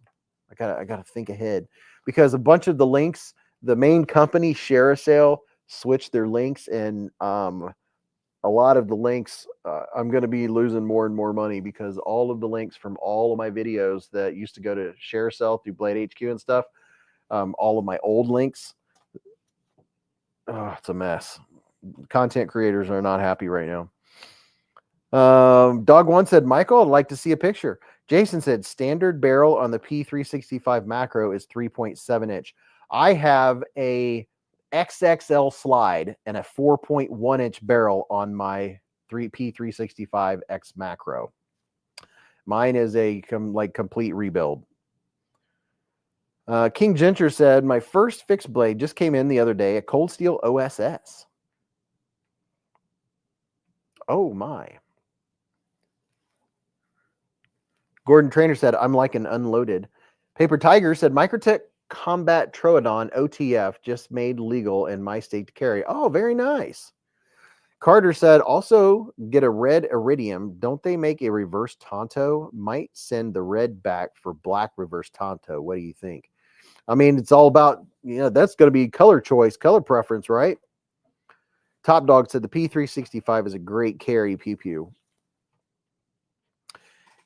I gotta think ahead because a bunch of the links the main company, ShareASale, switched their links, and a lot of the links, I'm going to be losing more and more money because all of the links from all of my videos that used to go to ShareASale through Blade HQ and stuff, all of my old links, it's a mess. Content creators are not happy right now. Dog One said, Michael, I'd like to see a picture. Jason said, standard barrel on the P365 macro is 3.7 inch. I have a XXL slide and a 4.1 inch barrel on my P365 X macro. Mine is a complete rebuild. King Ginger said, my first fixed blade just came in the other day, a Cold Steel OSS. Oh my. Gordon Trainer said, I'm like an unloaded. Paper Tiger said, Microtech Combat Troodon OTF just made legal in my state to carry. Oh, very nice. Carter said, also get a red Iridium. Don't they make a reverse Tonto? Might send the red back for black reverse Tonto. What do you think? I mean, it's all about, that's going to be color choice, color preference, right? Top Dog said the P365 is a great carry, pew pew.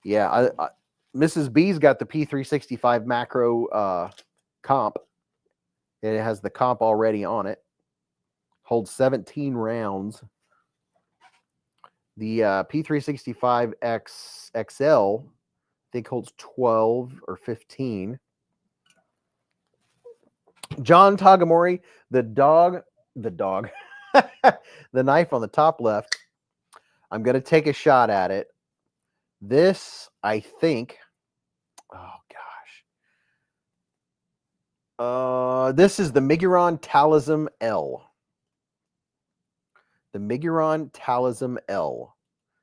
Yeah, Mrs. B's got the P365 macro comp. It has the comp already on it. Holds 17 rounds. The P365 XL, I think, holds 12 or 15. John Tagamori, the knife on the top left. I'm going to take a shot at it. This, I think, oh gosh. This is the Miguron Talism L. The Miguron Talism L.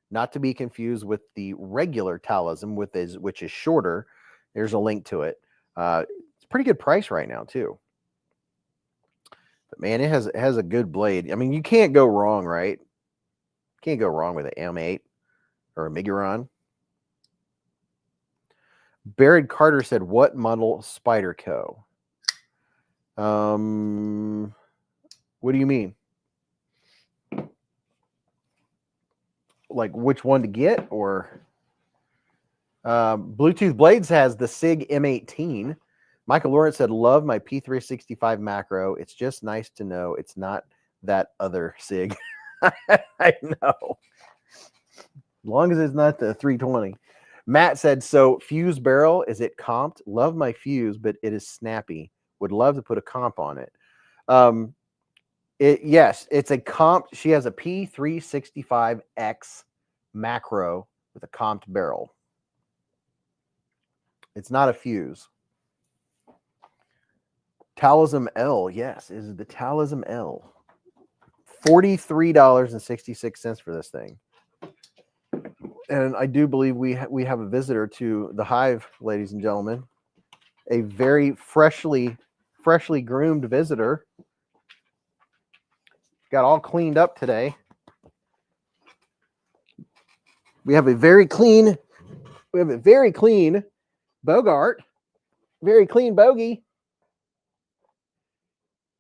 Not to be confused with the regular Talism, which is shorter. There's a link to it. It's a pretty good price right now, too. But man, it has a good blade. I mean, you can't go wrong, right? Can't go wrong with an M8 or a Miguron. Barrett Carter said, what model Spyderco? What do you mean? Like which one to get? Or Bluetooth Blades has the SIG M18. Michael Lawrence said, love my P365 macro. It's just nice to know it's not that other SIG. I know. As long as it's not the 320. Matt said, so fuse barrel, is it comped? Love my fuse, but it is snappy. Would love to put a comp on it. Yes, it's a comp. She has a P365X macro with a comped barrel. It's not a fuse. Talism L, yes, is the Talism L. $43.66 for this thing. And I do believe we have a visitor to the hive, ladies and gentlemen. A very freshly groomed visitor. Got all cleaned up today. We have a very clean Bogart. Very clean bogey.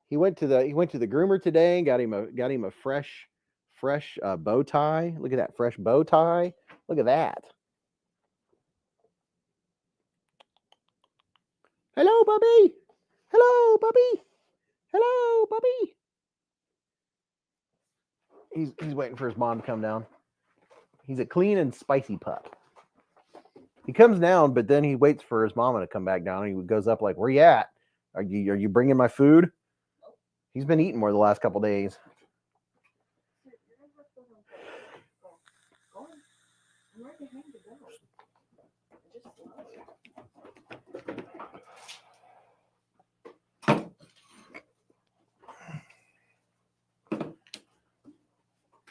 He went to the groomer today and got him a fresh bow tie. Look at that fresh bow tie. Look at that. Hello, Bubby. Hello, Bubby. Hello, Bubby. He's waiting for his mom to come down. He's a clean and spicy pup. He comes down, but then he waits for his mama to come back down. And he goes up like, "Where you at? Are you bringing my food?" He's been eating more the last couple days.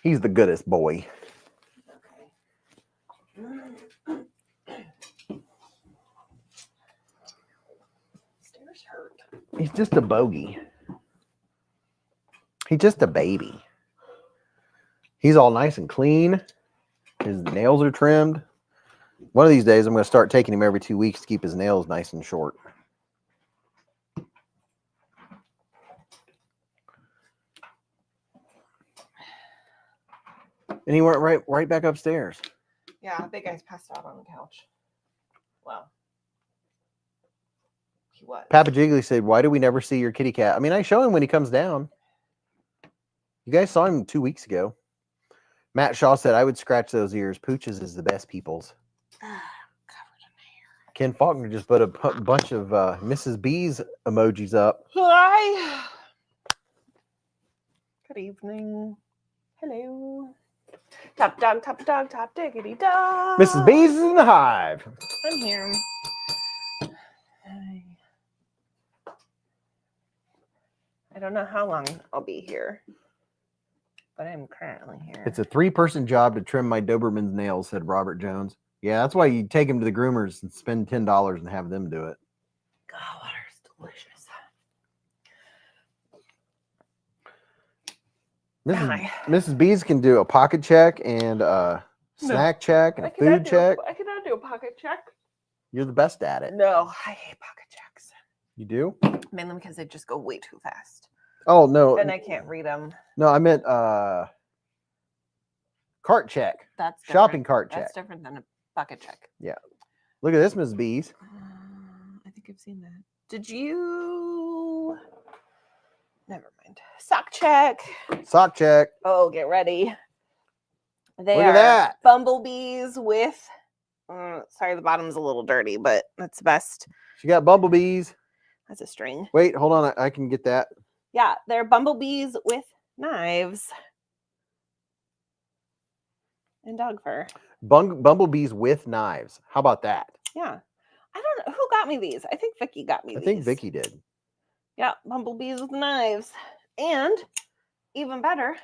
He's the goodest boy. He's just a bogey. He's just a baby. He's all nice and clean. His nails are trimmed. One of these days, I'm going to start taking him every 2 weeks to keep his nails nice and short. And he went right back upstairs. Yeah, big guy's passed out on the couch. Well, he was. Papa Jiggly said, "Why do we never see your kitty cat?" I mean, I show him when he comes down. You guys saw him 2 weeks ago. Matt Shaw said, "I would scratch those ears. Pooches is the best peoples." Covered in hair. Ken Faulkner just put a bunch of Mrs. Beez emojis up. Hi. Good evening. Hello. Top dog, top diggity dog. Mrs. Beez is in the hive. I'm here. Hi. I don't know how long I'll be here, but I'm currently here. It's a 3-person job to trim my Doberman's nails," said Robert Jones. Yeah, that's why you take him to the groomers and spend $10 and have them do it. God, water is delicious. Mrs. Beez can do a pocket check and a snack check and a food check. I cannot do a pocket check. You're the best at it. No, I hate pocket checks. You do? Mainly because they just go way too fast. Oh, no. And I can't read them. No, I meant cart check. That's shopping cart check. That's different than a pocket check. Yeah. Look at this, Mrs. Beez. I think I've seen that. Did you... Never mind. Sock check. Sock check. Oh, get ready. They Look are at that. bumblebees with... sorry, the bottom's a little dirty, but that's the best. She got bumblebees. That's a string. Wait, hold on. I can get that. Yeah, they're bumblebees with knives. And dog fur. Bumblebees with knives. How about that? Yeah. I don't know. Who got me these? I think Vicky got me these. I think Vicky did. Yeah, bumblebees with knives. And, even better,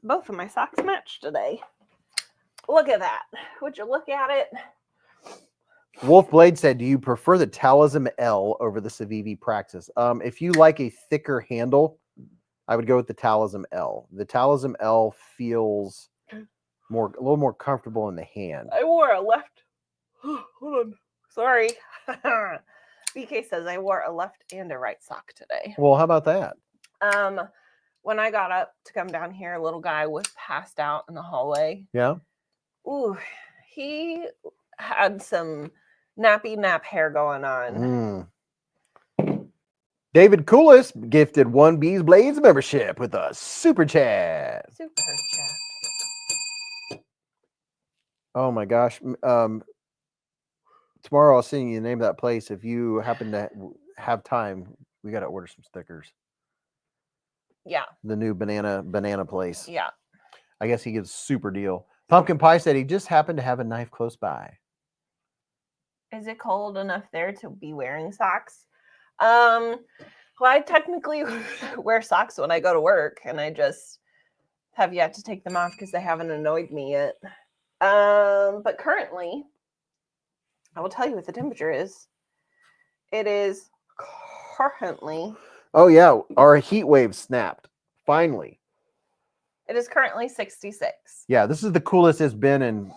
both of my socks match today. Look at that. Would you look at it? Wolf Blade said, "Do you prefer the Talism L over the Civivi Praxis?" If you like a thicker handle, I would go with the Talism L. The Talism L feels a little more comfortable in the hand. I wore a left. Hold on. Sorry. BK says I wore a left and a right sock today. Well, how about that? When I got up to come down here, a little guy was passed out in the hallway. Yeah. Ooh, he had some nappy nap hair going on. David Coolis gifted 1 beezblades membership with a super chat. Super chat. Oh my gosh. Tomorrow I'll send you the name of that place. If you happen to have time, we got to order some stickers. Yeah. The new banana place. Yeah. I guess he gives a super deal. Pumpkin Pie said he just happened to have a knife close by. Is it cold enough there to be wearing socks? Well, I technically wear socks when I go to work, and I just have yet to take them off because they haven't annoyed me yet. But currently, I will tell you what the temperature is. It is currently... Oh, yeah. Our heat wave snapped. Finally. It is currently 66. Yeah, this is the coolest it's been in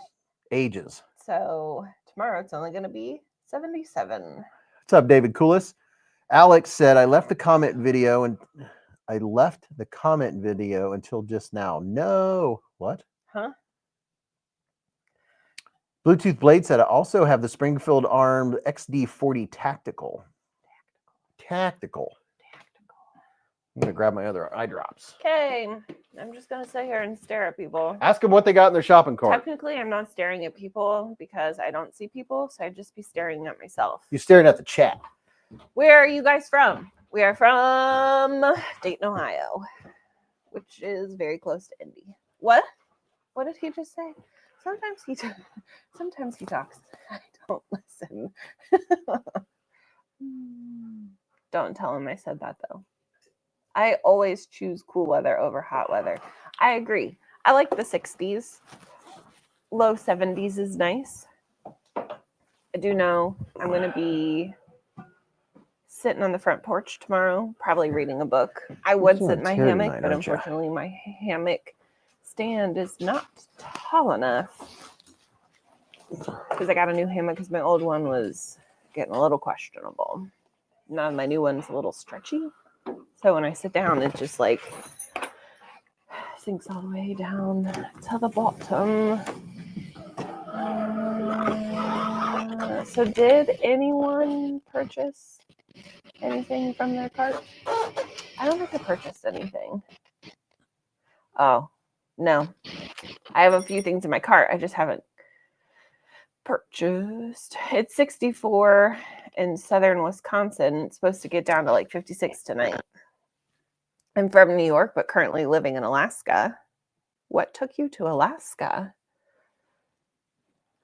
ages. So tomorrow it's only going to be 77. What's up, David Coolis? Alex said, I left the comment video until just now. No. What? Huh? Bluetooth Blade said, I also have the Springfield Armed XD40 Tactical. I'm going to grab my other eye drops. Okay. I'm just going to sit here and stare at people. Ask them what they got in their shopping cart. Technically, I'm not staring at people because I don't see people, so I'd just be staring at myself. You're staring at the chat. Where are you guys from? We are from Dayton, Ohio, which is very close to Indy. What? What did he just say? Sometimes he talks. I don't listen. Don't tell him I said that, though. I always choose cool weather over hot weather. I agree. I like the 60s. Low 70s is nice. I do know I'm going to be sitting on the front porch tomorrow, probably reading a book. I would sit in my hammock, but unfortunately my hammock stand is not tall enough because I got a new hammock because my old one was getting a little questionable. Now my new one's a little stretchy. So when I sit down, it's just like sinks all the way down to the bottom. So did anyone purchase anything from their cart? I don't think I purchased anything. Oh, no. I have a few things in my cart. I just haven't purchased. It's 64 in southern Wisconsin. It's supposed to get down to like 56 tonight. I'm from New York, but currently living in Alaska. What took you to Alaska?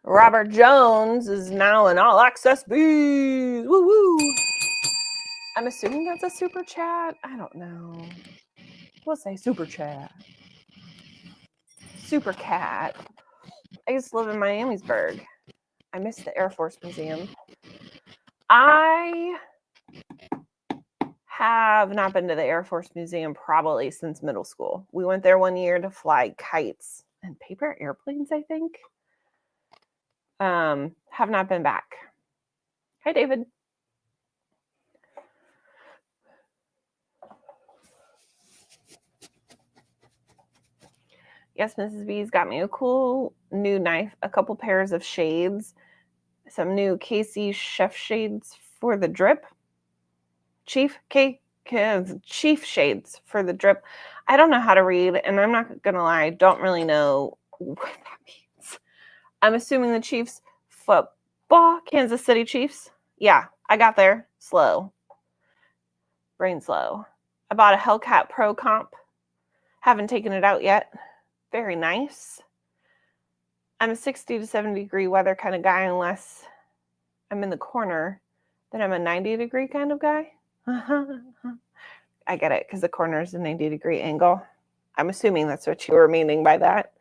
Robert Jones is now in All Access Beez. Woo woo. I'm assuming that's a super chat. I don't know. We'll say super chat. Super cat. I used to live in Miamisburg. I miss the Air Force Museum. I have not been to the Air Force Museum probably since middle school. We went there one year to fly kites and paper airplanes, I think. Have not been back. Hi, David. Yes, Mrs. B's got me a cool new knife, a couple pairs of shades, some new KC chef shades for the drip. Chief shades for the drip. I don't know how to read, and I'm not gonna lie, I don't really know what that means. I'm assuming the Chiefs football, Kansas City Chiefs. Yeah, I got there slow. Brain slow. I bought a Hellcat Pro Comp. Haven't taken it out yet. Very nice. I'm a 60 to 70 degree weather kind of guy unless I'm in the corner. Then I'm a 90 degree kind of guy. I get it, because the corner is a 90 degree angle. I'm assuming that's what you were meaning by that.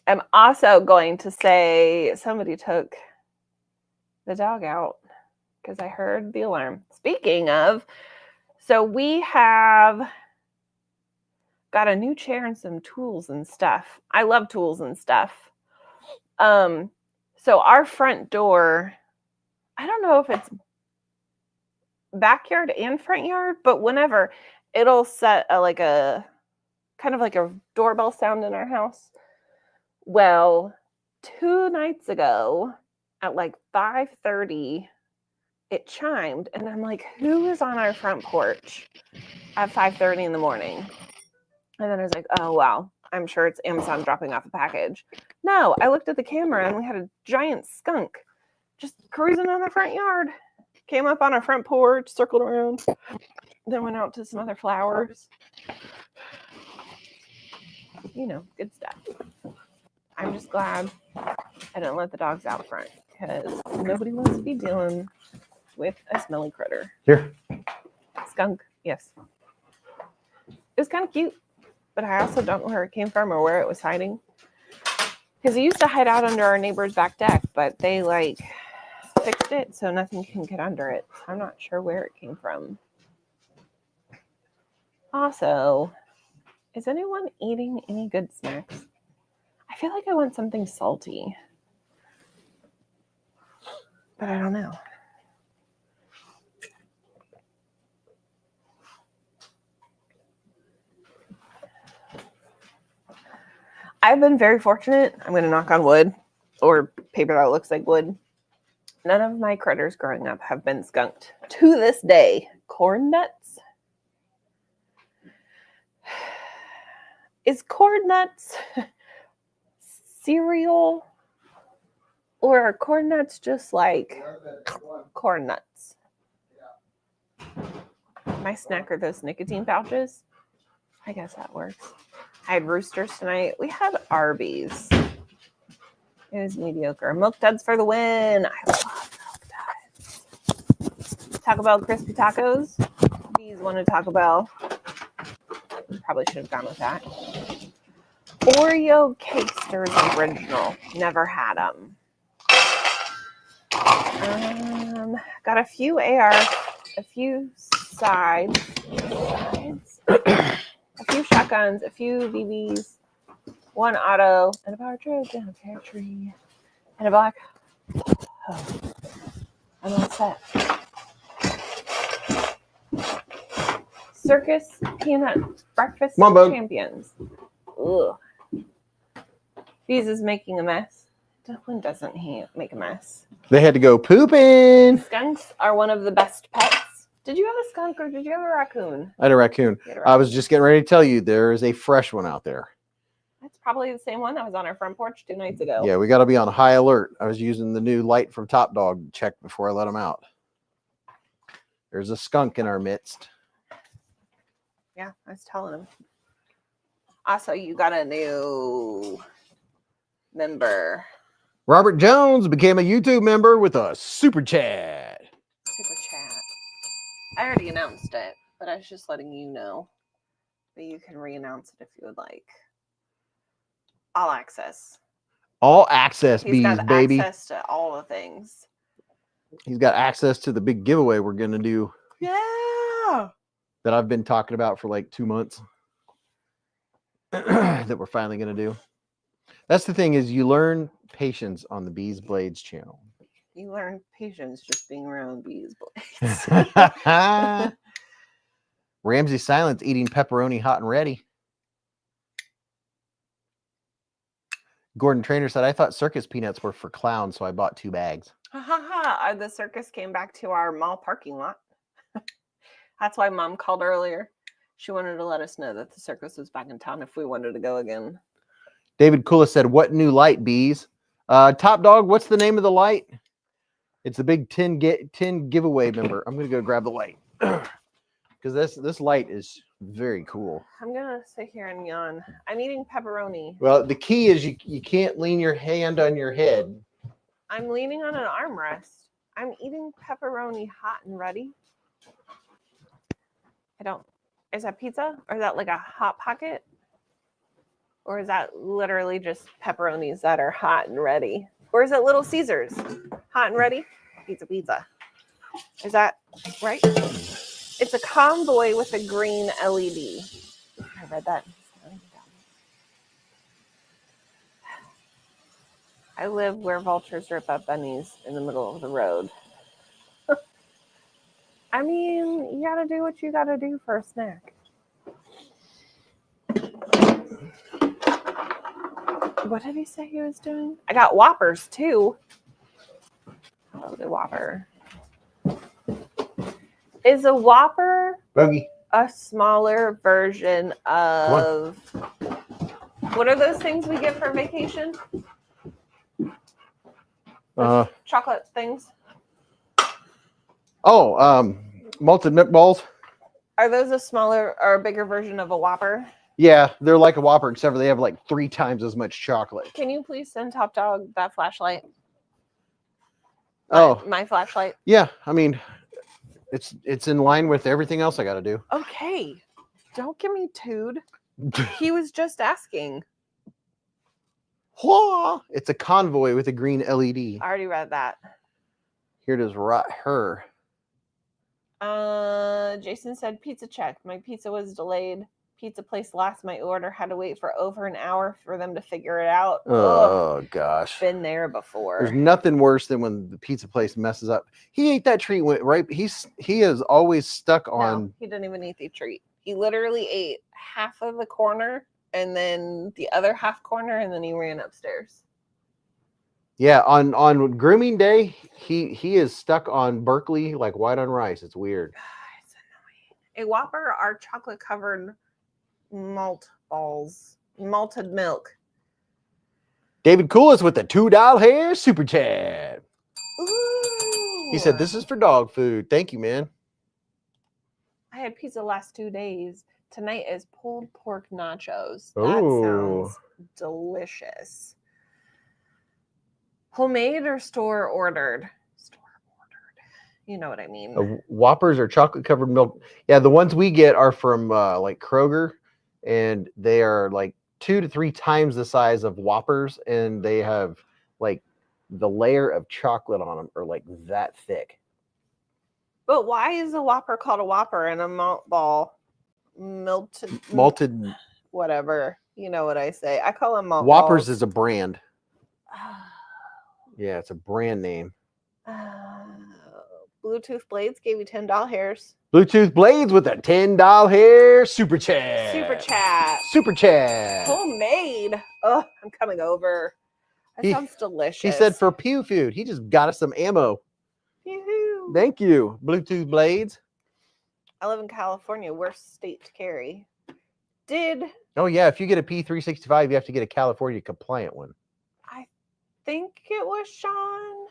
I'm also going to say somebody took the dog out because I heard the alarm. Speaking of, so we have got a new chair and some tools and stuff. I love tools and stuff. So our front door, I don't know if it's backyard and front yard, but whenever it'll set like a kind of like a doorbell sound in our house. Well, 2 nights ago at like 5:30, it chimed, and I'm like, who is on our front porch at 5:30 in the morning? And then I was like, oh, wow, I'm sure it's Amazon dropping off a package. No, I looked at the camera, and we had a giant skunk just cruising on our front yard. Came up on our front porch, circled around, then went out to some other flowers. You know, good stuff. I'm just glad I didn't let the dogs out front because nobody wants to be dealing with a smelly critter. Here. Skunk, yes. It was kind of cute, but I also don't know where it came from or where it was hiding. Because it used to hide out under our neighbor's back deck, but they like fixed it so nothing can get under it. I'm not sure where it came from. Also, is anyone eating any good snacks? I feel like I want something salty, but I don't know. I've been very fortunate. I'm going to knock on wood or paper that looks like wood. None of my critters growing up have been skunked. To this day, corn nuts. Is corn nuts cereal? Or are corn nuts just like corn nuts? My snack are those nicotine pouches. I guess that works. I had roosters tonight. We had Arby's. It was mediocre. Milk Duds for the win. I love Milk Duds. Taco Bell crispy tacos. Beez wanted Taco Bell. Probably should have gone with that. Oreo Cakesters original. Never had them. Got a few a few sides, a few shotguns, a few BBs, one auto, and a partridge and a pear tree, and a black. Oh, I'm all set. Circus peanut breakfast Come on, of bud. champions. Ugh. Beez is making a mess. When doesn't he make a mess? They had to go pooping. Skunks are one of the best pets. Did you have a skunk or did you have a raccoon? I had a raccoon. You had a I was raccoon. just getting ready to tell you there is a fresh one out there. That's probably the same one that was on our front porch 2 nights ago. Yeah, we got to be on high alert. I was using the new light from Top Dog to check before I let them out. There's a skunk in our midst. Yeah, I was telling him. Also, you got a new member. Robert Jones became a YouTube member with a super chat. Super chat. I already announced it, but I was just letting you know that you can re-announce it if you would like. All access. All access, He's Beez, got baby. access to all the things. He's got access to the big giveaway we're going to do Yeah. that I've been talking about for like 2 months that we're finally going to do. That's the thing is you learn patience on the beezblades channel. You learn patience just being around beezblades. Ramsey Silence eating pepperoni hot and ready. Gordon Trainer said, I thought circus peanuts were for clowns, so I bought 2 bags. Ha ha ha. The circus came back to our mall parking lot. That's why Mom called earlier. She wanted to let us know that the circus was back in town if we wanted to go again. David Kula said, what new light, Beez? Top Dog, what's the name of the light? It's a big 10 giveaway member. I'm going to go grab the light. Because this light is very cool. I'm going to sit here and yawn. I'm eating pepperoni. Well, the key is you can't lean your hand on your head. I'm leaning on an armrest. I'm eating pepperoni hot and ready. Is that pizza? Or is that like a Hot Pocket? Or is that literally just pepperonis that are hot and ready? Or is it Little Caesars? Hot and ready? Pizza, pizza. Is that right? It's a convoy with a green LED. I read that. I live where vultures rip up bunnies in the middle of the road. I mean, you gotta do what you gotta do for a snack. What did he say he was doing? I got Whoppers too. I love the Whopper. Is a Whopper Buggy. a smaller version of what are those things we get for vacation? Those chocolate things. Malted meatballs. Are those a smaller or a bigger version of a Whopper? Yeah, they're like a Whopper, except for they have like 3 times as much chocolate. Can you please send Top Dog that flashlight? My flashlight. Yeah, I mean, it's in line with everything else I got to do. Okay, don't give me tood. He was just asking. It's a convoy with a green LED. I already read that. Here it is, right her. Jason said pizza check. My pizza was delayed. Pizza place lost my order. Had to wait for over an hour for them to figure it out. Oh, Ugh. gosh. Been there before. There's nothing worse than when the pizza place messes up. He ate that treat, went right. He is always stuck on. No, he didn't even eat the treat. He literally ate half of the corner and then the other half corner, and then he ran upstairs. Yeah, on grooming day, he is stuck on Berkeley like white on rice. It's weird. It's annoying. A Whopper are chocolate covered malt balls, malted milk. David Coolis with the $2 hair super chat. Ooh. He said, "This is for dog food." Thank you, man. I had pizza last 2 days. Tonight is pulled pork nachos. That Ooh. sounds delicious. Homemade or store ordered? Store ordered. You know what I mean. Whoppers are chocolate covered milk. Yeah, the ones we get are from like Kroger, and they are like 2 to 3 times the size of Whoppers, and they have like the layer of chocolate on them are like that thick. But why is a Whopper called a Whopper and a malt ball Malted whatever? You know what I say. I call them malt Whoppers balls. is a brand. Yeah, it's a brand name. Bluetooth Blades gave you $10 hairs. Bluetooth Blades with a $10 hair super chat. Super chat. Super chat. Homemade. Oh, I'm coming over. That sounds delicious. He said for pew food. He just got us some ammo. Yoo-hoo. Thank you, Bluetooth Blades. I live in California. Worst state to carry. Oh, yeah. If you get a P365, you have to get a California compliant one. I think it was Sean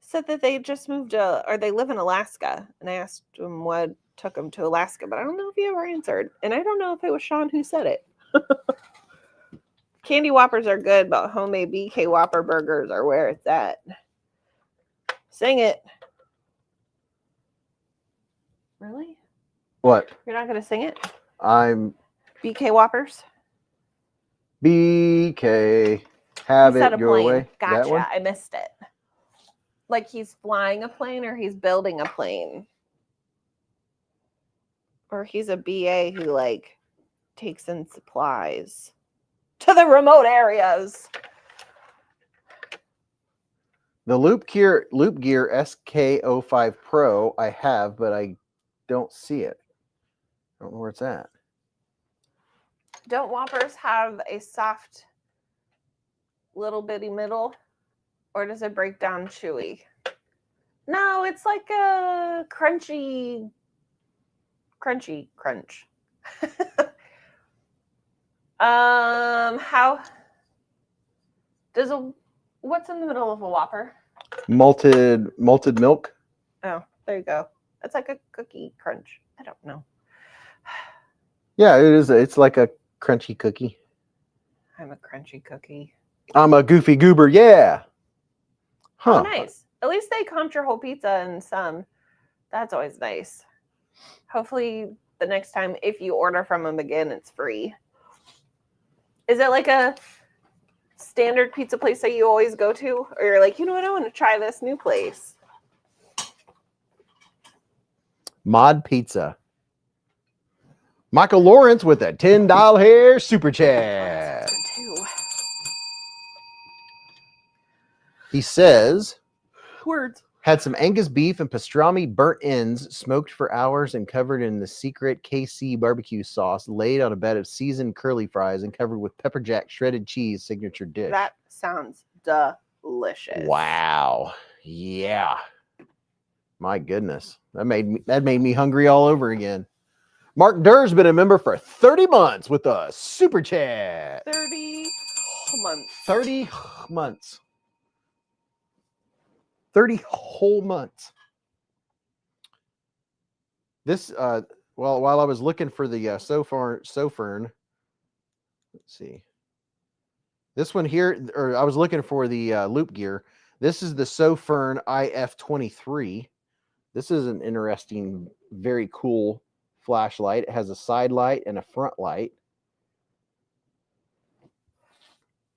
said that they just moved or they live in Alaska. And I asked him what took him to Alaska, but I don't know if he ever answered. And I don't know if it was Sean who said it. Candy Whoppers are good, but homemade BK Whopper burgers are where it's at. Sing it. Really? What? You're not going to sing it? I'm BK Whoppers? BK. Have it your plane. way. Gotcha. That one? I missed it. Like he's flying a plane or he's building a plane. Or he's a BA who like takes in supplies to the remote areas. The Loop Gear SK05 Pro I have, but I don't see it. I don't know where it's at. Don't Whoppers have a soft little bitty middle? Or does it break down chewy? No, it's like a crunchy crunch. How does what's in the middle of a Whopper? Malted milk. Oh, there you go. It's like a cookie crunch. I don't know. Yeah, it is. It's like a crunchy cookie. I'm a crunchy cookie. I'm a goofy goober. Yeah. Huh. Oh, nice. At least they comped your whole pizza and some. That's always nice. Hopefully the next time, if you order from them again, it's free. Is it like a standard pizza place that you always go to? Or you're like, you know what, I want to try this new place? Mod Pizza. Michael Lawrence with a $10 hair super chat. He says, Words. Had some Angus beef and pastrami burnt ends, smoked for hours and covered in the secret KC barbecue sauce, laid on a bed of seasoned curly fries and covered with pepper jack shredded cheese signature dish. That sounds delicious. Wow. Yeah. My goodness. That made me hungry all over again. Mark Durr's been a member for 30 months with a super chat. 30 months. 30 months. 30 whole months. This, while I was looking for the Sofern, let's see. This one here, or I was looking for the loop gear. This is the Sofern IF23. This is an interesting, very cool flashlight. It has a side light and a front light.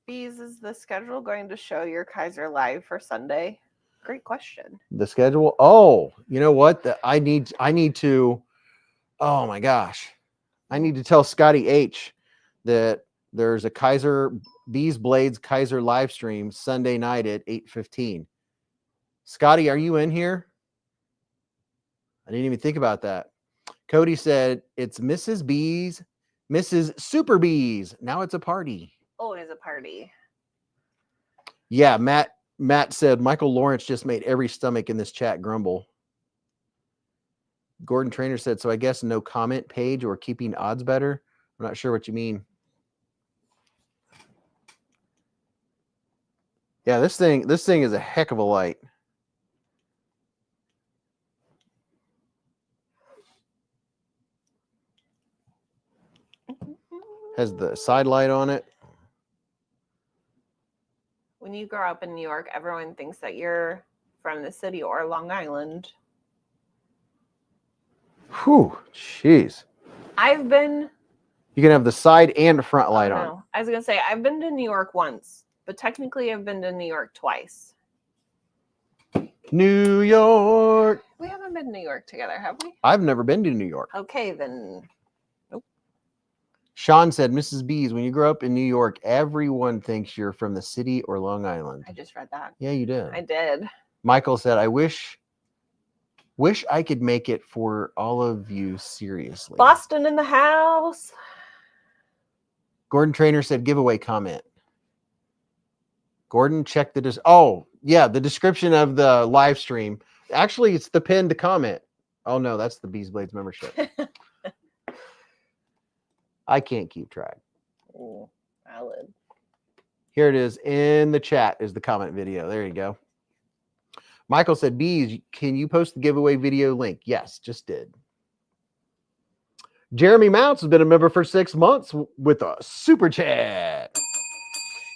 Beez, is the schedule going to show your Kizer live for Sunday? Great question. The schedule. Oh, you know what? I need to. Oh my gosh, I need to tell Scotty H that there's a beezblades Kizer live stream Sunday night at 8:15. Scotty, are you in here? I didn't even think about that. Cody said it's Mrs. Beez, Mrs. Super Beez. Now it's a party. Always a party. Yeah, Matt said Michael Lawrence just made every stomach in this chat grumble. Gordon Trainer said, so I guess no comment page or keeping odds better. I'm not sure what you mean. Yeah, this thing is a heck of a light. Has the side light on it. When you grow up in New York, everyone thinks that you're from the city or Long Island. Whew, jeez. I've been... You can have the side and front light on. No, I was going to say, I've been to New York once, but technically I've been to New York twice. New York. We haven't been to New York together, have we? I've never been to New York. Okay, then... Sean said, Mrs. Beez, when you grow up in New York, everyone thinks you're from the city or Long Island. I just read that. Yeah, you did. I did. Michael said, I wish Wish I could make it for all of you seriously. Boston in the house. Gordon Trainer said giveaway comment. Gordon, check the oh yeah, the description of the live stream. Actually, it's the pinned comment. Oh no, that's the beezblades membership. I can't keep track. Ooh, valid. Here it is in the chat. Is the comment video. There you go. Michael said, Beez, can you post the giveaway video link? Yes, just did. Jeremy Mounts has been a member for 6 months with a super chat.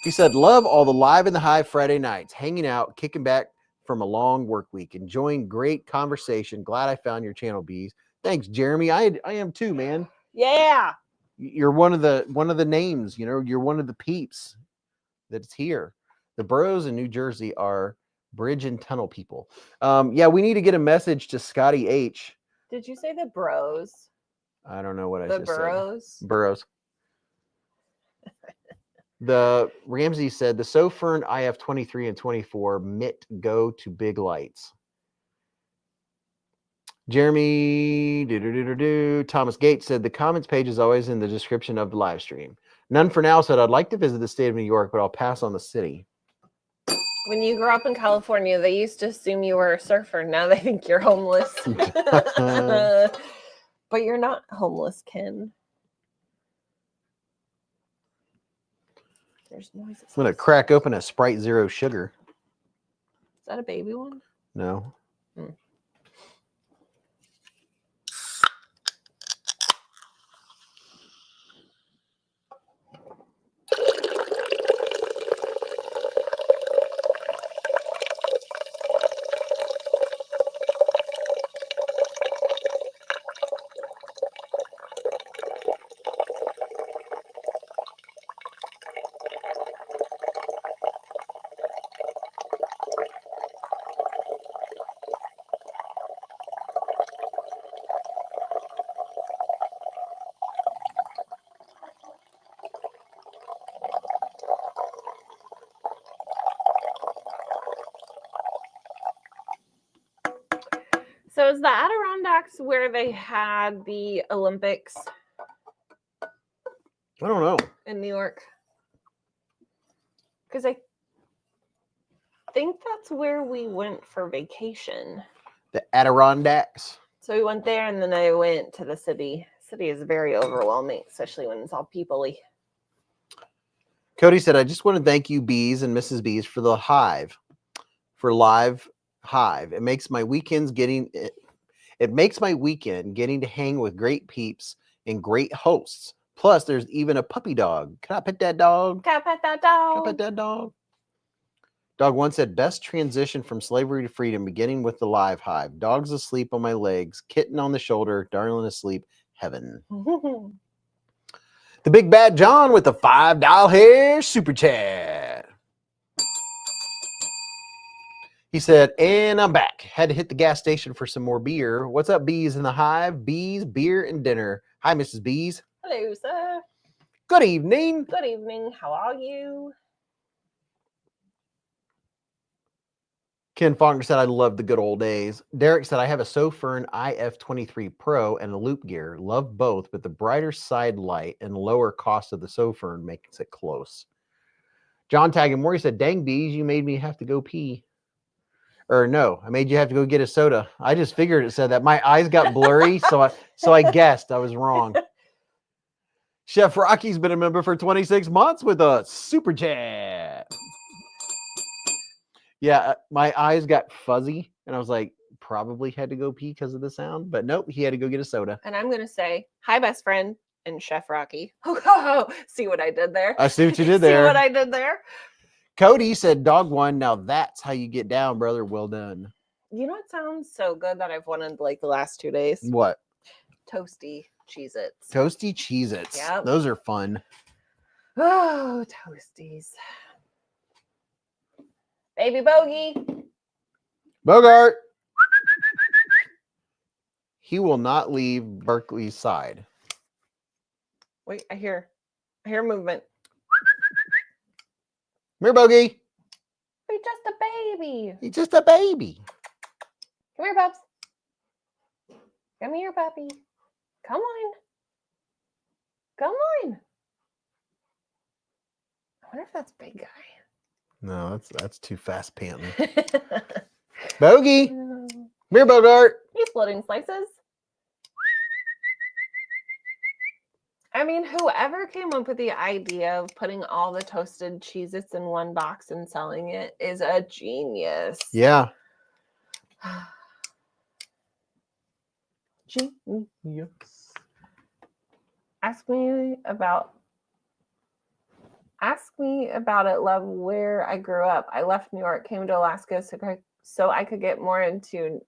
He said, love all the live in the hive Friday nights, hanging out, kicking back from a long work week, enjoying great conversation. Glad I found your channel, Beez. Thanks, Jeremy. I am too, man. Yeah. You're one of the names, you know, you're one of the peeps that's here. The boroughs in New Jersey are bridge and tunnel people. Yeah, we need to get a message to Scotty H. Did you say the bros? I don't know what I The just burrows? said. Burrows. The Ramsey said the Sofern IF 23 and 24 mitt go to big lights. Jeremy Thomas Gates said the comments page is always in the description of the live stream. None for now said I'd like to visit the state of New York, but I'll pass on the city. When you grew up in California, they used to assume you were a surfer. Now they think you're homeless. But you're not homeless, Ken. There's noises. I'm gonna crack open a Sprite Zero Sugar. Is that a baby one? No. So is the Adirondacks where they had the Olympics I don't know. in New York? Because I think that's where we went for vacation. The Adirondacks. So we went there, and then I went to the city. City is very overwhelming, especially when it's all people-y. Cody said, I just want to thank you, Beez and Mrs. Beez, for the hive, for live hive. It makes my weekend getting to hang with great peeps and great hosts. Plus, there's even a puppy dog. Can I pet that dog? Can I pet that Can I dog? pet that dog? Dog one said, best transition from slavery to freedom, beginning with the live hive. Dog's asleep on my legs, kitten on the shoulder, darling asleep, heaven. The Big Bad John with the $5 hair super chat. He said, and I'm back. Had to hit the gas station for some more beer. What's up, Beez in the hive? Beez, beer, and dinner. Hi, Mrs. Beez. Hello, sir. Good evening. Good evening. How are you? Ken Faulkner said, I love the good old days. Derek said, I have a Sofern IF23 Pro and a loop gear. Love both, but the brighter side light and lower cost of the Sofern makes it close. John Tagamore said, dang, Beez, you made me have to go pee. Or no, I made you have to go get a soda. I just figured it said that. My eyes got blurry, so I guessed I was wrong. Chef Rocky's been a member for 26 months with a super chat. Yeah, my eyes got fuzzy, and I was like, probably had to go pee because of the sound. But nope, he had to go get a soda. And I'm going to say, hi, best friend, and Chef Rocky. See what I did there? I see what you did there. See what I did there? Cody said, dog one, now that's how you get down, brother. Well done. You know what sounds so good that I've wanted like the last 2 days? What? Toasty Cheez-Its. Toasty Cheez-Its. Yep. Those are fun. Oh, toasties. Baby Bogey. Bogart. He will not leave Berkeley's side. Wait, I hear movement. Come here, Bogey. You're just a baby. He's just a baby. Come here, Pops. Come here, puppy. Come on. Come on. I wonder if that's big guy. No, that's too fast panting. Bogey, come here, Bogart. He's splitting slices. I mean, whoever came up with the idea of putting all the toasted Cheez-Its in one box and selling it is a genius. Yeah. Genius. Ask me about it, love, where I grew up. I left New York, came to Alaska so I could get more into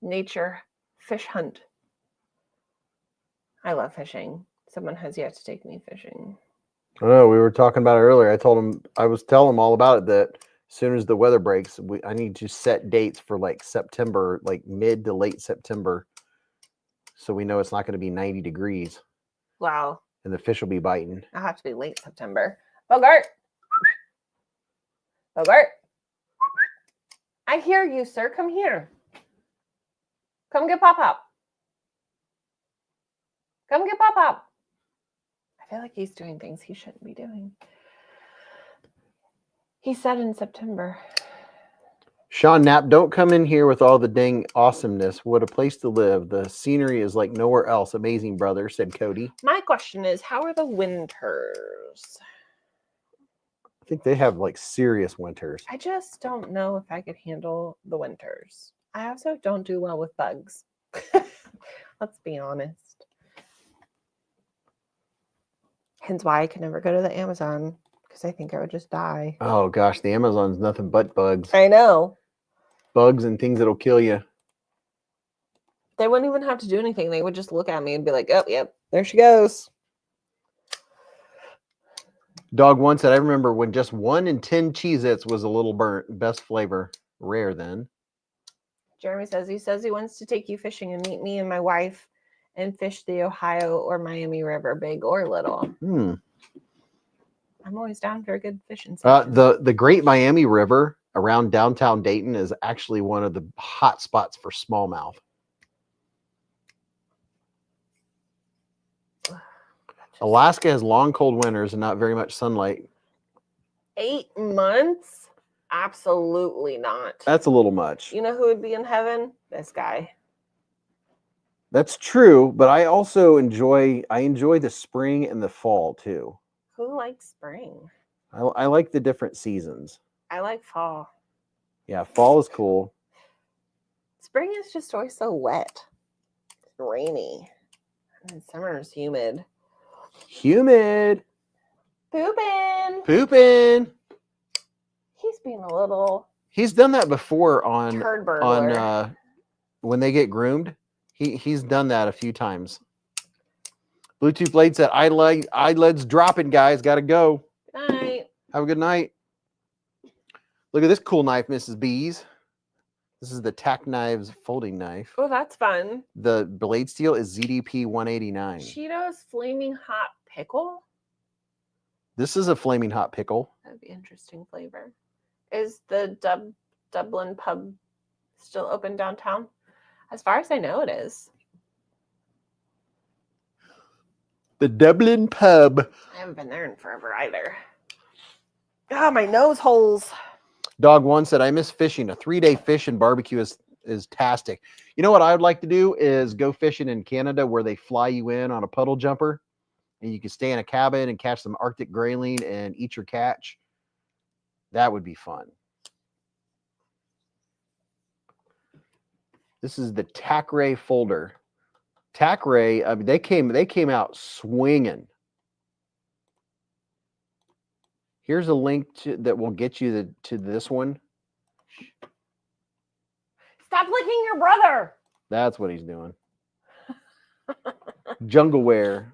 nature fish hunt. I love fishing. Someone has yet to take me fishing. I know, we were talking about it earlier. I was telling him all about it, that as soon as the weather breaks, I need to set dates for like September, like mid to late September, so we know it's not going to be 90 degrees. Wow. And the fish will be biting. I'll have to be late September. Bogart. Bogart. I hear you, sir. Come here. Come get Pop-Pop. Come get Pop-Pop. I feel like he's doing things he shouldn't be doing. He said in September. Sean Knapp, don't come in here with all the dang awesomeness. What a place to live. The scenery is like nowhere else. Amazing, brother, said Cody. My question is, how are the winters? I think they have like serious winters. I just don't know if I could handle the winters. I also don't do well with bugs. Let's be honest. Hence why I could never go to the Amazon, because I think I would just die. Oh gosh, the Amazon's nothing but bugs. I know. Bugs and things that'll kill you. They wouldn't even have to do anything. They would just look at me and be like, oh, yep, there she goes. Dog One said, I remember when just 1 in 10 Cheez-Its was a little burnt. Best flavor. Rare then. Jeremy says he wants to take you fishing and meet me and my wife and fish the Ohio or Miami River, big or little. I'm always down for a good fishing session. The Great Miami River around downtown Dayton is actually one of the hot spots for smallmouth. Alaska has long, cold winters and not very much sunlight. 8 months? Absolutely not. That's a little much. You know who would be in heaven? This guy. That's true, but I also enjoy the spring and the fall too. Who likes spring? I like the different seasons. I like fall. Yeah, fall is cool. Spring is just always so wet. It's rainy. And summer is humid. Humid. Pooping. He's being a little. He's done that before on when they get groomed. He's done that a few times. Bluetooth Blade said, eyelids dropping, guys. Got to go. Good night. Have a good night. Look at this cool knife, Mrs. Beez. This is the Tack Knives folding knife. Oh, that's fun. The blade steel is ZDP 189. Cheetos Flaming Hot Pickle? This is a flaming hot pickle. That'd be interesting flavor. Is the Dublin pub still open downtown? As far as I know, it is. The Dublin pub. I haven't been there in forever either. Ah, my nose holes. Dog One said, I miss fishing. A 3-day fish and barbecue is tastic. You know what I would like to do is go fishing in Canada where they fly you in on a puddle jumper and you can stay in a cabin and catch some Arctic grayling and eat your catch. That would be fun. This is the Tacray folder. Tacray, I mean, they came out swinging. Here's a link that will get you to this one. Stop licking your brother. That's what he's doing. Jungleware.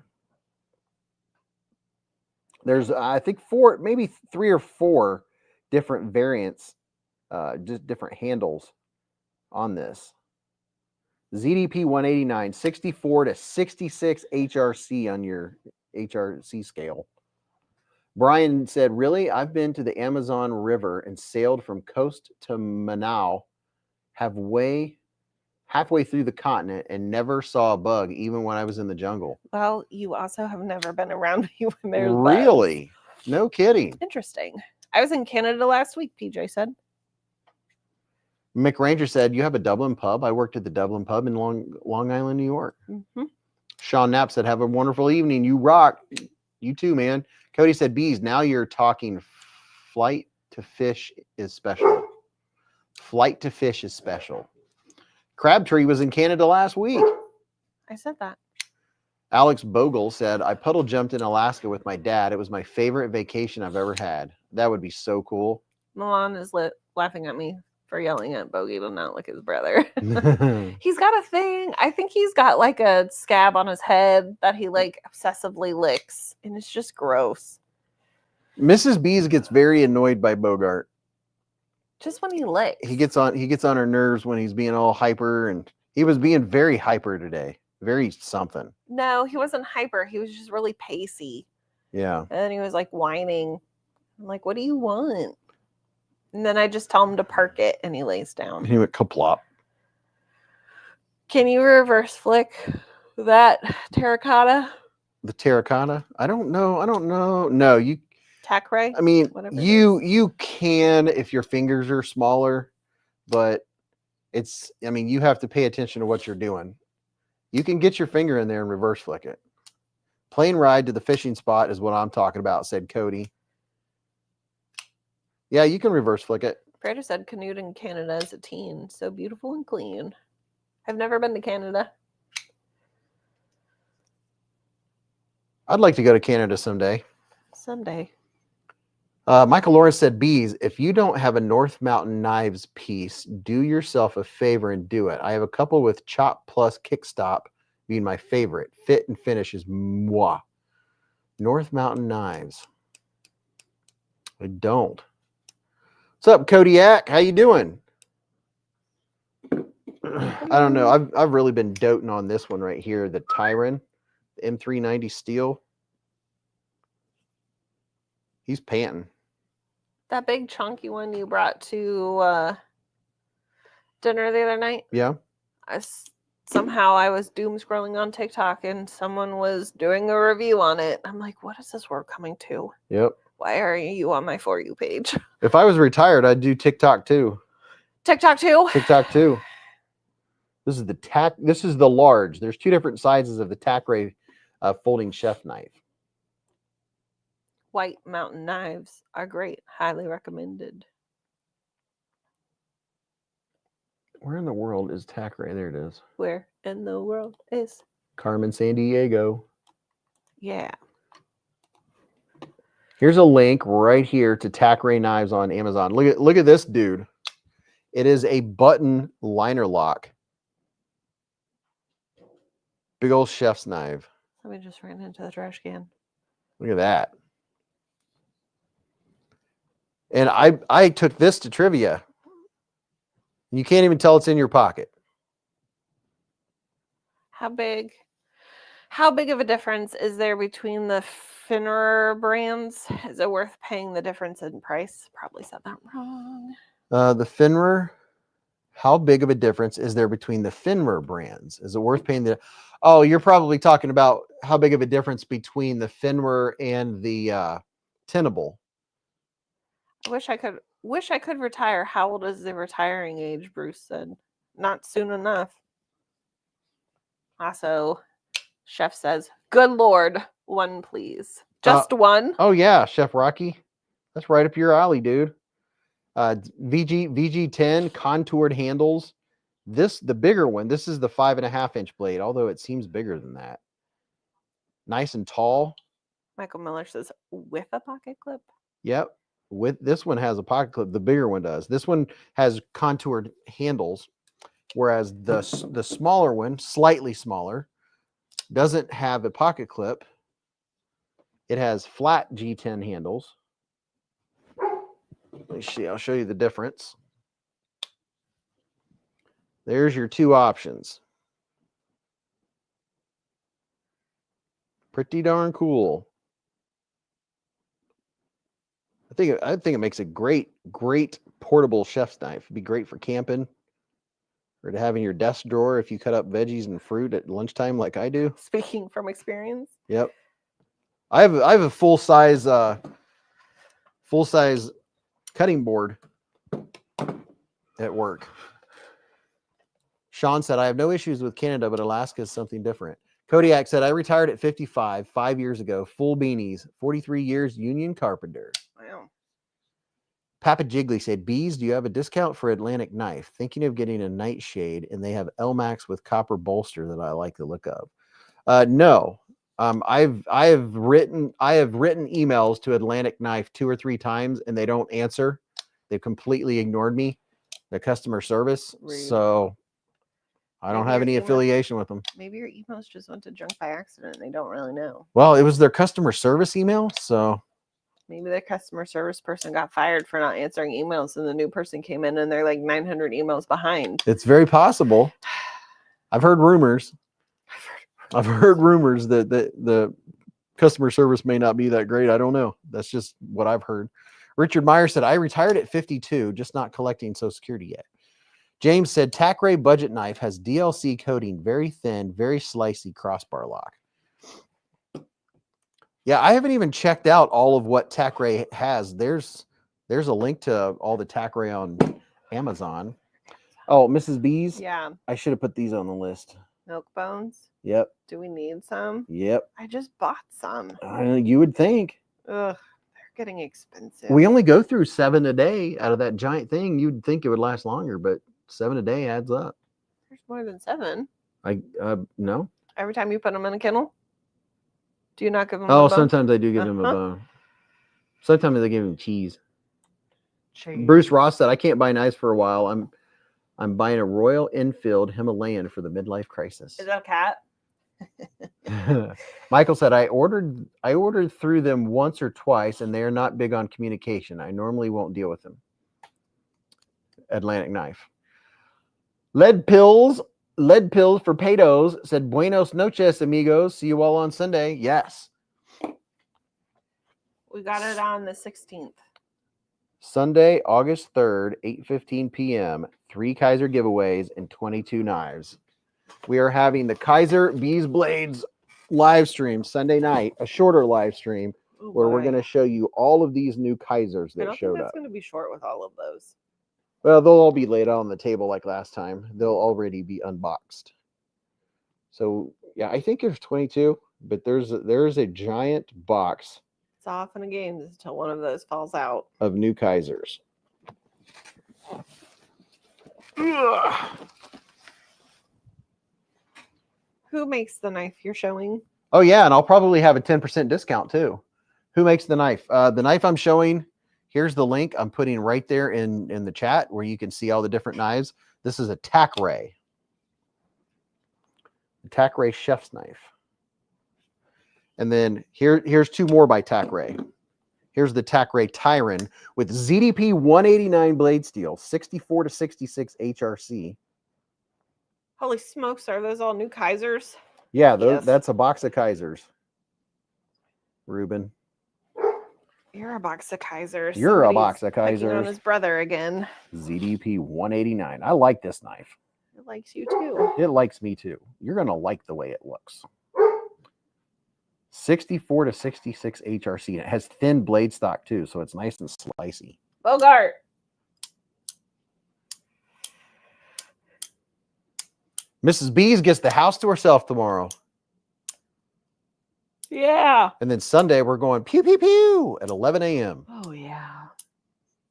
There's, I think, maybe 3 or 4 different variants, just different handles on this. ZDP 189, 64 to 66 HRC on your HRC scale. Brian said, really? I've been to the Amazon River and sailed from coast to Manao. Have way halfway through the continent and never saw a bug, even when I was in the jungle. Well, you also have never been around me when there's bugs. Really? No kidding. Interesting. I was in Canada last week, PJ said. Mick Ranger said, you have a Dublin pub? I worked at the Dublin pub in Long Island, New York. Mm-hmm. Sean Knapp said, have a wonderful evening. You rock. You too, man. Cody said, Beez, now you're talking flight to fish is special. Flight to fish is special. Crabtree was in Canada last week. I said that. Alex Bogle said, I puddle jumped in Alaska with my dad. It was my favorite vacation I've ever had. That would be so cool. Milan is laughing at me for yelling at Bogey to not lick his brother. He's got a thing. I think he's got like a scab on his head that he like obsessively licks, and it's just gross. Mrs. Beez gets very annoyed by Bogart. Just when he licks. He gets on her nerves when he's being all hyper, and he was being very hyper today. Very something. No, he wasn't hyper. He was just really pacey. Yeah. And then he was like whining. I'm like, what do you want? And then I just tell him to park it, and he lays down. He went kaplop. Can you reverse flick that terracotta? The terracotta? I don't know. No, you. Tacray? I mean, whatever you can if your fingers are smaller, but it's. I mean, you have to pay attention to what you're doing. You can get your finger in there and reverse flick it. Plane ride to the fishing spot is what I'm talking about, said Cody. Yeah, you can reverse flick it. Fredo said canoed in Canada as a teen. So beautiful and clean. I've never been to Canada. I'd like to go to Canada someday. Someday. Michael Lawrence said, Beez, if you don't have a North Mountain Knives piece, do yourself a favor and do it. I have a couple with chop plus kickstop being my favorite. Fit and finish is moi. North Mountain Knives. I don't. What's up, Kodiak? How you doing? I don't know. I've really been doting on this one right here, the Tyron, the M390 steel. He's panting. That big chunky one you brought to dinner the other night? Yeah. Somehow I was doom scrolling on TikTok and someone was doing a review on it. I'm like, what is this word coming to? Yep. Why are you on my For You page? If I was retired, I'd do TikTok too. TikTok too? TikTok too. This is the large. There's two different sizes of the Tacray folding chef knife. White Mountain knives are great. Highly recommended. Where in the world is Tacray? There it is. Where in the world is? Carmen San Diego. Yeah. Here's a link right here to Tacray knives on Amazon. Look at this dude. It is a button liner lock. Big old chef's knife. Somebody just ran into the trash can. Look at that. And I took this to trivia. You can't even tell it's in your pocket. How big of a difference is there between the Finner brands? Is it worth paying the difference in price? Probably said that wrong. The Finner, how big of a difference is there between the Finner brands? Is it worth paying the... Oh, you're probably talking about how big of a difference between the Finner and the Tenable. I wish I could retire. How old is the retiring age? Bruce said. Not soon enough. Also, Chef says, good Lord, one please. Just one? Oh yeah, Chef Rocky. That's right up your alley, dude. VG10 contoured handles. The bigger one, this is the 5.5-inch blade, although it seems bigger than that. Nice and tall. Michael Miller says, with a pocket clip? Yep. With this one has a pocket clip. The bigger one does. This one has contoured handles, whereas the smaller one, slightly smaller, doesn't have a pocket clip. It has flat G10 handles. Let me see. I'll show you the difference. There's your two options. Pretty darn cool. I think it makes a great portable chef's knife. It'd be great for camping. or to have in your desk drawer if you cut up veggies and fruit at lunchtime like I do. Speaking from experience. Yep. I have a full size cutting board at work. Sean said, I have no issues with Canada, but Alaska is something different. Kodiak said, I retired at 55, 5 years ago, full beanies, 43 years union carpenter. Wow. Papa Jiggly said, Beez, do you have a discount for Atlantic Knife? Thinking of getting a nightshade, and they have L-Max with copper bolster that I like the look of. No. I have written emails to Atlantic Knife 2 or 3 times, and they don't answer. They've completely ignored me, the customer service. Rude. So I don't have any affiliation with them. Maybe your emails just went to junk by accident. They don't really know. Well, it was their customer service email, so maybe the customer service person got fired for not answering emails, and the new person came in and they're like 900 emails behind. It's very possible. I've heard rumors. I've heard rumors that the customer service may not be that great. I don't know. That's just what I've heard. Richard Meyer said, I retired at 52, just not collecting Social Security yet. James said, Tacray budget knife has DLC coating, very thin, very slicey crossbar lock. Yeah, I haven't even checked out all of what Tacray has. There's a link to all the Tacray on Amazon. Oh, Mrs. Beez? Yeah. I should have put these on the list. Milk bones? Yep. Do we need some? Yep. I just bought some. You would think. Ugh, they're getting expensive. We only go through 7 a day out of that giant thing. You'd think it would last longer, but 7 a day adds up. There's more than 7. No. Every time you put them in a kennel? Do you not give them Oh, a bone? sometimes I do give them a bone. Sometimes they give them cheese. Cheese. Bruce Ross said, I can't buy knives for a while. I'm buying a Royal Enfield Himalayan for the midlife crisis. Is that a cat? Michael said, I ordered through them once or twice, and they are not big on communication. I normally won't deal with them. Atlantic Knife. Lead pills for pedos said, Buenos noches, amigos. See you all on Sunday. Yes. We got it on the 16th. Sunday, August 3rd, 8:15 p.m. 3 Kizer giveaways and 22 knives. We are having the Kizer beezblades live stream Sunday night, a shorter live stream where we're going to show you all of these new Kizers that showed up. That's going to be short with all of those. Well, they'll all be laid out on the table like last time. They'll already be unboxed. So, yeah, I think there's 22, but there's a giant box. It's often a game until one of those falls out. Of new Kizers. Ugh. Who makes the knife you're showing? Oh, yeah, and I'll probably have a 10% discount, too. Who makes the knife? The knife I'm showing, here's the link I'm putting right there in the chat where you can see all the different knives. This is a Tacray. A Tacray chef's knife. And then here's 2 more by Tacray. Here's the Tacray Tyron with ZDP 189 blade steel, 64 to 66 HRC. Holy smokes, are those all new Kizers? Yeah, Yes. That's a box of Kizers. Ruben. You're a box of Kizers. You're a box of Picking on Kizers. his brother again. ZDP 189. I like this knife. It likes you too. It likes me too. You're going to like the way it looks. 64 to 66 HRC. And it has thin blade stock too, so it's nice and slicey. Bogart. Mrs. Beez gets the house to herself tomorrow. Yeah. And then Sunday, we're going pew, pew, pew at 11 a.m. Oh, yeah.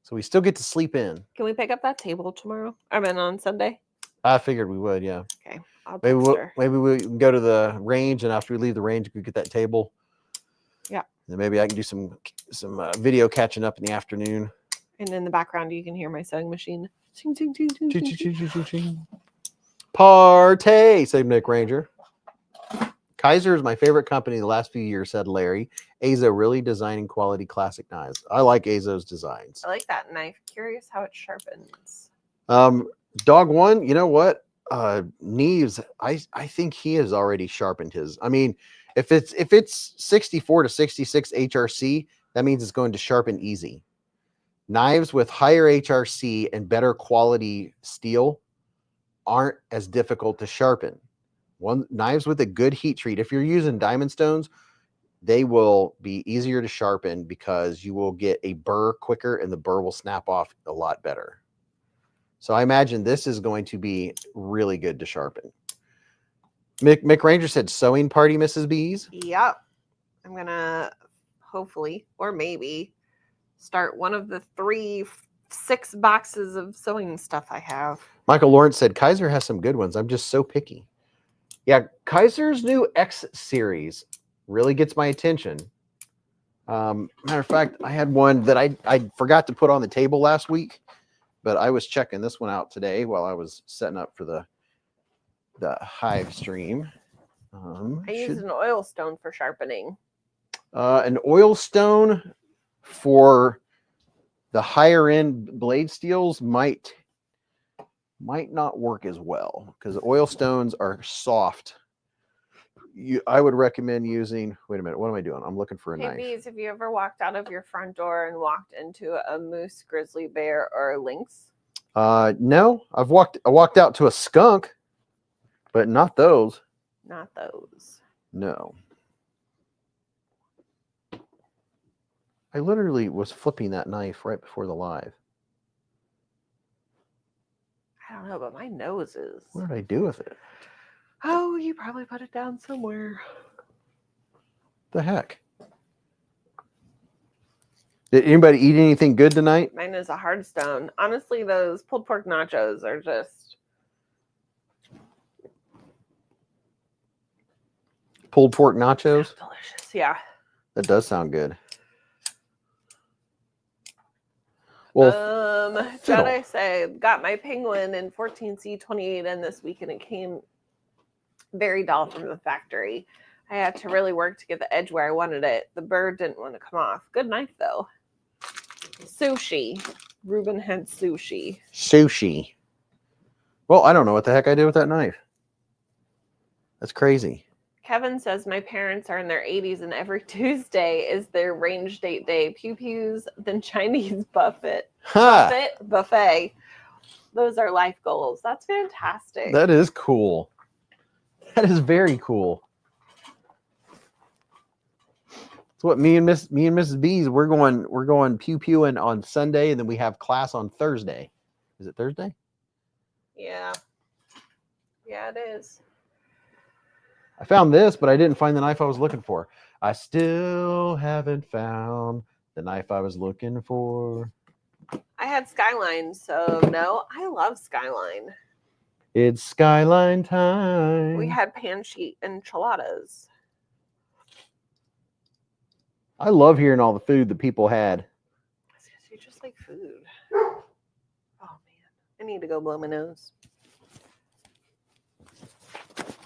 So we still get to sleep in. Can we pick up that table tomorrow? I mean, on Sunday? I figured we would, yeah. Okay. I'll Maybe we can go to the range, and after we leave the range, we get that table. Yeah. And maybe I can do some video catching up in the afternoon. And in the background, you can hear my sewing machine. Ching, ching, ching, ching, ching, ching. Ching. Partay, said Nick Ranger. Kizer is my favorite company the last few years, said Larry. Azo really designing quality classic knives. I like Azo's designs. I like that knife. Curious how it sharpens. Dog One, you know what? Neves, I think he has already sharpened his. I mean, if it's 64 to 66 HRC, that means it's going to sharpen easy. Knives with higher HRC and better quality steel aren't as difficult to sharpen. Knives with a good heat treat, if you're using diamond stones, they will be easier to sharpen because you will get a burr quicker and the burr will snap off a lot better. So I imagine this is going to be really good to sharpen. Mick Ranger said sewing party, Mrs. Beez. Yep. I'm going to hopefully, or maybe, start one of the 6 boxes of sewing stuff I have. Michael Lawrence said Kizer has some good ones. I'm just so picky. Yeah, Kizer's new X series really gets my attention. Matter of fact, I had one that I forgot to put on the table last week, but I was checking this one out today while I was setting up for the Hive stream. I used an oil stone for sharpening. An oil stone for the higher end blade steels might not work as well because oil stones are soft. I would recommend using, wait a minute, what am I doing? I'm looking for a knife. Beez, have you ever walked out of your front door and walked into a moose, grizzly bear, or a lynx? No, I walked out to a skunk, but not those. Not those. No. I literally was flipping that knife right before the live. I don't know, but my nose is. What did I do with it? Oh, you probably put it down somewhere. The heck? Did anybody eat anything good tonight? Mine is a hard stone. Honestly, those pulled pork nachos are just... Pulled pork nachos? Delicious, yeah. That does sound good. Well, Jedi say, got my penguin in 14C28 in this week, and it came very dull from the factory. I had to really work to get the edge where I wanted it. The bird didn't want to come off. Good knife, though. Sushi. Ruben had sushi. Sushi. Well, I don't know what the heck I did with that knife. That's crazy. Kevin says, my parents are in their 80s, and every Tuesday is their range date day. Pew pews, then Chinese buffet. Buffet. Those are life goals. That's fantastic. That is cool. That is very cool. It's what me and Mrs. Beez, we're going pew pewing on Sunday, and then we have class on Thursday. Is it Thursday? Yeah. Yeah, it is. I found this, but I didn't find the knife I was looking for. I still haven't found the knife I was looking for. I had Skyline, so no, I love Skyline. It's Skyline time. We had pan sheet enchiladas. I love hearing all the food that people had. You just like food. Oh man, I need to go blow my nose.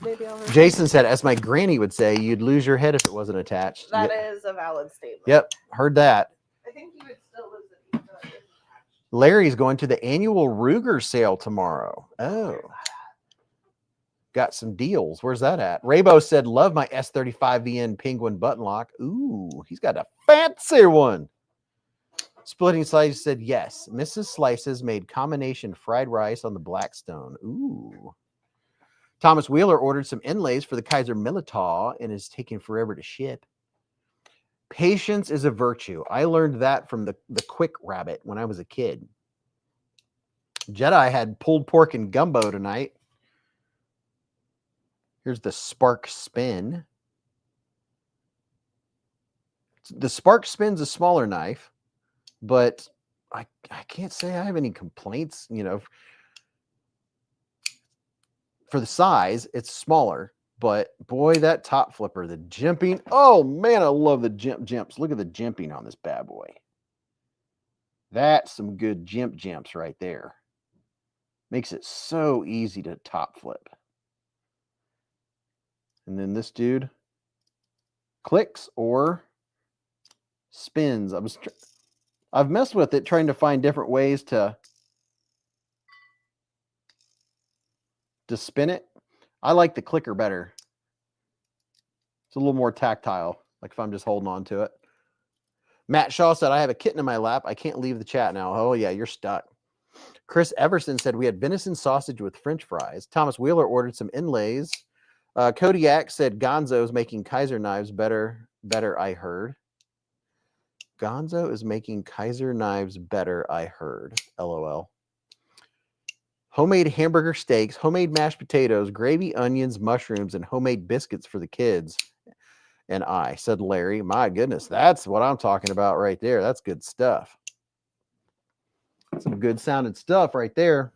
Maybe I'll Jason said, as my granny would say, you'd lose your head if it wasn't attached. That is a valid statement. Yep, heard that. I think you would still lose it if it wasn't attached. Larry's going to the annual Ruger sale tomorrow. Oh. Got some deals. Where's that at? Raybo said, love my S35VN Penguin button lock. Ooh, he's got a fancy one. Splitting Slices said, yes. Mrs. Slices made combination fried rice on the Blackstone. Ooh. Thomas Wheeler ordered some inlays for the Kizer Militar and is taking forever to ship. Patience is a virtue. I learned that from the Quick Rabbit when I was a kid. Jedi had pulled pork and gumbo tonight. Here's the Spark Spin. The Spark Spin's a smaller knife, but I can't say I have any complaints, you know. For the size, it's smaller, but boy, that top flipper, the jimping. Oh man, I love the jimps. Look at the jimping on this bad boy. That's some good jimps right there. Makes it so easy to top flip. And then this dude clicks or spins. I've messed with it trying to find different ways to spin it. I like the clicker better. It's a little more tactile, like if I'm just holding on to it. Matt Shaw said, I have a kitten in my lap. I can't leave the chat now. Oh, yeah, you're stuck. Chris Everson said we had venison sausage with French fries. Thomas Wheeler ordered some inlays. Kodiak said Gonzo's making Kizer knives better, I heard. Gonzo is making Kizer knives better, I heard. LOL. Homemade hamburger steaks, homemade mashed potatoes, gravy, onions, mushrooms, and homemade biscuits for the kids. And I, said Larry. My goodness, that's what I'm talking about right there. That's good stuff. Some good sounding stuff right there.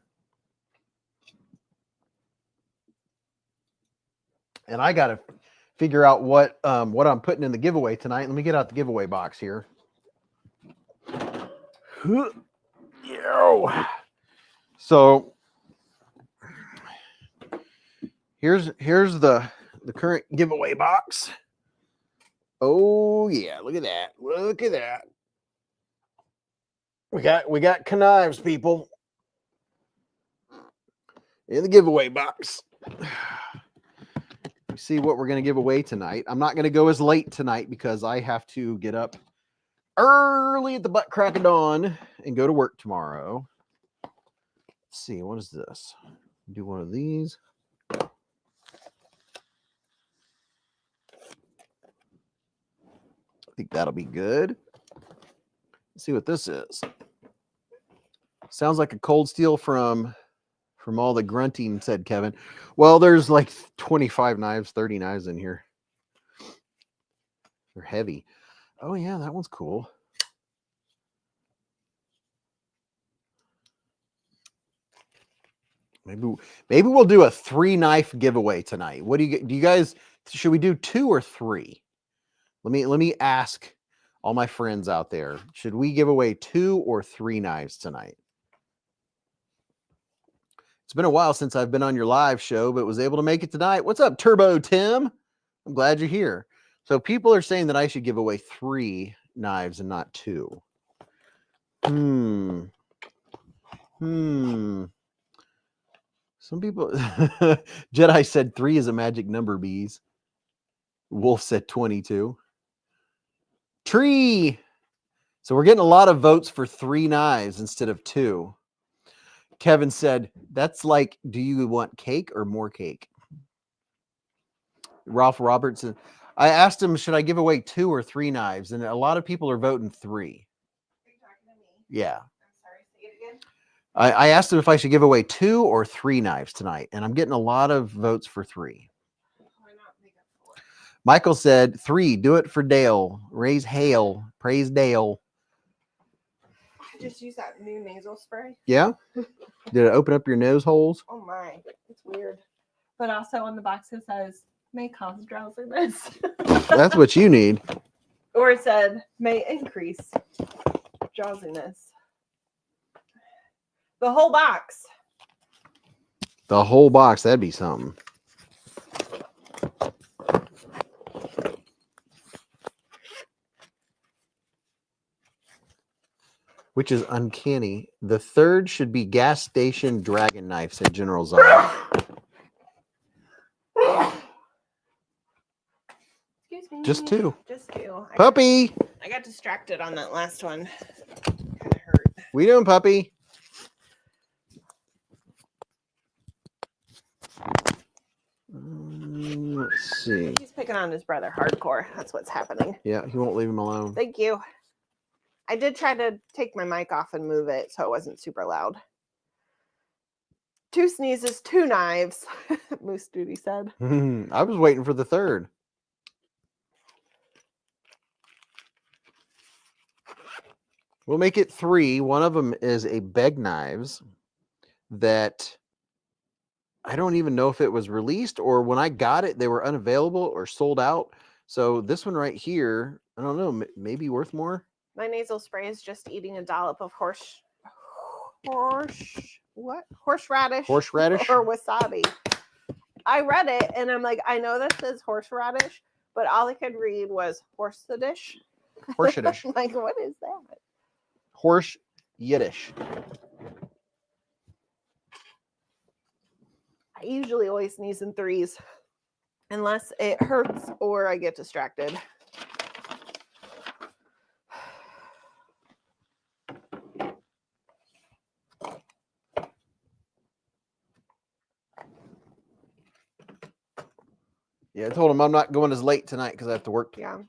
And I got to figure out what I'm putting in the giveaway tonight. Let me get out the giveaway box here. So here's the current giveaway box. Oh yeah, look at that. Look at that. We got knives, people, in the giveaway box. See what we're going to give away tonight. I'm not going to go as late tonight because I have to get up early at the butt crack of dawn and go to work tomorrow. Let's see, what is this? Do one of these. I think that'll be good. Let's see what this is. Sounds like a cold steel from all the grunting, said Kevin. Well, there's like 25 knives, 30 knives in here. They're heavy. Oh yeah, that one's cool. Maybe we'll do a 3-knife giveaway tonight. What do you guys, should we do 2 or 3? Let me ask all my friends out there. Should we give away 2 or 3 knives tonight? It's been a while since I've been on your live show, but was able to make it tonight. What's up, Turbo Tim? I'm glad you're here. So people are saying that I should give away 3 knives and not 2. Some people, Jedi said 3 is a magic number, Beez. Wolf said 22. Tree. So we're getting a lot of votes for 3 knives instead of 2. Kevin said, that's like, do you want cake or more cake? Ralph Robertson. I asked him, should I give away 2 or 3 knives? And a lot of people are voting 3. Are you talking to me? Yeah. I'm sorry, say it again. I asked him if I should give away 2 or 3 knives tonight, and I'm getting a lot of votes for 3. Why not make it 4? Michael said 3. Do it for Dale. Raise hail. Praise Dale. I just use that new nasal spray. Yeah? Did it open up your nose holes? Oh my, it's weird. But also on the box it says, may cause drowsiness. That's what you need. Or it said, may increase drowsiness. The whole box. The whole box, that'd be something. Which is uncanny. The 3rd should be gas station dragon knife, said General Zara. Excuse me. Just 2. Just 2. Puppy! I got distracted on that last one. Kind of hurt. We doing, puppy? Let's see. He's picking on his brother hardcore. That's what's happening. Yeah, he won't leave him alone. Thank you. I did try to take my mic off and move it so it wasn't super loud. 2 sneezes, 2 knives, Moose Duty said. I was waiting for the 3rd. We'll make it 3. One of them is a beg knives that I don't even know if it was released or when I got it, they were unavailable or sold out. So this one right here, I don't know, maybe worth more. My nasal spray is just eating a dollop of horseradish or wasabi. I read it and I'm like, I know this says horseradish, but all I could read was horsedish. Horsedish. Like, what is that? Horse Yiddish. I usually always sneeze in 3s unless it hurts or I get distracted. Yeah, I told him I'm not going as late tonight because I have to work. Yeah.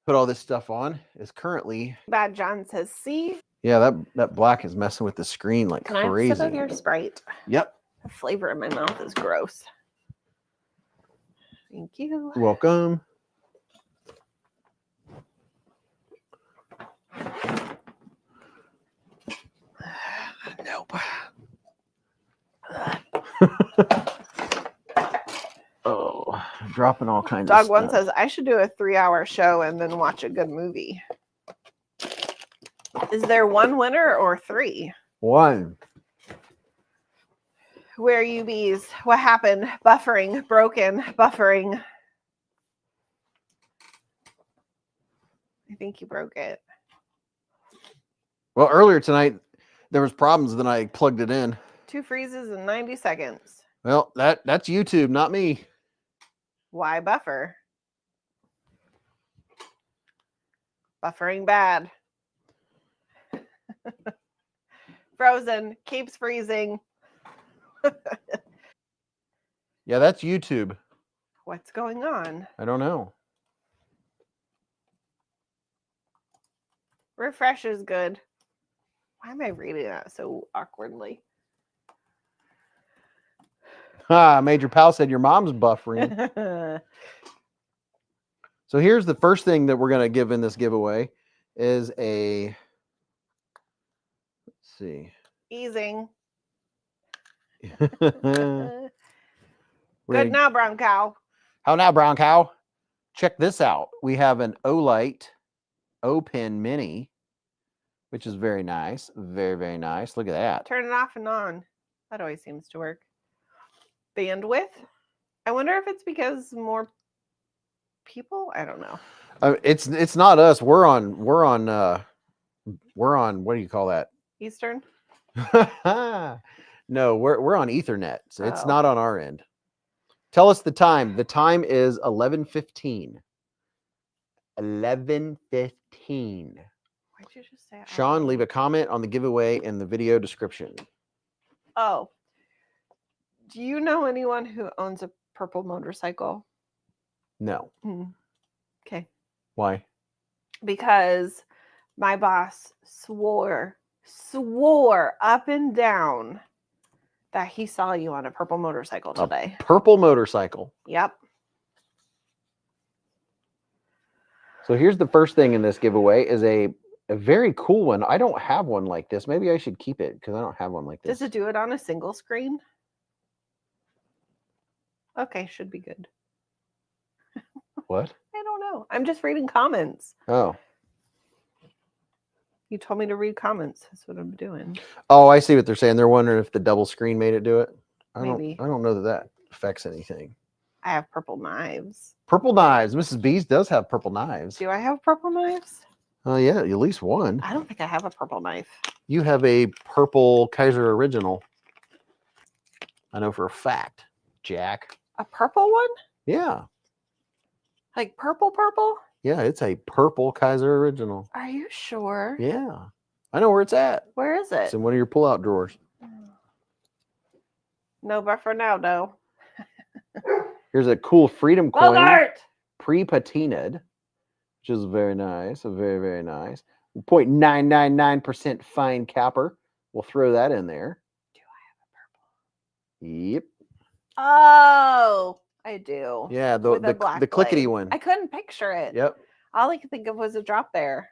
Put all this stuff on. Is currently. Bad John says, see? Yeah, that black is messing with the screen like Can I have crazy. some of your Sprite? Yep. The flavor in my mouth is gross. Thank you. Welcome. Nope. Oh, dropping all kinds Dog of one stuff. says, I should do a 3-hour show and then watch a good movie. Is there one winner or 3? One. Where are you, Beez? What happened? Buffering, broken, buffering. I think you broke it. Well, earlier tonight there was problems. Then I plugged it in. 2 freezes in 90 seconds. Well, that's YouTube, not me. Why buffer? Buffering bad. Frozen, keeps freezing. Yeah, that's YouTube. What's going on? I don't know. Refresh is good. Why am I reading that so awkwardly? Major Pal said your mom's buffering. So here's the first thing that we're going to give in this giveaway is a, let's see. Easing. Good Good now, brown cow. How now, brown cow? Check this out. We have an Olight O-Pen Mini, which is very nice. Very, very nice. Look at that. Turn it off and on. That always seems to work. Bandwidth. I wonder if it's because more people. I don't know. It's not us. We're on what do you call that? Eastern. No, we're on Ethernet. So it's Oh. not on our end. Tell us the time. The time is 11:15. 11:15. Why'd you just say? Sean, leave a comment on the giveaway in the video description. Oh. Do you know anyone who owns a purple motorcycle? No. Okay. Why? Because my boss swore up and down that he saw you on a purple motorcycle today. Purple motorcycle. Yep. So here's the first thing in this giveaway is a very cool one. I don't have one like this. Maybe I should keep it because I don't have one like this. Does it do it on a single screen? Okay, should be good. What? I don't know. I'm just reading comments. Oh. You told me to read comments. That's what I'm doing. Oh, I see what they're saying. They're wondering if the double screen made it do it. Maybe. I don't know that affects anything. I have purple knives. Purple knives. Mrs. Beez does have purple knives. Do I have purple knives? Oh, yeah, at least one. I don't think I have a purple knife. You have a purple Kizer original. I know for a fact, Jack. A purple one? Yeah. Like purple? Yeah, it's a purple Kizer original. Are you sure? Yeah. I know where it's at. Where is It's it? in one of your pull-out drawers. No buffer now, no. Here's a cool Freedom coin. Bogart! Pre-patinaed, which is very nice. Very, very nice. 0.999% fine capper. We'll throw that in there. Do I have a purple? Yep. Oh, I do. Yeah, the With a black clickety blade. one. I couldn't picture it. Yep. All I could think of was a drop there.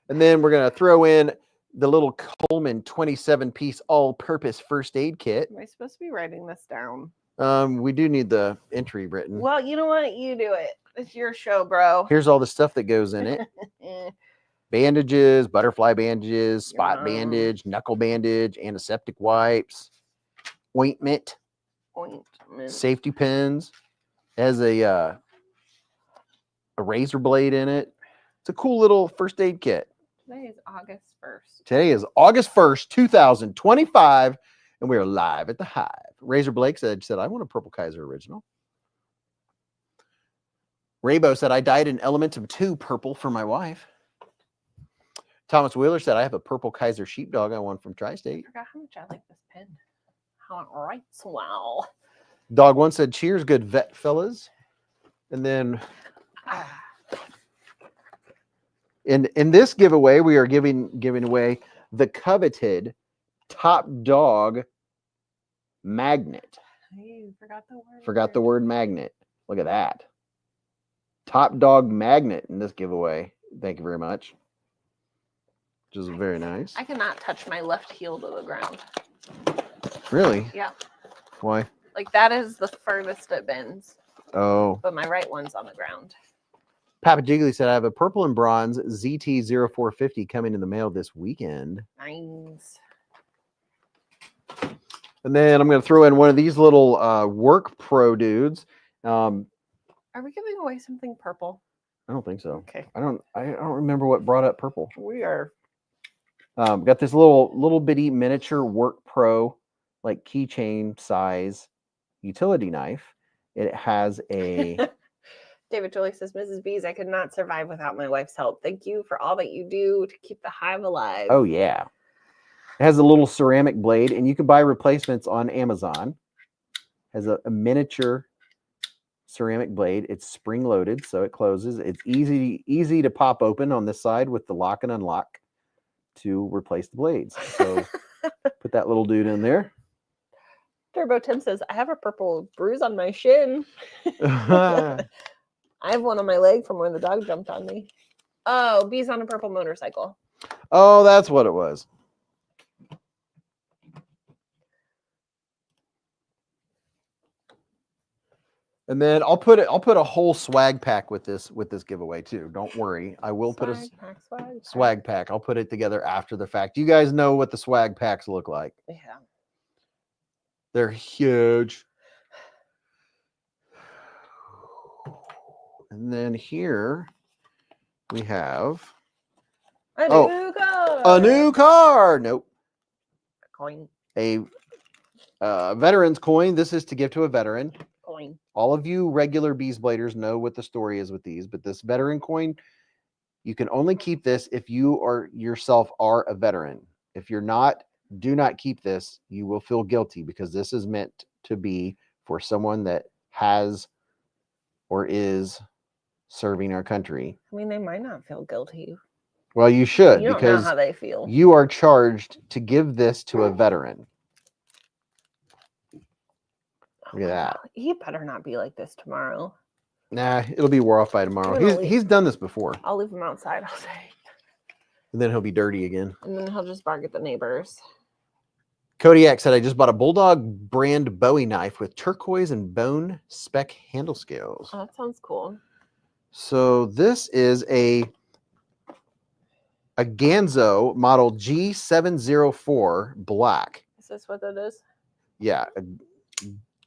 And then we're going to throw in the little Coleman 27-piece all-purpose first aid kit. Am I supposed to be writing this down? We do need the entry written. Well, you know what? You do it. It's your show, bro. Here's all the stuff that goes in it. Bandages, butterfly bandages, spot Yum. bandage, knuckle bandage, antiseptic wipes, ointment, safety pins. It has a razor blade in it. It's a cool little first aid kit. Today is August 1st. Today is August 1st, 2025, and we are live at the Hive. Razor Blake said, I want a purple Kizer original. Raybo said, I dyed an Elementum 2 purple for my wife. Thomas Wheeler said, I have a purple Kizer sheepdog I won from I Tri-State. forgot how much I like this pen. How it writes well. Dog One said, cheers, good vet fellas. And then in this giveaway, we are giving away the coveted Top Dog magnet. I Forgot the word magnet. Look at that. Top Dog magnet in this giveaway. Thank you very much. Which is very nice. I cannot touch my left heel to the ground. Really? Yeah. Why? Like that is the furthest it bends. Oh. But my right one's on the ground. Papa Jiggly said, I have a purple and bronze ZT0450 coming in the mail this weekend. Nice. And then I'm going to throw in one of these little Work Pro dudes. Are we giving away something purple? I don't think so. Okay. I don't remember what brought up purple. We are. Got this little bitty miniature Work Pro, like keychain size utility knife. It has a... David Jolie says, Mrs. Beez, I could not survive without my wife's help. Thank you for all that you do to keep the hive alive. Oh, yeah. It has a little ceramic blade, and you can buy replacements on Amazon. It has a miniature ceramic blade. It's spring-loaded, so it closes. It's easy to pop open on this side with the lock and unlock to replace the blades. So put that little dude in there. Turbo Tim says, I have a purple bruise on my shin. I have one on my leg from when the dog jumped on me. Oh, Beez on a purple motorcycle. Oh, that's what it was. And then I'll put a whole swag pack with this giveaway too. Don't worry. I will put a swag pack. I'll put it together after the fact. You guys know what the swag packs look like. Yeah. They're huge. And then here we have a new car. A new car. Nope. A coin. A veteran's coin. This is to give to a veteran. Coin. All of you regular beezbladers know what the story is with these, but this veteran coin, you can only keep this if you are yourself are a veteran. If you're not, do not keep this. You will feel guilty because this is meant to be for someone that has or is serving our country. I mean, they might not feel guilty. Well, you should, you don't because know how they feel. You are charged to give this to a veteran. Look at that. He better not be like this tomorrow. Nah, it'll be wore off by tomorrow. He's done this before. I'll leave him outside, I'll say. And then he'll be dirty again. And then he'll just bark at the neighbors. Kodiak said, I just bought a Bulldog brand Bowie knife with turquoise and bone spec handle scales. Oh, that sounds cool. So this is a Ganzo model G704 black. Is this what that is? Yeah, a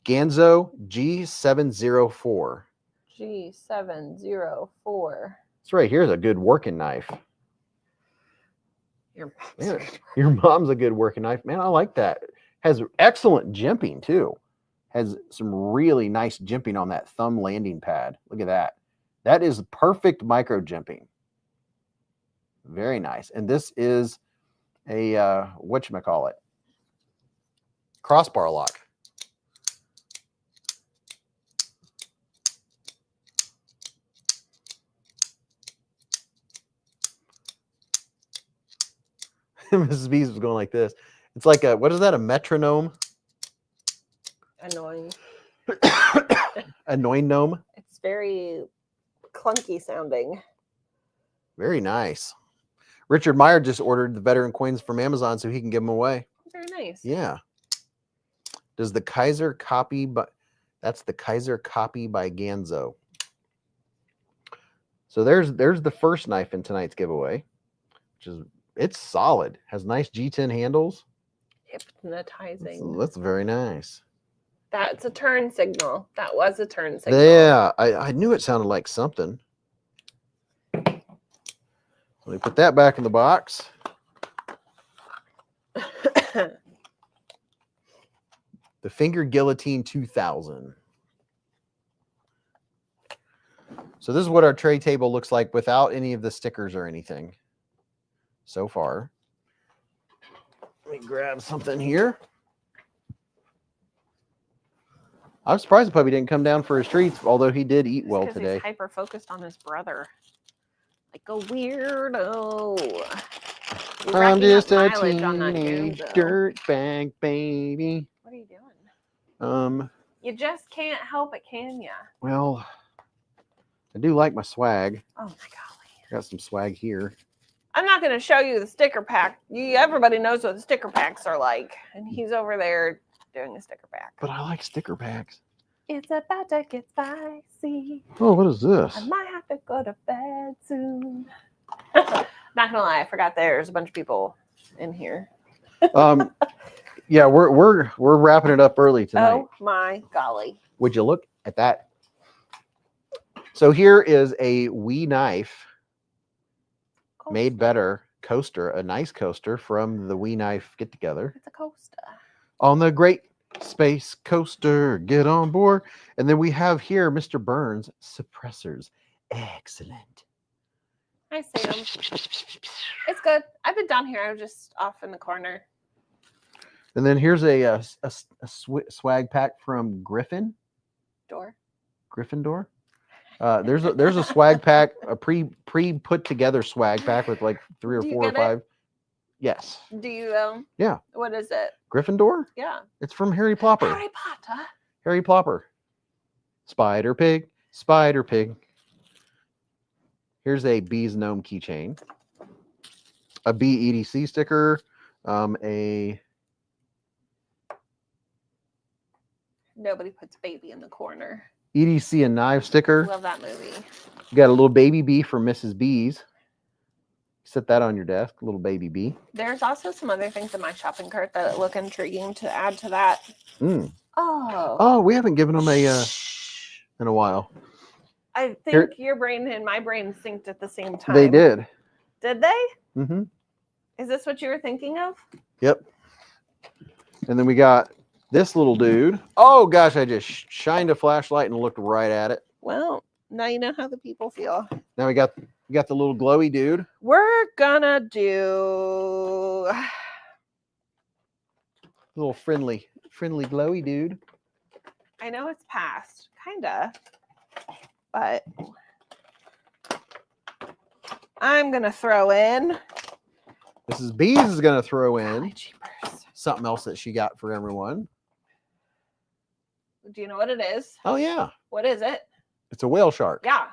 Ganzo G704. G704. This right here is a good working knife. Your mom's a good working knife. Man, I like that. Has excellent jimping too. Has some really nice jimping on that thumb landing pad. Look at that. That is perfect micro jimping. Very nice. And this is a whatchamacallit? Crossbar lock. Mrs. Beez was going like this. It's like a, what is that? A metronome? Annoying. Annoying gnome? It's very clunky sounding. Very nice. Richard Meyer just ordered the veteran coins from Amazon so he can give them away. Very nice. Yeah. Does the Kizer copy, but that's the Kizer copy by Ganzo. So there's the first knife in tonight's giveaway, which is, it's solid. Has nice G10 handles. Hypnotizing. That's very nice. That's a turn signal. That was a turn signal. Yeah, I knew it sounded like something. Let me put that back in the box. The Finger Guillotine 2000. So this is what our tray table looks like without any of the stickers or anything so far. Let me grab something here. I'm surprised the puppy didn't come down for his treats, although he did eat well today. He's hyper focused on his brother, like a weirdo. He's I'm racking just up a mileage on that teenage dude, though. dirtbag baby. What are you doing? Um, You just can't help it, can ya? well, I do like my swag. Oh my golly. Got some swag here. I'm not going to show you the sticker pack. Everybody knows what the sticker packs are like. And he's over there doing a sticker pack. But I like sticker packs. It's about to get spicy. Oh, what is this? I might have to go to bed soon. Not gonna lie, I forgot there's a bunch of people in here. Yeah, we're wrapping it up early tonight. Oh my golly. Would you look at that? So here is a wee knife made better coaster, a nice coaster from the wee knife get together. It's a coaster. On the Great Space Coaster, get on board. And then we have here Mr. Burns suppressors. Excellent. I see them. It's good. I've been down here. I was just off in the corner. And then here's a swag pack from Gryffindor. There's a swag pack, a pre put together swag pack with like 3 or 4 or 5. Yes. Do you Yeah. What is it? Gryffindor? Yeah. It's from Harry Plopper. Harry Potter. Harry Plopper. Spider Pig. Spider Pig. Here's a Beez gnome keychain. A BEDC sticker. Nobody puts baby in the corner. EDC and knife sticker. Love that movie. You got a little baby bee from Mrs. Beez. Set that on your desk, a little baby bee. There's also some other things in my shopping cart that look intriguing to add to that. Mm. Oh, we haven't given them in a while. I think your brain and my brain synced at the same time. They did. Did they? Mm-hmm. Is this what you were thinking of? Yep. And then we got this little dude. Oh gosh, I just shined a flashlight and looked right at it. Well, now you know how the people feel. Now we got the little glowy dude. We're gonna do Little friendly glowy dude. I know it's past, kinda, but I'm gonna throw in. Mrs. Beez is gonna throw in Golly jeepers. something else that she got for everyone. Do you know what it is? Oh yeah. What is it? It's a whale shark. Yeah.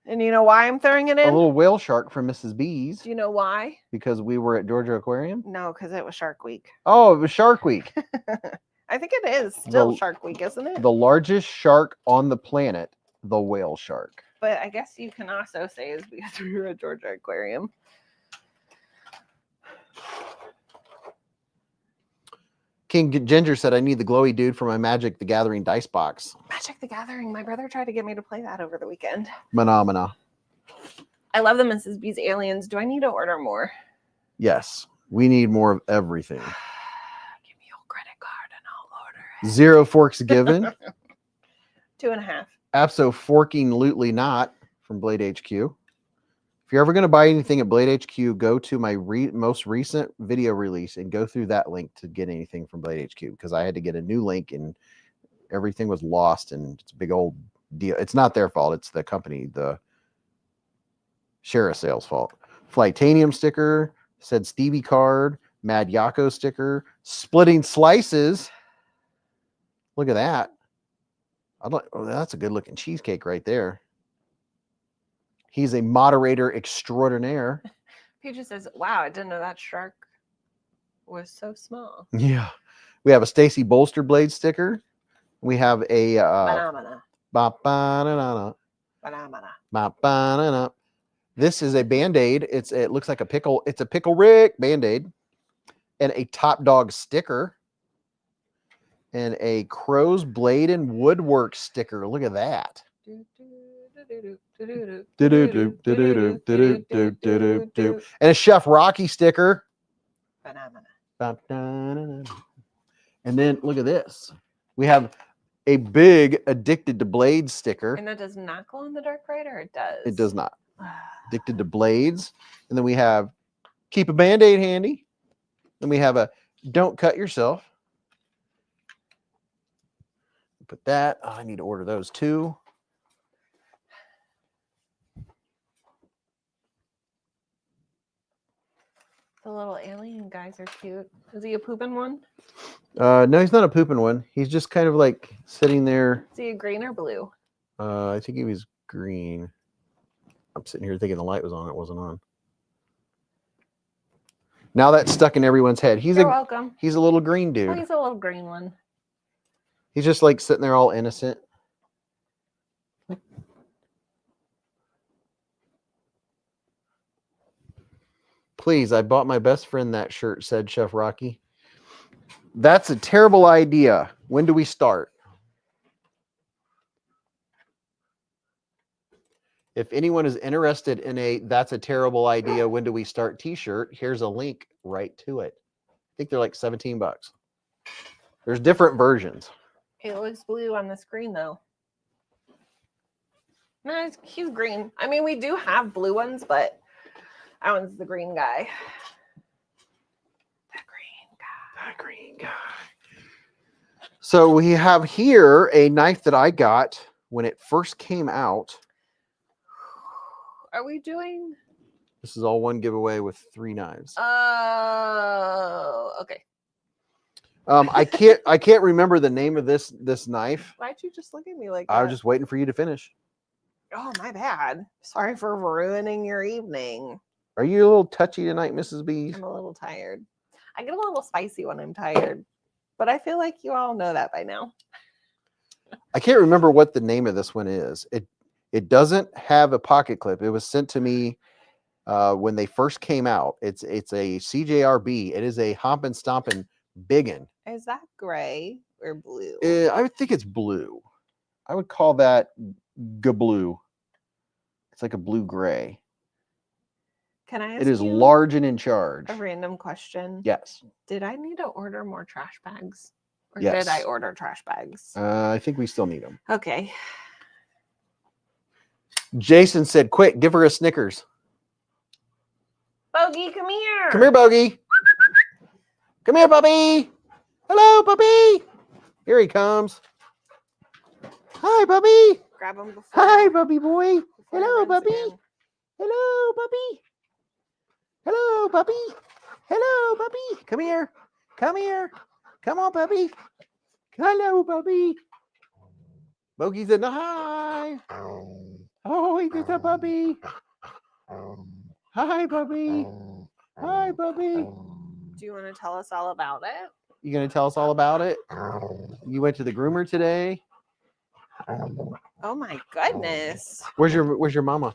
And you know why I'm throwing it A in? little whale shark from Mrs. Beez. Do you know why? Because we were at Georgia Aquarium. No, because it was Shark Week. Oh, it was Shark Week. I think it is still Shark Week, isn't it? The largest shark on the planet, the whale shark. But I guess you can also say is because we were at Georgia Aquarium. King Ginger said, I need the glowy dude for my Magic the Gathering dice box. Magic the Gathering. My brother tried to get me to play that over the weekend. Phenomena. I love the Mrs. Beez aliens. Do I need to order more? Yes. We need more of everything. Give me your credit card and I'll order it. 0 forks given. 2.5. Abso-forking-lutely not from Blade HQ. If you're ever going to buy anything at Blade HQ, go to my most recent video release and go through that link to get anything from Blade HQ, because I had to get a new link and everything was lost, and it's a big old deal. It's not their fault. It's the company, the Share Sales fault. Flightanium sticker, said Stevie card, Mad Yako sticker, splitting slices. Look at that. Oh, that's a good looking cheesecake right there. He's a moderator extraordinaire. He just says, wow, I didn't know that shark was so small. Yeah. We have a Stacy Bolster Blade sticker. We have a This is a Band-Aid. It looks like a pickle. It's a Pickle Rick Band-Aid. And a Top Dog sticker. And a Crow's Blade and Woodwork sticker. Look at that. And a Chef Rocky sticker. And then look at this. We have a big Addicted to Blades sticker. And that does not glow in the dark, right? Or it does? It does not. Addicted to Blades. And then we have Keep a Band-Aid handy. Then we have a Don't Cut Yourself. Put that. Oh, I need to order those too. The little alien guys are cute. Is he a pooping one? No, he's not a pooping one. He's just kind of like sitting there. Is he a green or blue? I think he was green. I'm sitting here thinking the light was on. It wasn't on. Now that's stuck in everyone's head. You're welcome. He's a little green dude. Oh, he's a little green one. He's just like sitting there all innocent. Please, I bought my best friend that shirt, said Chef Rocky. That's a terrible idea. When do we start? If anyone is interested in a "that's a terrible idea, when do we start" t-shirt, here's a link right to it. I think they're like 17 bucks. There's different versions. It looks blue on the screen though. No, he's green. I mean, we do have blue ones, but that one's the green guy. That green guy. So we have here a knife that I got when it first came out. Are we doing? This is all one giveaway with 3 knives. Oh, okay. I can't remember the name of this knife. Why'd you just look at me like that? I was just waiting for you to finish. Oh, my bad. Sorry for ruining your evening. Are you a little touchy tonight, Mrs. Beez? I'm a little tired. I get a little spicy when I'm tired, but I feel like you all know that by now. I can't remember what the name of this one is. It doesn't have a pocket clip. It was sent to me when they first came out. It's a CJRB. It is a Hompin' Stompin' Biggin. Is that gray or blue? I would think it's blue. I would call that blue. It's like a blue-gray. Can I ask It is you large and in charge. a random question? Yes. Did I need to order more trash bags? Or Yes. did I order trash bags? I think we still need them. Okay. Jason said, quick, give her a Snickers. Bogey, come here. Come here, Bogey. Come here, puppy. Hello, puppy. Here he comes. Hi, puppy. Grab him before. Hi, puppy boy. before he Hello, runs puppy. again. Hello, puppy. Hello, puppy. Hello, puppy. Come here. Come here. Come on, puppy. Hello, puppy. Bogey said, hi. Oh, he gets a puppy. Hi, puppy. Hi, puppy. Do you want to tell us all about it? You gonna tell us all about it? You went to the groomer today. Oh my goodness. Where's your mama?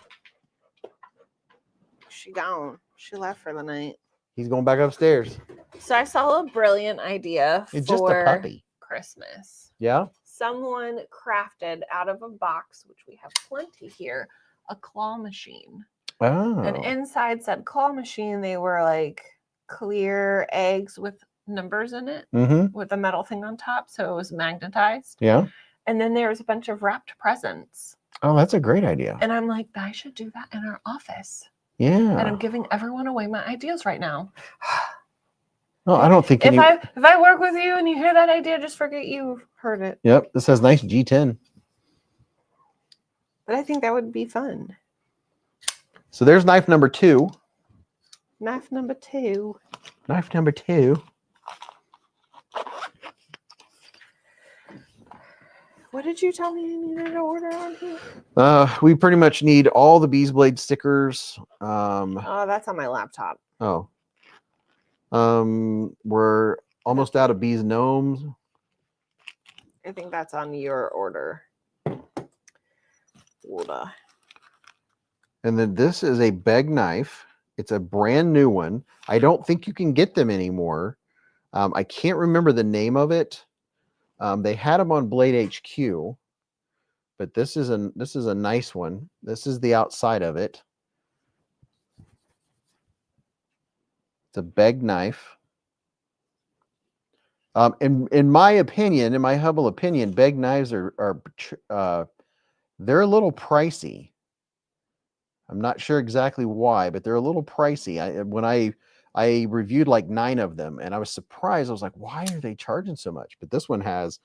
She gone. She left for the night. He's going back upstairs. So I saw a brilliant idea It's for just a puppy. Christmas. Yeah. Someone crafted out of a box, which we have plenty here, a claw machine. Oh. And inside said claw machine, they were like clear eggs with numbers in it Mm-hmm. with a metal thing on top. So it was magnetized. Yeah. And then there was a bunch of wrapped presents. Oh, that's a great idea. And I'm like, I should do that in our office. Yeah. And I'm giving everyone away my ideas right now. No, I don't think If I work with you and you hear that idea, just forget you heard it. Yep. This has nice G10. But I think that would be fun. So there's knife number 2. Knife number 2. Knife number 2. What did you tell me I needed to order on here? We pretty much need all the beezblade stickers. Oh, that's on my laptop. We're almost out of bees gnomes. I think that's on your order. Order. And then this is a beg knife. It's a brand new one. I don't think you can get them anymore. I can't remember the name of it. They had them on Blade HQ, but this is a nice one. This is the outside of it. It's a beg knife. In my opinion, in my humble opinion, beg knives are they're a little pricey. I'm not sure exactly why, but they're a little pricey. When I reviewed like 9 of them, and I was surprised. I was like, why are they charging so much? But this one has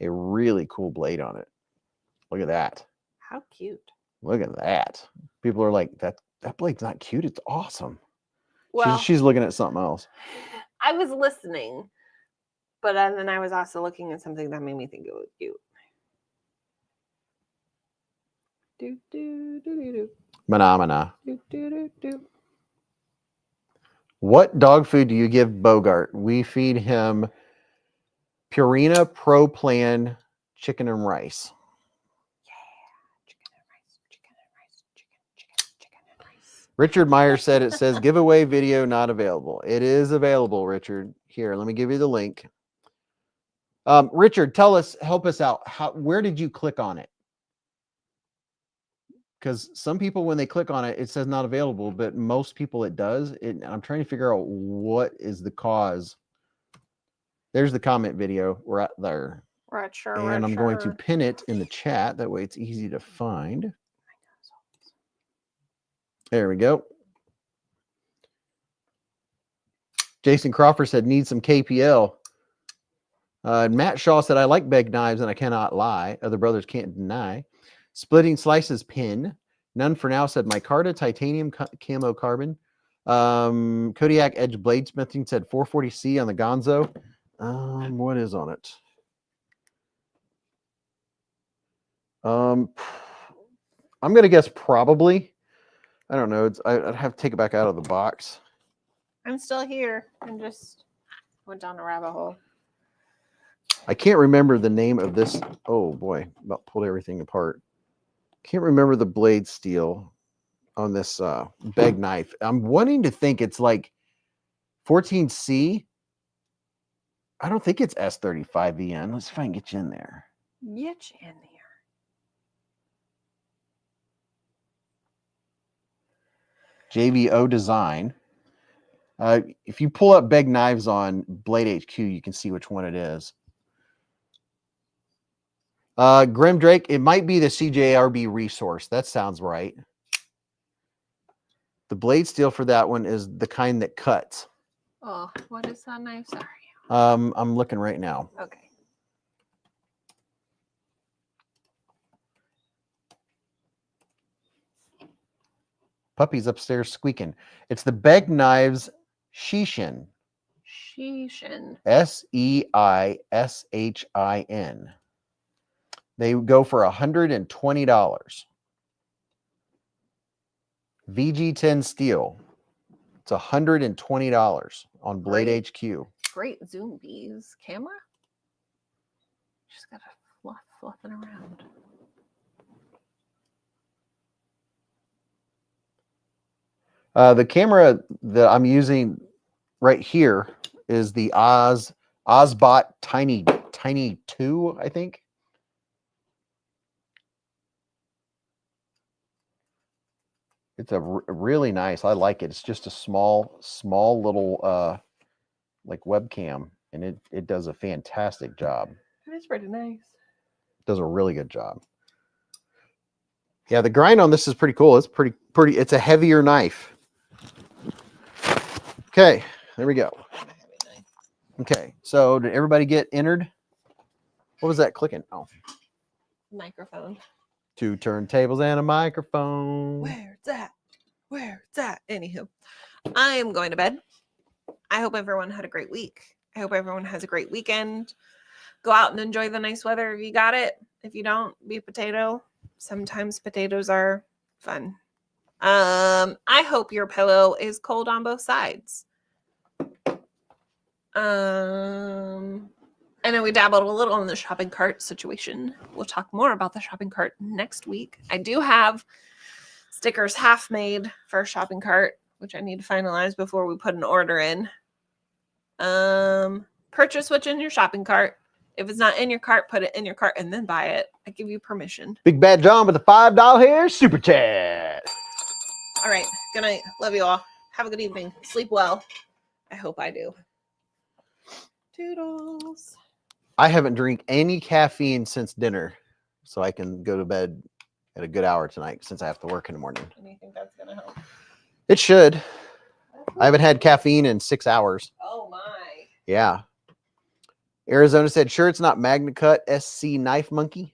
a really cool blade on it. Look at that. How cute. Look at that. People are like, that blade's not cute. It's awesome. Well, She's looking at something else. I was listening, but then I was also looking at something that made me think it was cute. Do, do, do, do, do. Mana. Do, do, do, do. What dog food do you give Bogart? We feed him Purina Pro Plan chicken and rice. Chicken and rice, chicken and rice, chicken and rice. Richard Meyer said it says giveaway video not available. It is available, Richard. Here, let me give you the link. Richard, help us out. Where did you click on it? Because some people, when they click on it, it says not available, but most people it does. I'm trying to figure out what is the cause. There's the comment video right there. Right, sure. And I'm going to pin it in the chat. That way it's easy to find. There we go. Jason Crawford said, need some KPL. Matt Shaw said, I like bag knives and I cannot lie. Other brothers can't deny. Splitting Slices pin. None for now said, micarta titanium camo carbon. Kodiak Edge bladesmithing said 440C on the Gonzo. What is on it? I'm going to guess probably. I don't know. I'd have to take it back out of the box. I'm still here. I just went down a rabbit hole. I can't remember the name of this. Oh boy, about pulled everything apart. Can't remember the blade steel on this bag knife. I'm wanting to think it's like 14C. I don't think it's S35VN. Let's see if I can get you in there. Get you in there. JVO Design. If you pull up bag knives on Blade HQ, you can see which one it is. Grim Drake, it might be the CJRB Resource. That sounds right. The blade steel for that one is the kind that cuts. Oh, what is that knife? Sorry. I'm looking right now. Okay. Puppy's upstairs squeaking. It's the bag knives Shishin. Shishin. SEISHIN. They go for $120. VG10 steel. It's $120 on Blade HQ. Great zoom bees camera. Just got to fluffing around. The camera that I'm using right here is the Ozbot Tiny 2, I think. It's really nice. I like it. It's just a small little like webcam, and it does a fantastic job. It is pretty nice. It does a really good job. Yeah, the grind on this is pretty cool. It's pretty. It's a heavier knife. Okay, there we go. Okay, so did everybody get entered? What was that clicking? Oh, Microphone. 2 turntables and a microphone. Where it's at? Where it's at? Anywho, I am going to bed. I hope everyone had a great week. I hope everyone has a great weekend. Go out and enjoy the nice weather if you got it. If you don't, be a potato. Sometimes potatoes are fun. I hope your pillow is cold on both sides. I know we dabbled a little in the shopping cart situation. We'll talk more about the shopping cart next week. I do have stickers half made for a shopping cart, which I need to finalize before we put an order in. Purchase what's in your shopping cart. If it's not in your cart, put it in your cart and then buy it. I give you permission. Big Bad John with a $5 here super chat. All right. Good night. Love you all. Have a good evening. Sleep well. I hope I do. Toodles. I haven't drank any caffeine since dinner, so I can go to bed at a good hour tonight since I have to work in the morning. And you think that's going to help? It should. I haven't had caffeine in 6 hours. Oh, my. Yeah. Arizona said, sure, it's not Magna Cut SC Knife Monkey.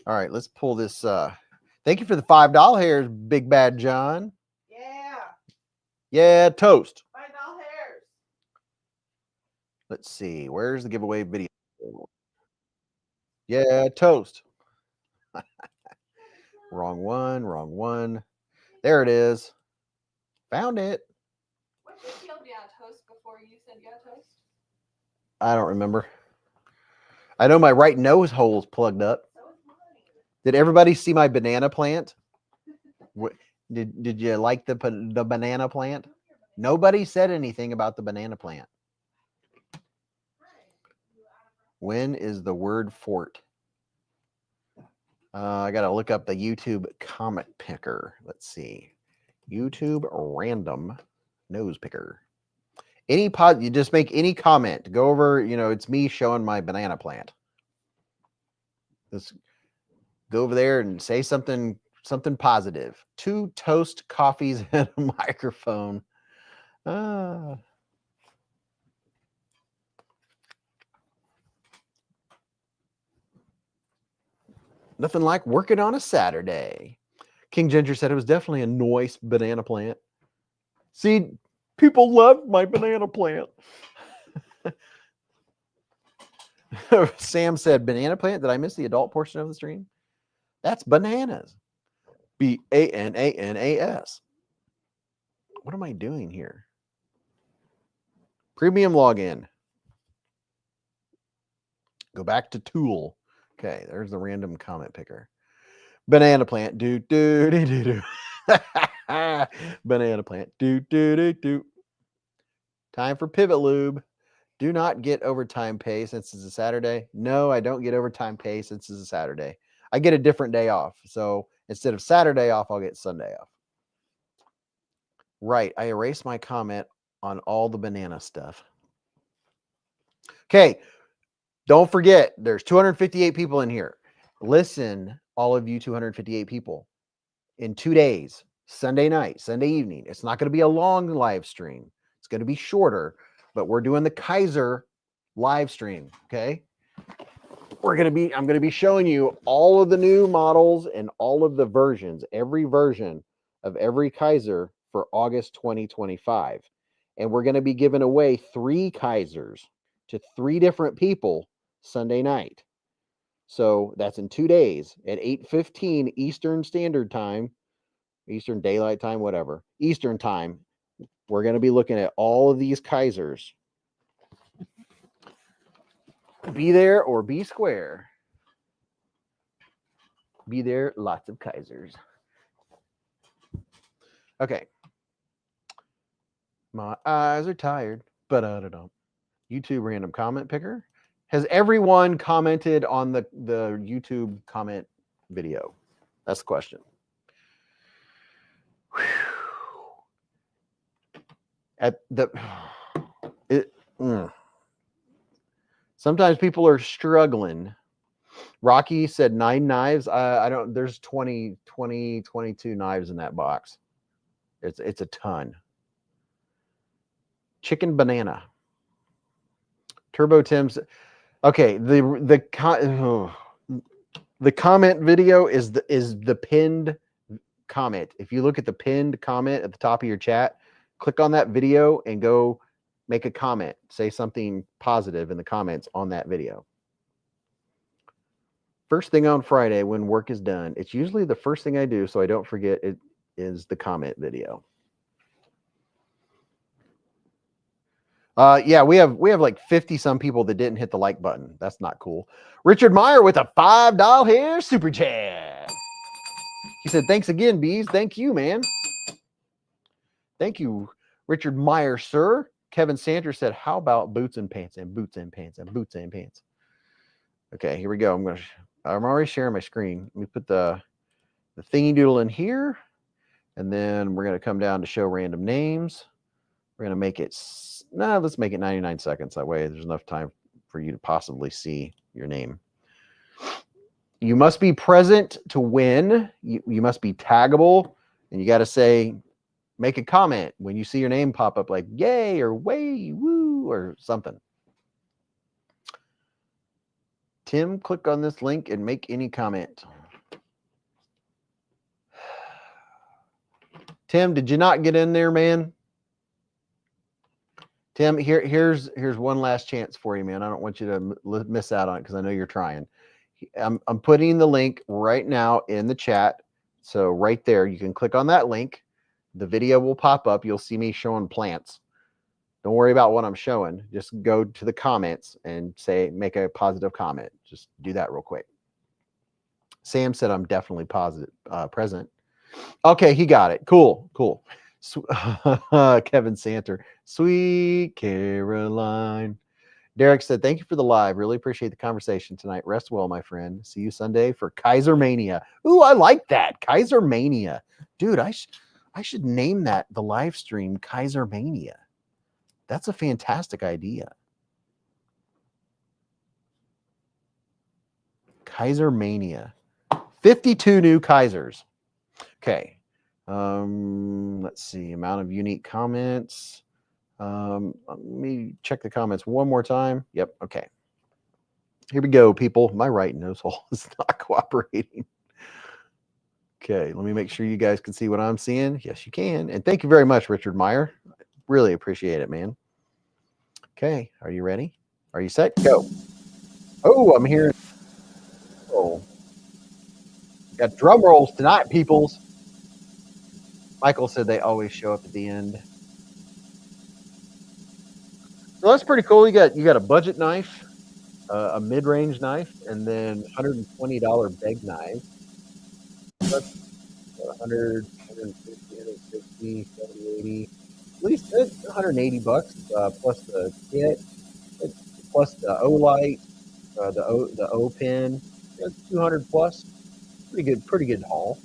All right, let's pull this. Thank you for the $5 hairs, Big Bad John. Yeah. Yeah, toast. $5 hairs. Let's see. Where's the giveaway video? Yeah, toast. Wrong one, wrong one. There it is. Found it. What you yelled yeah toast before you said yeah toast? I don't remember. I know my right nose hole is plugged up. So is mine. Did everybody see my banana plant? Did you like the banana plant? Nobody said anything about the banana plant. When is the word fort? I got to look up the YouTube comment picker. Let's see. YouTube random nose picker. You just make any comment. Go over, it's me showing my banana plant. Let's go over there and say something positive. 2 toast coffees and a microphone. Nothing like working on a Saturday. King Ginger said it was definitely a nice banana plant. See, people love my banana plant. Sam said, banana plant? Did I miss the adult portion of the stream? That's bananas. BANANAS. What am I doing here? Premium login. Go back to tool. Okay, there's the random comment picker. Banana plant. Do do do do do. Banana plant. Do do do do. Time for pivot lube. Do not get overtime pay since it's a Saturday. No, I don't get overtime pay since it's a Saturday. I get a different day off. So instead of Saturday off, I'll get Sunday off. Right. I erased my comment on all the banana stuff. Okay. Don't forget, there's 258 people in here. Listen, all of you 258 people, in 2 days, Sunday night, Sunday evening. It's not going to be a long live stream. It's going to be shorter, but we're doing the Kizer live stream. Okay. I'm going to be showing you all of the new models and all of the versions, every version of every Kizer for August 2025. And we're going to be giving away 3 Kizers to 3 different people Sunday night. So that's in 2 days at 8:15 Eastern Standard Time, Eastern Daylight Time, whatever, Eastern Time. We're going to be looking at all of these Kizers. Be there or be square. Be there, lots of Kizers. Okay. My eyes are tired, but I don't know. YouTube random comment picker. Has everyone commented on the YouTube comment video? That's the question. Sometimes people are struggling. Rocky said 9 knives. There's 22 knives in that box. It's a ton. Chicken banana. Turbo Tim's. Okay, the comment video is the pinned comment. If you look at the pinned comment at the top of your chat, click on that video and go make a comment. Say something positive in the comments on that video. First thing on Friday when work is done, it's usually the first thing I do so I don't forget, it is the comment video. Yeah, we have like 50 some people that didn't hit the like button. That's not cool. Richard Meyer with a $5 hair super chat. He said, thanks again, Beez. Thank you, man. Thank you, Richard Meyer, sir. Kevin Sanders said, how about boots and pants and boots and pants and boots and pants? Okay, here we go. I'm already sharing my screen. Let me put the thingy doodle in here. And then we're going to come down to show random names. We're going to make it, let's make it 99 seconds. That way there's enough time for you to possibly see your name. You must be present to win. You must be taggable. And you got to say, make a comment when you see your name pop up like, yay, or way, woo, or something. Tim, click on this link and make any comment. Tim, did you not get in there, man? Tim, here's one last chance for you, man. I don't want you to miss out on it because I know you're trying. I'm putting the link right now in the chat. So right there, you can click on that link. The video will pop up. You'll see me showing plants. Don't worry about what I'm showing. Just go to the comments and make a positive comment. Just do that real quick. Sam said I'm definitely present. Okay, he got it. Cool. Kevin Santer. Sweet Caroline. Derek said, thank you for the live. Really appreciate the conversation tonight. Rest well, my friend. See you Sunday for Kizer Mania. Ooh, I like that. Kizer Mania. Dude, I should name that the live stream Kizer Mania. That's a fantastic idea. Kizer Mania. 52 new Kizers. Okay. Let's see. Amount of unique comments. Let me check the comments one more time. Yep. Okay. Here we go, people. My right nose hole is not cooperating. Okay. Let me make sure you guys can see what I'm seeing. Yes, you can. And thank you very much, Richard Meyer. Really appreciate it, man. Okay. Are you ready? Are you set? Go. Oh, I'm hearing. Oh, got drum rolls tonight, peoples. Michael said they always show up at the end. So that's pretty cool. You got a budget knife, a mid-range knife, and then $120 bag knife. That's 100, 150, 160, 70, 80. At least it's 180 bucks plus the kit, plus the O light, the O pin. That's 200 plus. Pretty good haul.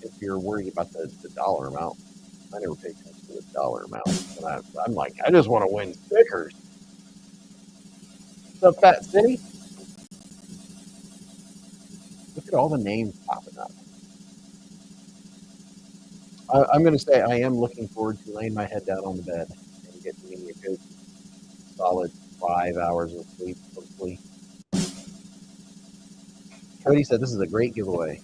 If you're worried about the dollar amount, I never pay attention to the dollar amount. And I'm like, I just want to win stickers. What's up, Fat City? Look at all the names popping up. I'm going to say I am looking forward to laying my head down on the bed and getting me a good solid 5 hours of sleep, hopefully. Cody said this is a great giveaway.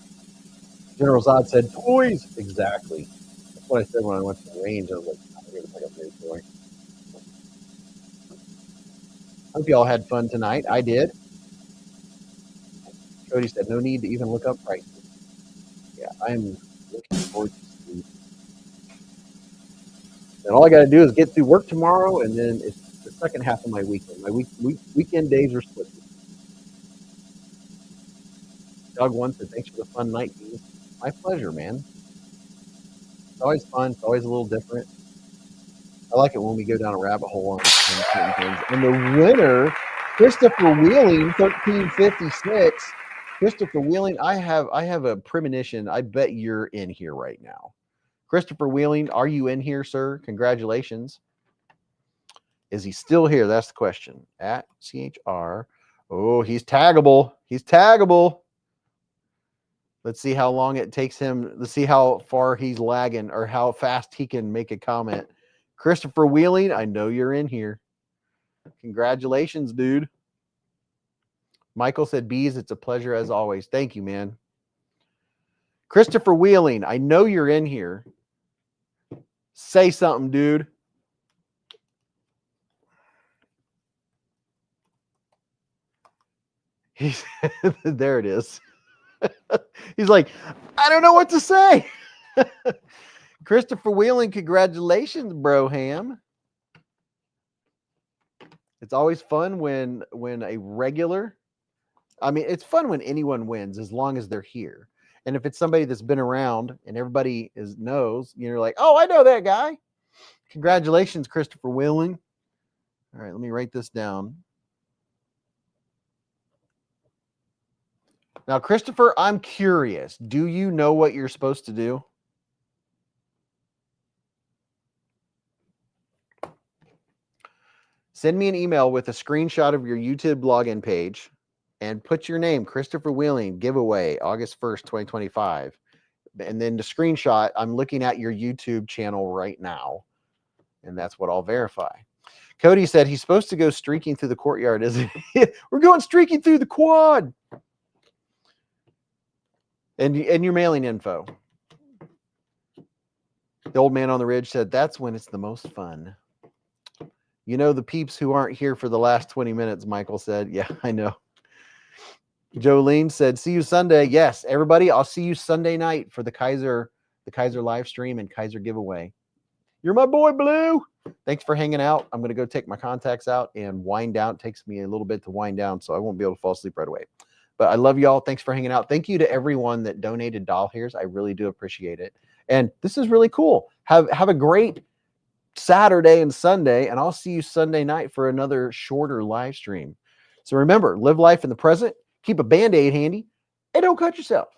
General Zod said toys. Exactly. That's what I said when I went to the range. I was like, I'm going to pick up a new toy. Hope you all had fun tonight. I did. Cody said no need to even look up prices. Yeah, I'm looking forward to sleep. And all I got to do is get through work tomorrow, and then it's the second half of my weekend. My weekend days are split. Doug One said, thanks for the fun night, Beez. My pleasure, man. It's always fun. It's always a little different. I like it when we go down a rabbit hole on certain things. And the winner, Christopher Wheeling, 1356. Christopher Wheeling, I have a premonition. I bet you're in here right now. Christopher Wheeling, are you in here, sir? Congratulations. Is he still here? That's the question. At CHR. Oh, he's taggable. He's taggable. Let's see how long it takes him. Let's see how far he's lagging or how fast he can make a comment. Christopher Wheeling, I know you're in here. Congratulations, dude. Michael said, Beez, it's a pleasure as always. Thank you, man. Christopher Wheeling, I know you're in here. Say something, dude. There it is. He's like, I don't know what to say. Christopher Wheeling, congratulations, bro ham. It's always fun when a regular, I mean, it's fun when anyone wins as long as they're here. And if it's somebody that's been around and everybody knows, you're like, oh, I know that guy. Congratulations, Christopher Wheeling. All right, let me write this down. Now, Christopher, I'm curious. Do you know what you're supposed to do? Send me an email with a screenshot of your YouTube login page and put your name, Christopher Wheeling, giveaway, August 1st, 2025. And then the screenshot, I'm looking at your YouTube channel right now. And that's what I'll verify. Cody said he's supposed to go streaking through the courtyard, isn't he? We're going streaking through the quad. And your mailing info. The old man on the ridge said, that's when it's the most fun. You know, the peeps who aren't here for the last 20 minutes, Michael said. Yeah, I know. Jolene said, see you Sunday. Yes, everybody, I'll see you Sunday night for the Kizer live stream and Kizer giveaway. You're my boy, Blue. Thanks for hanging out. I'm going to go take my contacts out and wind down. It takes me a little bit to wind down, so I won't be able to fall asleep right away. But I love y'all. Thanks for hanging out. Thank you to everyone that donated doll hairs. I really do appreciate it. And this is really cool. Have a great Saturday and Sunday, and I'll see you Sunday night for another shorter live stream. So remember, live life in the present, keep a Band-Aid handy, and don't cut yourself.